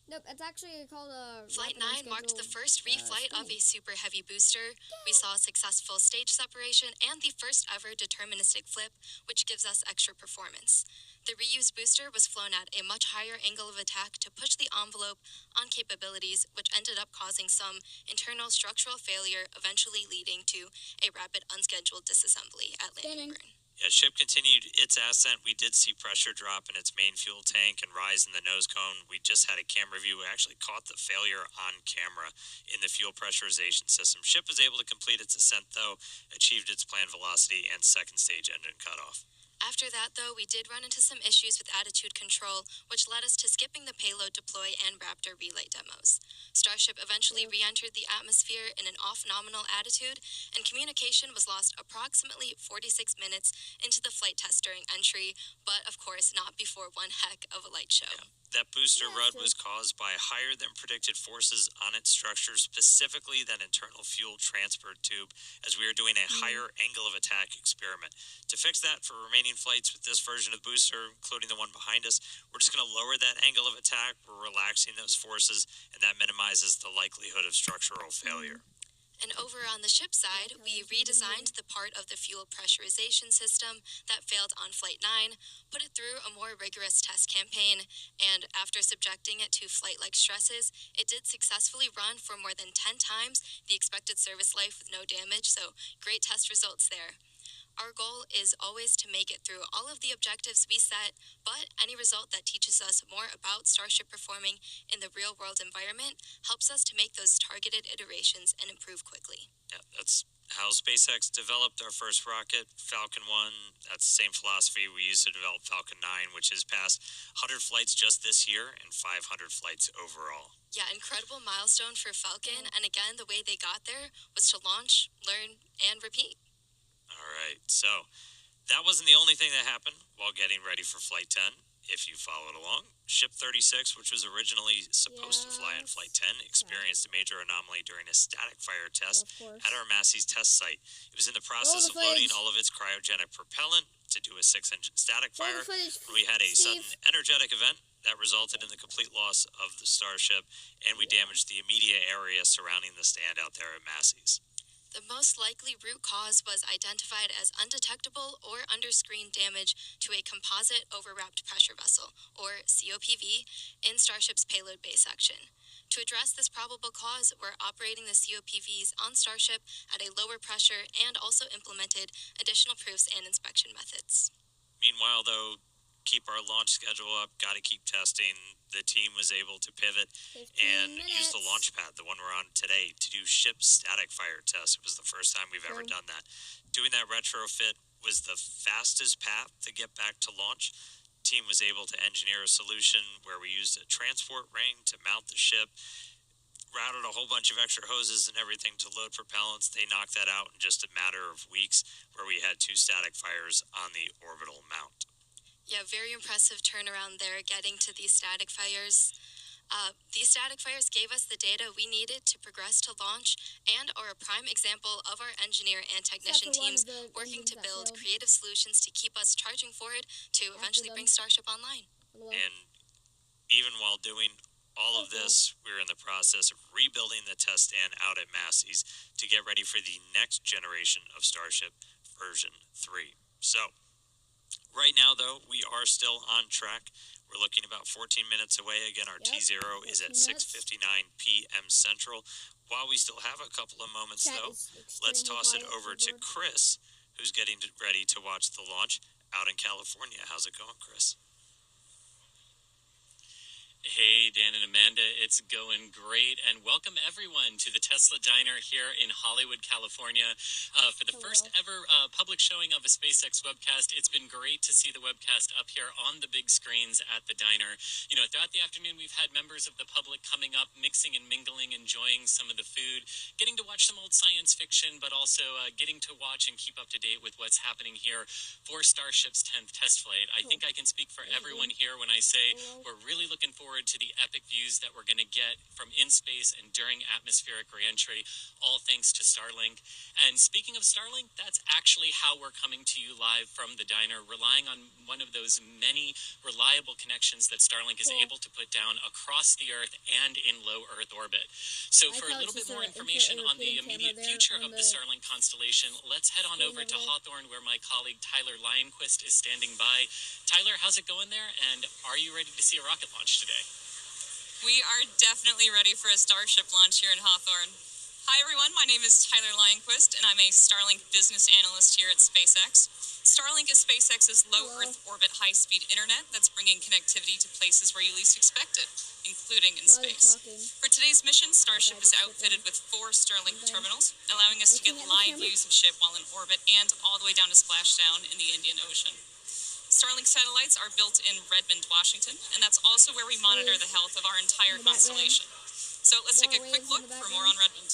Nope, it's actually called a Flight rapid 9 marked the unscheduled, first reflight of a super heavy booster. We saw a successful stage separation and the first ever deterministic flip, which gives us extra performance. The reused booster was flown at a much higher angle of attack to push the envelope on capabilities, which ended up causing some internal structural failure, eventually leading to a rapid unscheduled disassembly at landing burn. Yeah, ship continued its ascent. We did see pressure drop in its main fuel tank and rise in the nose cone. We just had a camera view. We actually caught the failure on camera in the fuel pressurization system. Ship was able to complete its ascent, though, achieved its planned velocity and second stage engine cutoff. After that, though, we did run into some issues with attitude control, which led us to skipping the payload deploy and Raptor relay demos. Starship eventually re-entered the atmosphere in an off-nominal attitude, and communication was lost approximately 46 minutes into the flight test during entry, but of course not before one heck of a light show. Yeah. That booster rud was caused by higher than predicted forces on its structure, specifically that internal fuel transport tube, as we are doing a higher angle of attack experiment. To fix that for remaining flights with this version of the booster, including the one behind us, we're just going to lower that angle of attack. We're relaxing those forces, and that minimizes the likelihood of structural failure. And over on the ship side, we redesigned the part of the fuel pressurization system that failed on Flight 9, put it through a more rigorous test campaign, and after subjecting it to flight-like stresses, it did successfully run for more than 10 times the expected service life with no damage, so great test results there. Our goal is always to make it through all of the objectives we set, but any result that teaches us more about Starship performing in the real-world environment helps us to make those targeted iterations and improve quickly. Yeah, that's how SpaceX developed our first rocket, Falcon 1. That's the same philosophy we used to develop Falcon 9, which has passed 100 flights just this year and 500 flights overall. Yeah, incredible milestone for Falcon, and again, the way they got there was to launch, learn, and repeat. All right, so that wasn't the only thing that happened while getting ready for Flight 10. If you followed along, Ship 36, which was originally supposed to fly on Flight 10, experienced a major anomaly during a static fire test at our Massey's test site. It was in the process of loading all of its cryogenic propellant to do a 6-engine static fire when we had a sudden energetic event that resulted in the complete loss of the Starship, and we damaged the immediate area surrounding the stand out there at Massey's. The most likely root cause was identified as undetectable or under-screen damage to a composite overwrapped pressure vessel, or COPV, in Starship's payload bay section. To address this probable cause, we're operating the COPVs on Starship at a lower pressure and also implemented additional proofs and inspection methods. Meanwhile, though, keep our launch schedule up, got to keep testing. The team was able to pivot and use the launch pad, the one we're on today, to do ship static fire tests. It was the first time we've ever done that. Doing that retrofit was the fastest path to get back to launch. The team was able to engineer a solution where we used a transport ring to mount the ship, routed a whole bunch of extra hoses and everything to load propellants. They knocked that out in just a matter of weeks, where we had 2 static fires on the orbital mount. Yeah, very impressive turnaround there, getting to these static fires. These static fires gave us the data we needed to progress to launch and are a prime example of our engineer and technician teams working to build creative solutions to keep us charging forward to eventually bring Starship online. And even while doing all of this, we're in the process of rebuilding the test stand out at Massey's to get ready for the next generation of Starship version 3. So, right now, though, we are still on track. We're looking about 14 minutes away. Again, our T0 is at 6:59 p.m. Central. While we still have a couple of moments, though, let's toss it over to Chris, who's getting ready to watch the launch out in California. How's it going, Chris? Hey, Dan and Amanda, it's going great, and welcome everyone to the Tesla Diner here in Hollywood, California, for the first ever public showing of a SpaceX webcast. It's been great to see the webcast up here on the big screens at the diner. You know, throughout the afternoon, we've had members of the public coming up, mixing and mingling, enjoying some of the food, getting to watch some old science fiction, but also getting to watch and keep up to date with what's happening here for Starship's 10th test flight. I think I can speak for everyone here when I say we're really looking forward to the epic views that we're going to get from in space and during atmospheric reentry, all thanks to Starlink. And speaking of Starlink, that's actually how we're coming to you live from the diner, relying on one of those many reliable connections that Starlink is able to put down across the Earth and in low Earth orbit. So for a little bit more information on the immediate future of the Starlink constellation, let's head on over to Hawthorne, where my colleague Tyler Lionquist is standing by. Tyler, how's it going there? And are you ready to see a rocket launch today? We are definitely ready for a Starship launch here in Hawthorne. Hi everyone, my name is Tyler Lionquist, and I'm a Starlink business analyst here at SpaceX. Starlink is SpaceX's low Earth orbit high-speed internet that's bringing connectivity to places where you least expect it, including in space. For today's mission, Starship is outfitted with 4 Starlink terminals, allowing us to get live views of ship while in orbit and all the way down to splashdown in the Indian Ocean. Starlink satellites are built in Redmond, Washington, and that's also where we monitor the health of our entire constellation. So let's take a quick look for more on Redmond.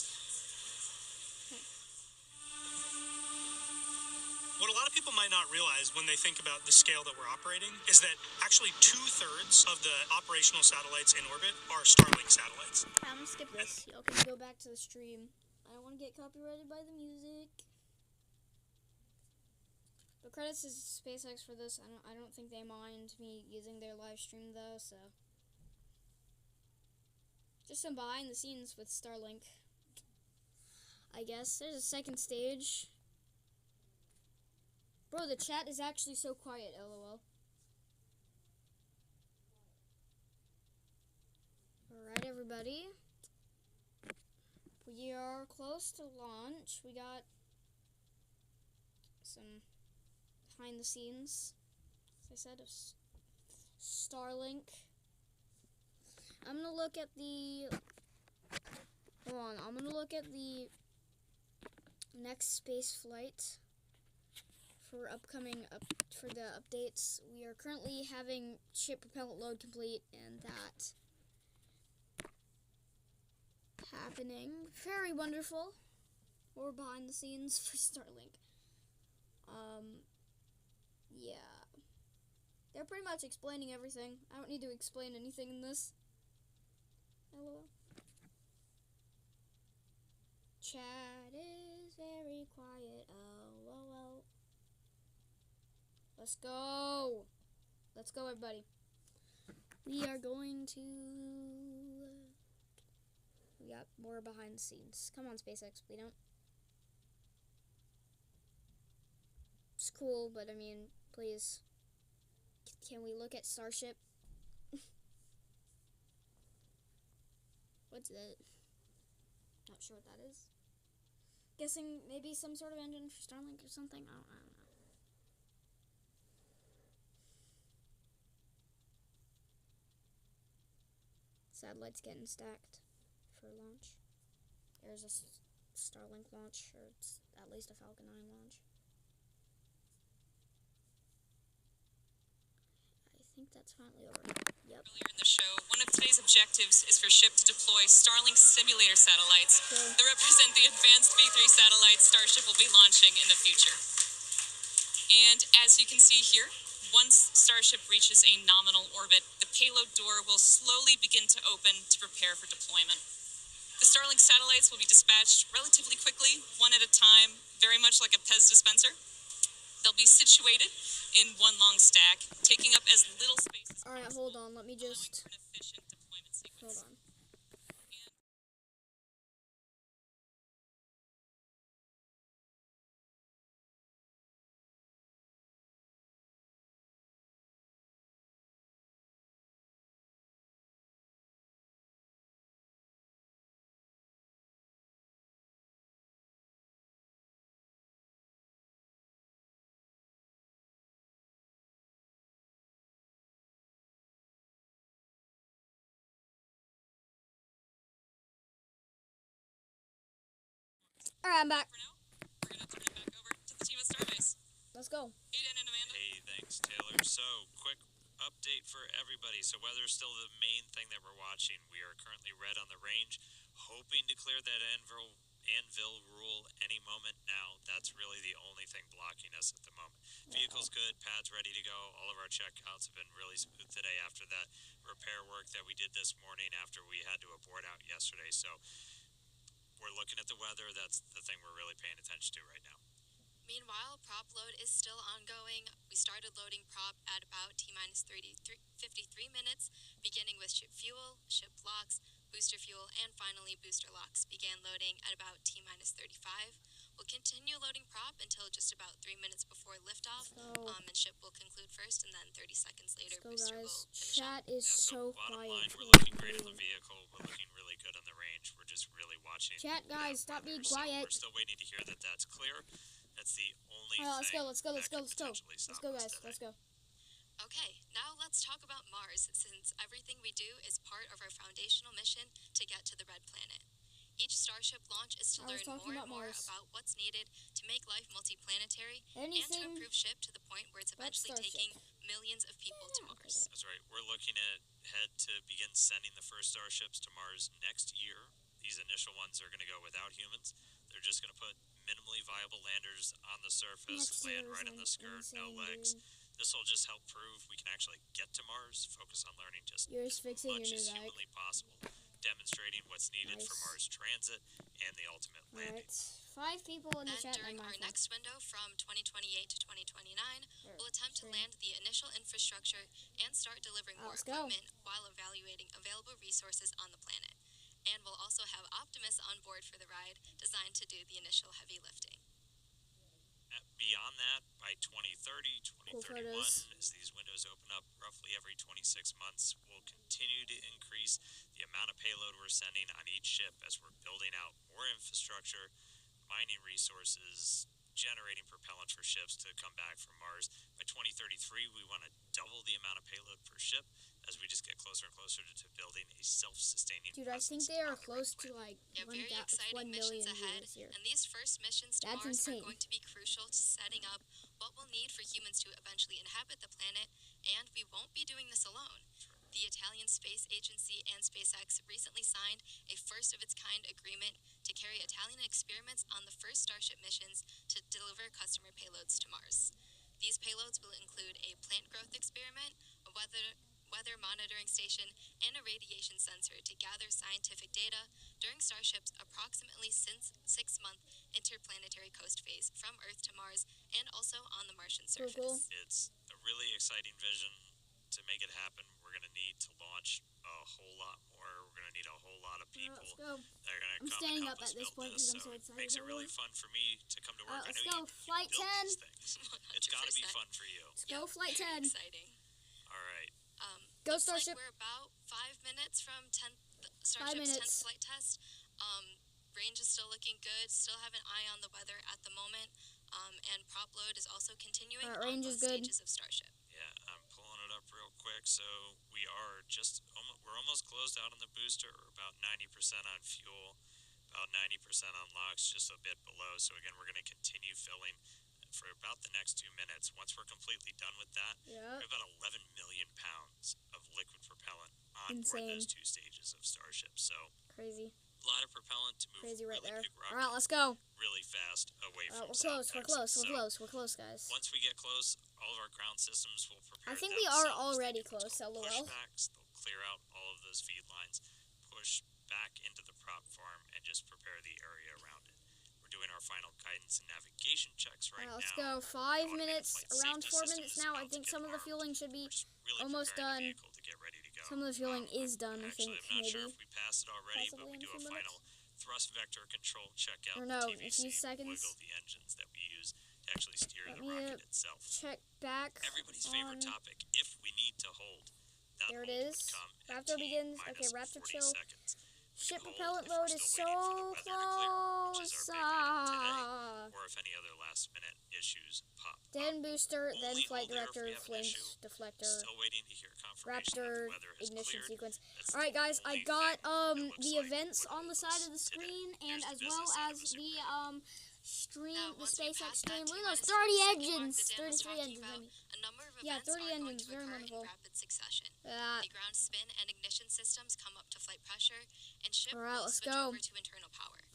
What a lot of people might not realize when they think about the scale that we're operating is that actually 2/3 of the operational satellites in orbit are Starlink satellites. I'm gonna skip this. Y'all can go back to the stream. I don't want to get copyrighted by the music. But credits to SpaceX for this. I don't think they mind me using their live stream though, so just some behind the scenes with Starlink. I guess there's a second stage. Bro, the chat is actually so quiet, lol. Alright, everybody. We are close to launch. We got some behind the scenes, as I said, of Starlink. I'm gonna look at the. Hold on, I'm gonna look at the next space flight for for the updates. We are currently having ship propellant load complete, and that happening. Very wonderful. More behind the scenes for Starlink. Yeah. They're pretty much explaining everything. I don't need to explain anything in this. LOL. Chat is very quiet. LOL. Let's go. Let's go, everybody. We are going to. We got more behind the scenes. Come on, SpaceX. We don't. It's cool, but I mean, please. Can we look at Starship? What's that? Not sure what that is. Guessing maybe some sort of engine for Starlink or something. I don't know. Satellites getting stacked for launch. There's a Starlink launch, or it's at least a Falcon 9 launch. I think that's finally over. Yep. Earlier in the show, one of today's objectives is for SHIP to deploy Starlink simulator satellites that represent the advanced V3 satellites Starship will be launching in the future. And as you can see here, once Starship reaches a nominal orbit, the payload door will slowly begin to open to prepare for deployment. The Starlink satellites will be dispatched relatively quickly, one at a time, very much like a Pez dispenser. They'll be situated in one long stack, taking up as little space as possible. Alright, hold on. Let me just. For an efficient deployment sequence. Hold on. Alright, I'm back. For now, we're going to turn it back over to the team at Starbase. Let's go. Hey, Dan and Amanda. Hey, thanks, Taylor. So, quick update for everybody. So, weather's still the main thing that we're watching. We are currently red on the range, hoping to clear that anvil rule any moment now. That's really the only thing blocking us at the moment. Vehicle's good, pads ready to go. All of our checkouts have been really smooth today after that repair work that we did this morning after we had to abort out yesterday. So, we're looking at the weather. That's the thing we're really paying attention to right now. Meanwhile, prop load is still ongoing. We started loading prop at about T-minus 53 minutes, beginning with ship fuel, ship locks, booster fuel, and finally booster locks began loading at about T-minus 35. We'll continue loading prop until just about 3 minutes before liftoff, and ship will conclude first, and then 30 seconds later, booster will finish up. Chat is so bottom quiet. line, we're looking great on the vehicle. We're looking really good on the range. We're just really watching. Chat, guys, stop being weather. So quiet. we're still waiting to hear that that's clear. That's the only Alright, thing. let's go. That could Let's potentially go, stop us guys. today. Let's go. Okay, now let's talk about Mars, since everything we do is part of our foundational mission to get to the Red Planet. Each Starship launch is to I was learn talking more about and more Mars. about what's needed to make life multiplanetary and to Anything improve ship to the point where it's but eventually Starship. taking millions of people to Mars. That's right. We're looking ahead to begin sending the first starships to Mars next year. The these initial ones are going to go without humans. They're just going to put minimally viable landers on the surface, land right in the skirt, no legs. This will just help prove we can actually get to Mars, focus on learning just as much as humanly possible, demonstrating what's needed for Mars transit and the ultimate landing. Alright, 5 people in the chat. During our next window from 2028 to 2029, we'll attempt to land the initial infrastructure and start delivering more equipment while evaluating available resources on the planet. And we'll also have Optimus on board for the ride, designed to do the initial heavy lifting. Beyond that, by 2030, 2031, as these windows open up roughly every 26 months, we'll continue to increase the amount of payload we're sending on each ship as we're building out more infrastructure, mining resources, generating propellant for ships to come back from Mars. By 2033, we want to double the amount of payload per ship as we just get closer and closer to building a self-sustaining. Dude, I think they are close to like very 1 exciting million missions ahead, here. and these first missions to Mars are going to be crucial to setting up what we'll need for humans to eventually inhabit the planet, and we won't be doing this alone. The Italian Space Agency and SpaceX recently signed a first-of-its-kind agreement to carry Italian experiments on the first Starship missions to deliver customer payloads to Mars. These payloads will include a plant growth experiment, a weather monitoring station, and a radiation sensor to gather scientific data during Starship's approximately 6-month interplanetary coast phase from Earth to Mars and also on the Martian surface. It's a really exciting vision. To make it happen, we're going to need to launch a whole lot more. We're going to need a whole lot of people that are going to come and help us build this. So it makes it really fun for me to come to work. I know you Flight build 10. these things. It's got to be fun for you. Let's go, Flight 10. Exciting. All right. Go Starship. Like we're about 5 minutes from Starship's 10th flight test. Range is still looking good. Still have an eye on the weather at the moment. And prop load is also continuing on both stages of Starship. Yeah, I'm pulling it up real quick. So we are we're almost closed out on the booster. We're about 90% on fuel, about 90% on LOX, just a bit below. So again, we're going to continue filling for about the next 2 minutes. Once we're completely done with that, we have about 11 million pounds of liquid propellant on board those 2 stages of Starship. So crazy. A lot of propellant to move right really there. big rockets All right, let's go. really fast away from We're close, guys. Once we get close, all of our ground systems will prepare. I think we are already close, LOL. Pushbacks, they'll clear out all of those feed lines, push back into the prop farm, and just prepare the area around it. We're doing our final guidance and navigation checks right now. Let's go. 5 minutes, around 4 minutes now. I think some of the fueling should be almost done. Some of the fueling is done, I think, I'm not sure if we passed it already, but we do a final thrust vector control check out or no, the a few TVC, seconds. wiggle the engines that we use to actually steer the rocket itself. Check back. Everybody's favorite topic, if we need to hold. That there it hold is. would come Raptor at begins. T Okay, Raptor minus 40 chill. seconds. Ship Hold propellant if we're mode is still so waiting for the weather to clear, which is close. our big item today, or if any other last minute issues pop Then booster, Only then flight hold there if we director, have an flame issue. deflector, Still waiting to hear confirmation Raptor, that the weather has ignition cleared. sequence. That's Alright the guys, I only got thing that looks the like events what on it the side of the looks screen, today. and Here's as the well business side as of the Super stream, the Once we SpaceX pass stream. that Look at those T-minus 30 40 engines, second mark that Dan was 33 talking engines. about, I mean. a number of Yeah, events 30 are going engines, to very occur wonderful. in rapid succession. The ground spin and ignition systems come up to flight pressure, and ship Alright, will let's switch go. over to internal power.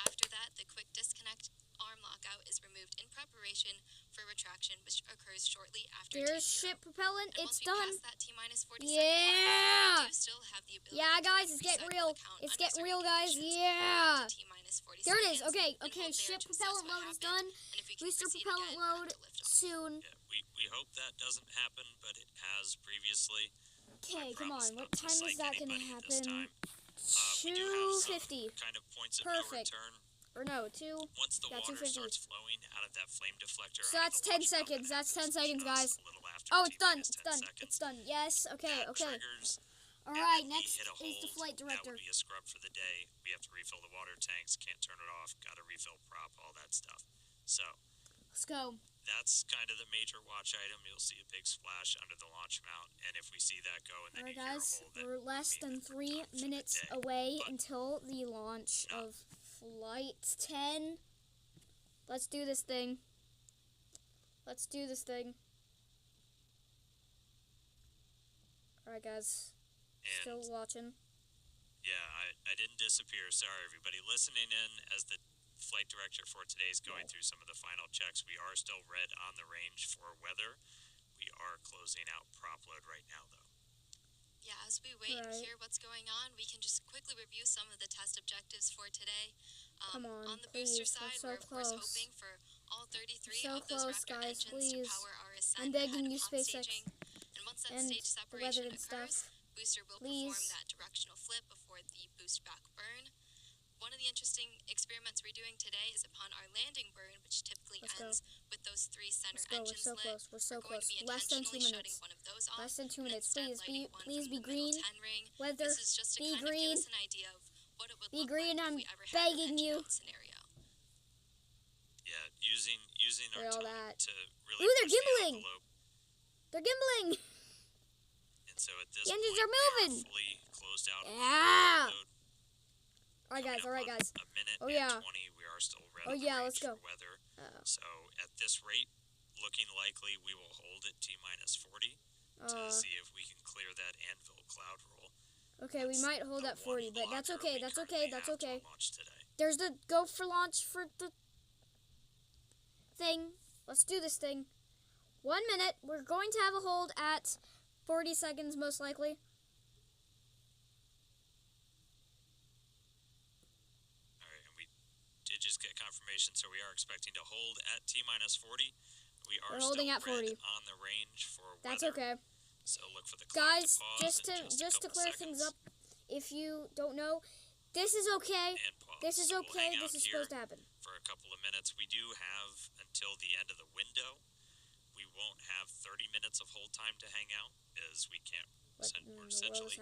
After that, the quick disconnect arm lockout is removed in preparation for retraction, which occurs shortly after There's T0. ship propellant, And it's once we done. pass that T-minus 40 Yeah! seconds, we do still have the ability Yeah, guys, to it's getting recycle real. the count It's under getting certain real, guys. conditions Yeah. to T-minus 40 There it is. seconds, Okay, and okay. hold there Ship to assess propellant what load is happened, done. and if we can Booster proceed propellant again load at the liftoff. soon. Yeah, we hope that doesn't happen, but it has previously. Okay, come promise on. not What to time is psych that going to anybody this happen? time. We do have some 2:50. kind of points of Perfect. no return. Or no, 2. Once the Yeah, water 2:50. starts flowing out of that flame deflector. So out of that's the 10 launch mount, seconds. that That's 10 happens seconds, just guys. a little after Oh, it's done. T-minus It's 10 done. seconds. It's done. Yes. Okay. That Okay. triggers, All and right. then we Next hit a is the hold. flight That director. would be a scrub for the day. We have to refill the water tanks. Can't turn it off. Got to refill prop. All that stuff. So Let's go. that's kind of the major watch item. You'll see a big splash under the launch mount, and if we see that go, and then Alright, you hear a guys. hole, that We're would less mean than that we're 3 done for the minutes day. away But until the launch of Flight 10. Let's do this thing. Let's do this thing. Alright, guys. and Still watching. yeah, I didn't disappear. Sorry, everybody listening in as the flight director for today is going through some of the final checks. We are still red on the range for weather. We are closing out prop load right now, though. Yeah, as we wait and hear what's going on, we can just quickly review some of the test objectives for today. Come on, the please, booster side, we're so we're of course close. hoping for all 33 So of those close, Raptor guys, engines to please. power our ascent I'm begging ahead you, of hot SpaceX. staging. And once that And stage the separation weather and occurs, stuff. booster will Please. perform that directional flip before the boost back burn. One of the interesting experiments we're doing today is upon our landing burn, which typically ends with those 3 center engines We're so lit. close. We're so Going close. to be Less than 2 intentionally minutes. shutting one of those off. Less than 2 and minutes. instead Please lighting one please from be the middle green. 10 ring. Weather, This is just to be kind of green. give us an idea of what it would Be look green. like I'm if we ever had begging an you. engine out scenario. Yeah, using our All time that. to really Ooh, they're push the gimbling. envelope. They're gimbling. And so at this The engines point, are we moving. fully closed out. Yeah. Load. All right, guys. A minute Oh, and yeah. 20. We are still red Oh, on the yeah, range let's go. for weather. So at this rate, looking likely, we will hold at T-minus 40 to see if we can clear that anvil cloud roll. Okay, we might hold at 40, but that's okay. That's okay. That's okay. Today. There's the go for launch for the thing. Let's do this thing. 1 minute. We're going to have a hold at 40 seconds, most likely. All right, and we did just get confirmation, so we are expecting to hold at T-minus 40. We're holding still at 40 on the range for weather. That's okay. So look for the clock Guys, to pause just to clear things up, if you don't know, this is okay. This is so okay. We'll this is supposed to happen. For a couple of minutes. We do have until the end of the window. We won't have 30 minutes of hold time to hang out, as we can't. We're essentially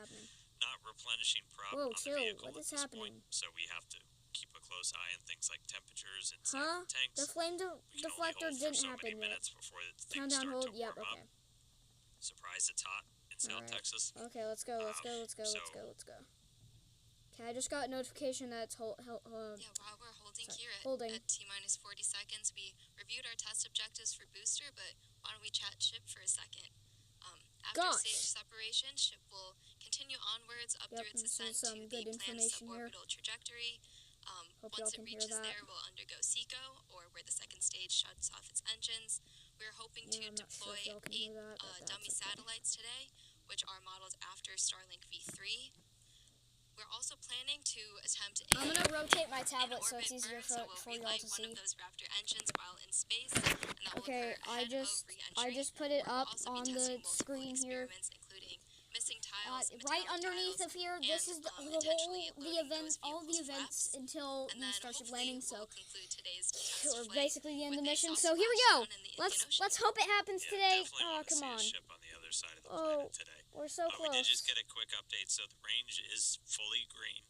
not replenishing prop on the vehicle What is at this happening? point, so we have to keep a close eye on things like temperatures and tanks. The flame deflector didn't so happen many yet. minutes before Countdown hold. to Yep. warm Okay. up. Surprise! It's hot in South Texas. Okay, let's go. Okay, I just got a notification that it's Yeah, while we're holding here at T-minus 40 seconds, we reviewed our test objectives for booster, but why don't we chat ship for a second? After stage separation, ship will continue onwards up through its ascent to the planned suborbital trajectory. Once it reaches there, we'll undergo SECO, or where the second stage shuts off its engines. We're hoping to deploy 8 dummy satellites today, which are modeled after Starlink V3. We're also planning to attempt I'm going to rotate my tablet so it's easier for y'all to see. one of those Raptor engines while in space, and that okay, I just put it up on the screen here. Including missing tiles, right underneath of here, this is all the events until the Starship landing, so we're basically in the mission, so here we go! Let's hope it happens today. Oh, come on. We're so close. We did just get a quick update, so the range is fully green.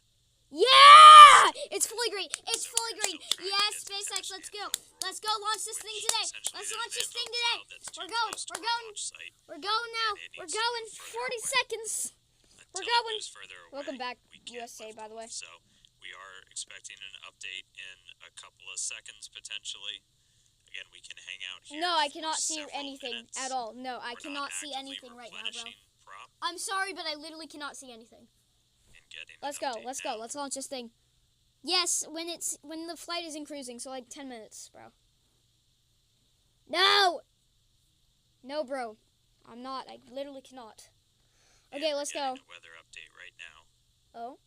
Yeah! It's fully green. It's fully green. Yes, SpaceX, let's go. Let's go launch this thing today. Let's launch this thing today. We're going. We're going now. We're going. 40 seconds. We're going. Welcome back, USA, by the way. So we are expecting an update in a couple of seconds, potentially. Again, we can hang out here. No, I cannot see anything at all. No, I cannot see anything right now, bro. I'm sorry, but I literally cannot see anything. Let's go. Let's launch this thing. Yes, when the flight is in cruising, so like 10 minutes, bro. No, bro. I'm not. I literally cannot. Okay, let's go. Weather update right now. Oh.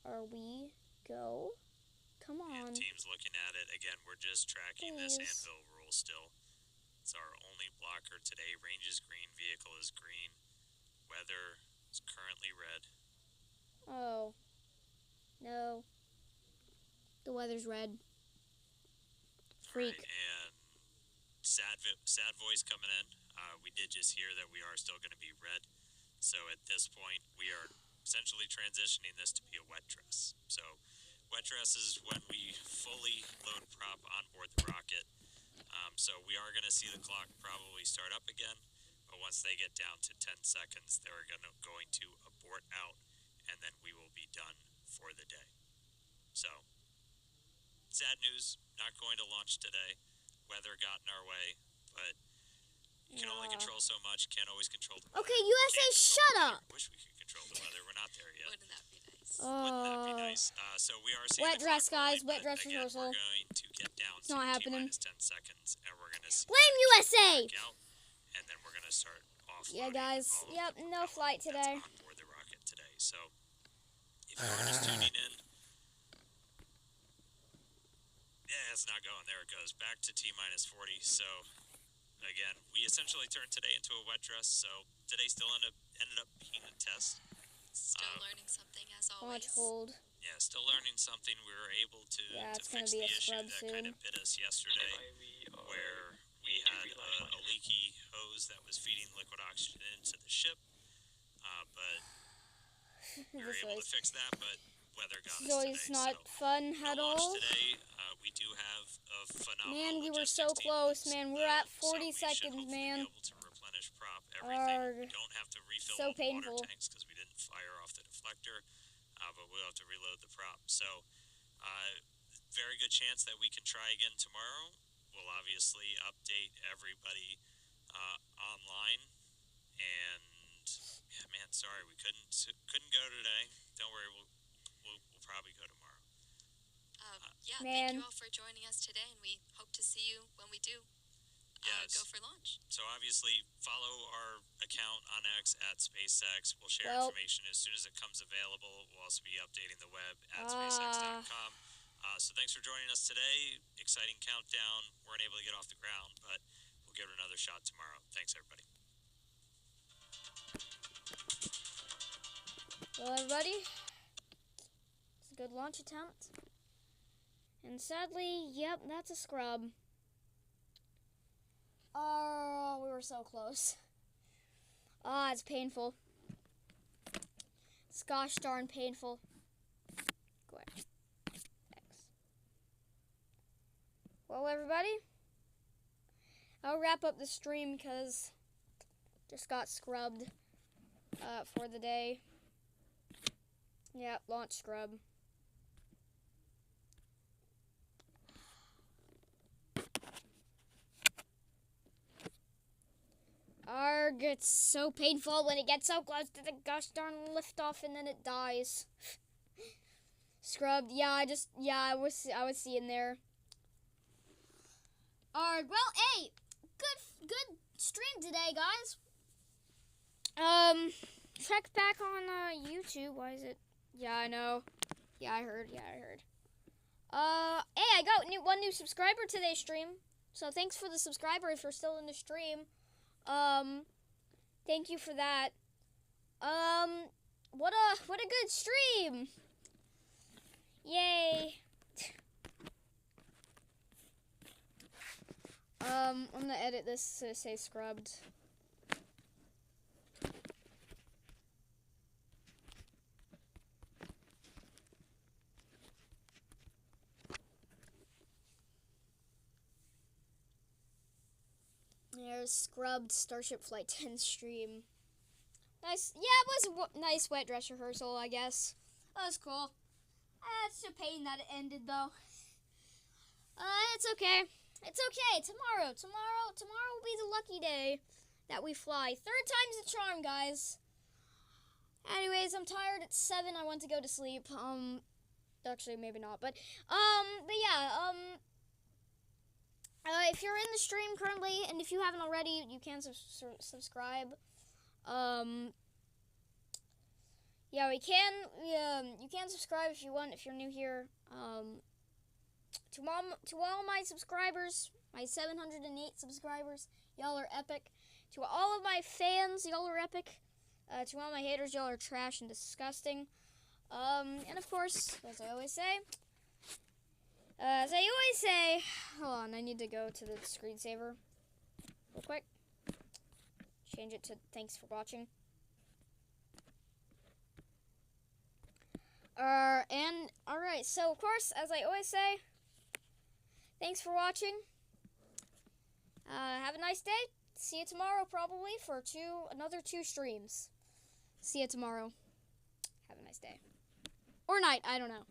Are we go? Come on. Yeah, team's looking at it. Again, we're just tracking this anvil rule still. It's our only blocker today. Range is green. Vehicle is green. Weather is currently red. Oh. No. The weather's red. Freak. Right, and sad voice coming in. We did just hear that we are still going to be red. So at this point, we are essentially transitioning this to be a wet dress. So wet dress is when we fully load prop on board the rocket. So we are going to see the clock probably start up again. But once they get down to 10 seconds, they're going to abort out, and then we will be done for the day. So, sad news, not going to launch today. Weather got in our way, but you can only control so much. Can't always control the weather. Okay, USA, shut up! Wish we could control Wouldn't that be nice? So we are seeing Wet the dress, clock guys. rolling, Wet but dress again, rehearsal. we're going to get down It's to not happening. T-minus 10 seconds, and we're going to see Blame USA! out, and then we're going to start offloading. Yeah, guys. all of Yep, the no propellant flight today. That's on board the rocket today. So if you're just tuning in, yeah, it's not going. There it goes. Back to T-minus 40. So again, we essentially turned today into a wet dress. So today still ended up being a test. Still learning something as Launch always. hold. Yeah, still learning something. We were able to, Yeah, to it's gonna fix be the a issue scrub that soon. kind of bit us yesterday, where we had a leaky hose that was feeding liquid oxygen into the ship. But we were able to fix that, but weather got us So today. it's not So fun no at launch all. today. We do have a phenomenal Man, we were logistics so team close, that's, man. We're at so 40 we should seconds, hopefully man. be able to replenish prop everything. Arg. We don't have to refill So all the painful. water tanks because we didn't fire off the deflector, but we'll have to reload the prop. So very good chance that we can try again tomorrow. We'll obviously update everybody online. And yeah, man, sorry we couldn't go today. Don't worry, we'll probably go tomorrow. Yeah, Man. thank you all for joining us today, and we hope to see you when we do Yes. go for launch. So obviously follow our account on X at SpaceX. We'll share Well. information as soon as it comes available. We'll also be updating the web at SpaceX.com. So thanks for joining us today. Exciting countdown. Weren't able to get off the ground, but we'll give it another shot tomorrow. Thanks, everybody. Well, everybody, it's a good launch attempt. And sadly, yep, that's a scrub. Oh, we were so close. Ah, it's painful. It's gosh darn painful. Go ahead. X. Well, everybody, I'll wrap up the stream because just got scrubbed for the day. Yeah, launch scrub. Arg, it's so painful when it gets so close to the gosh darn liftoff and then it dies. Scrubbed, yeah, I was seeing there. Arg, well, hey, good stream today, guys. Check back on YouTube. Why is it? Yeah, I know. Yeah, I heard. Hey, I got one new subscriber today's stream. So thanks for the subscriber if you're still in the stream. Thank you for that. What a good stream. Yay. I'm gonna edit this to say scrubbed. There's scrubbed Starship Flight 10 stream. Nice. Yeah, it was a nice wet dress rehearsal, I guess. That was cool. It's a pain that it ended, though. It's okay. It's okay. Tomorrow will be the lucky day that we fly. 3rd time's the charm, guys. Anyways, I'm tired. It's 7. I want to go to sleep. Actually, maybe not. But yeah. If you're in the stream currently, and if you haven't already, you can subscribe. Yeah, you can subscribe if you want, if you're new here. To all my subscribers, my 708 subscribers, y'all are epic. To all of my fans, y'all are epic. To all my haters, y'all are trash and disgusting. And of course, as I always say, hold on, I need to go to the screensaver real quick. Change it to thanks for watching. And alright, so of course, as I always say, thanks for watching. Have a nice day. See you tomorrow probably for another 2 streams. See you tomorrow. Have a nice day. Or night, I don't know.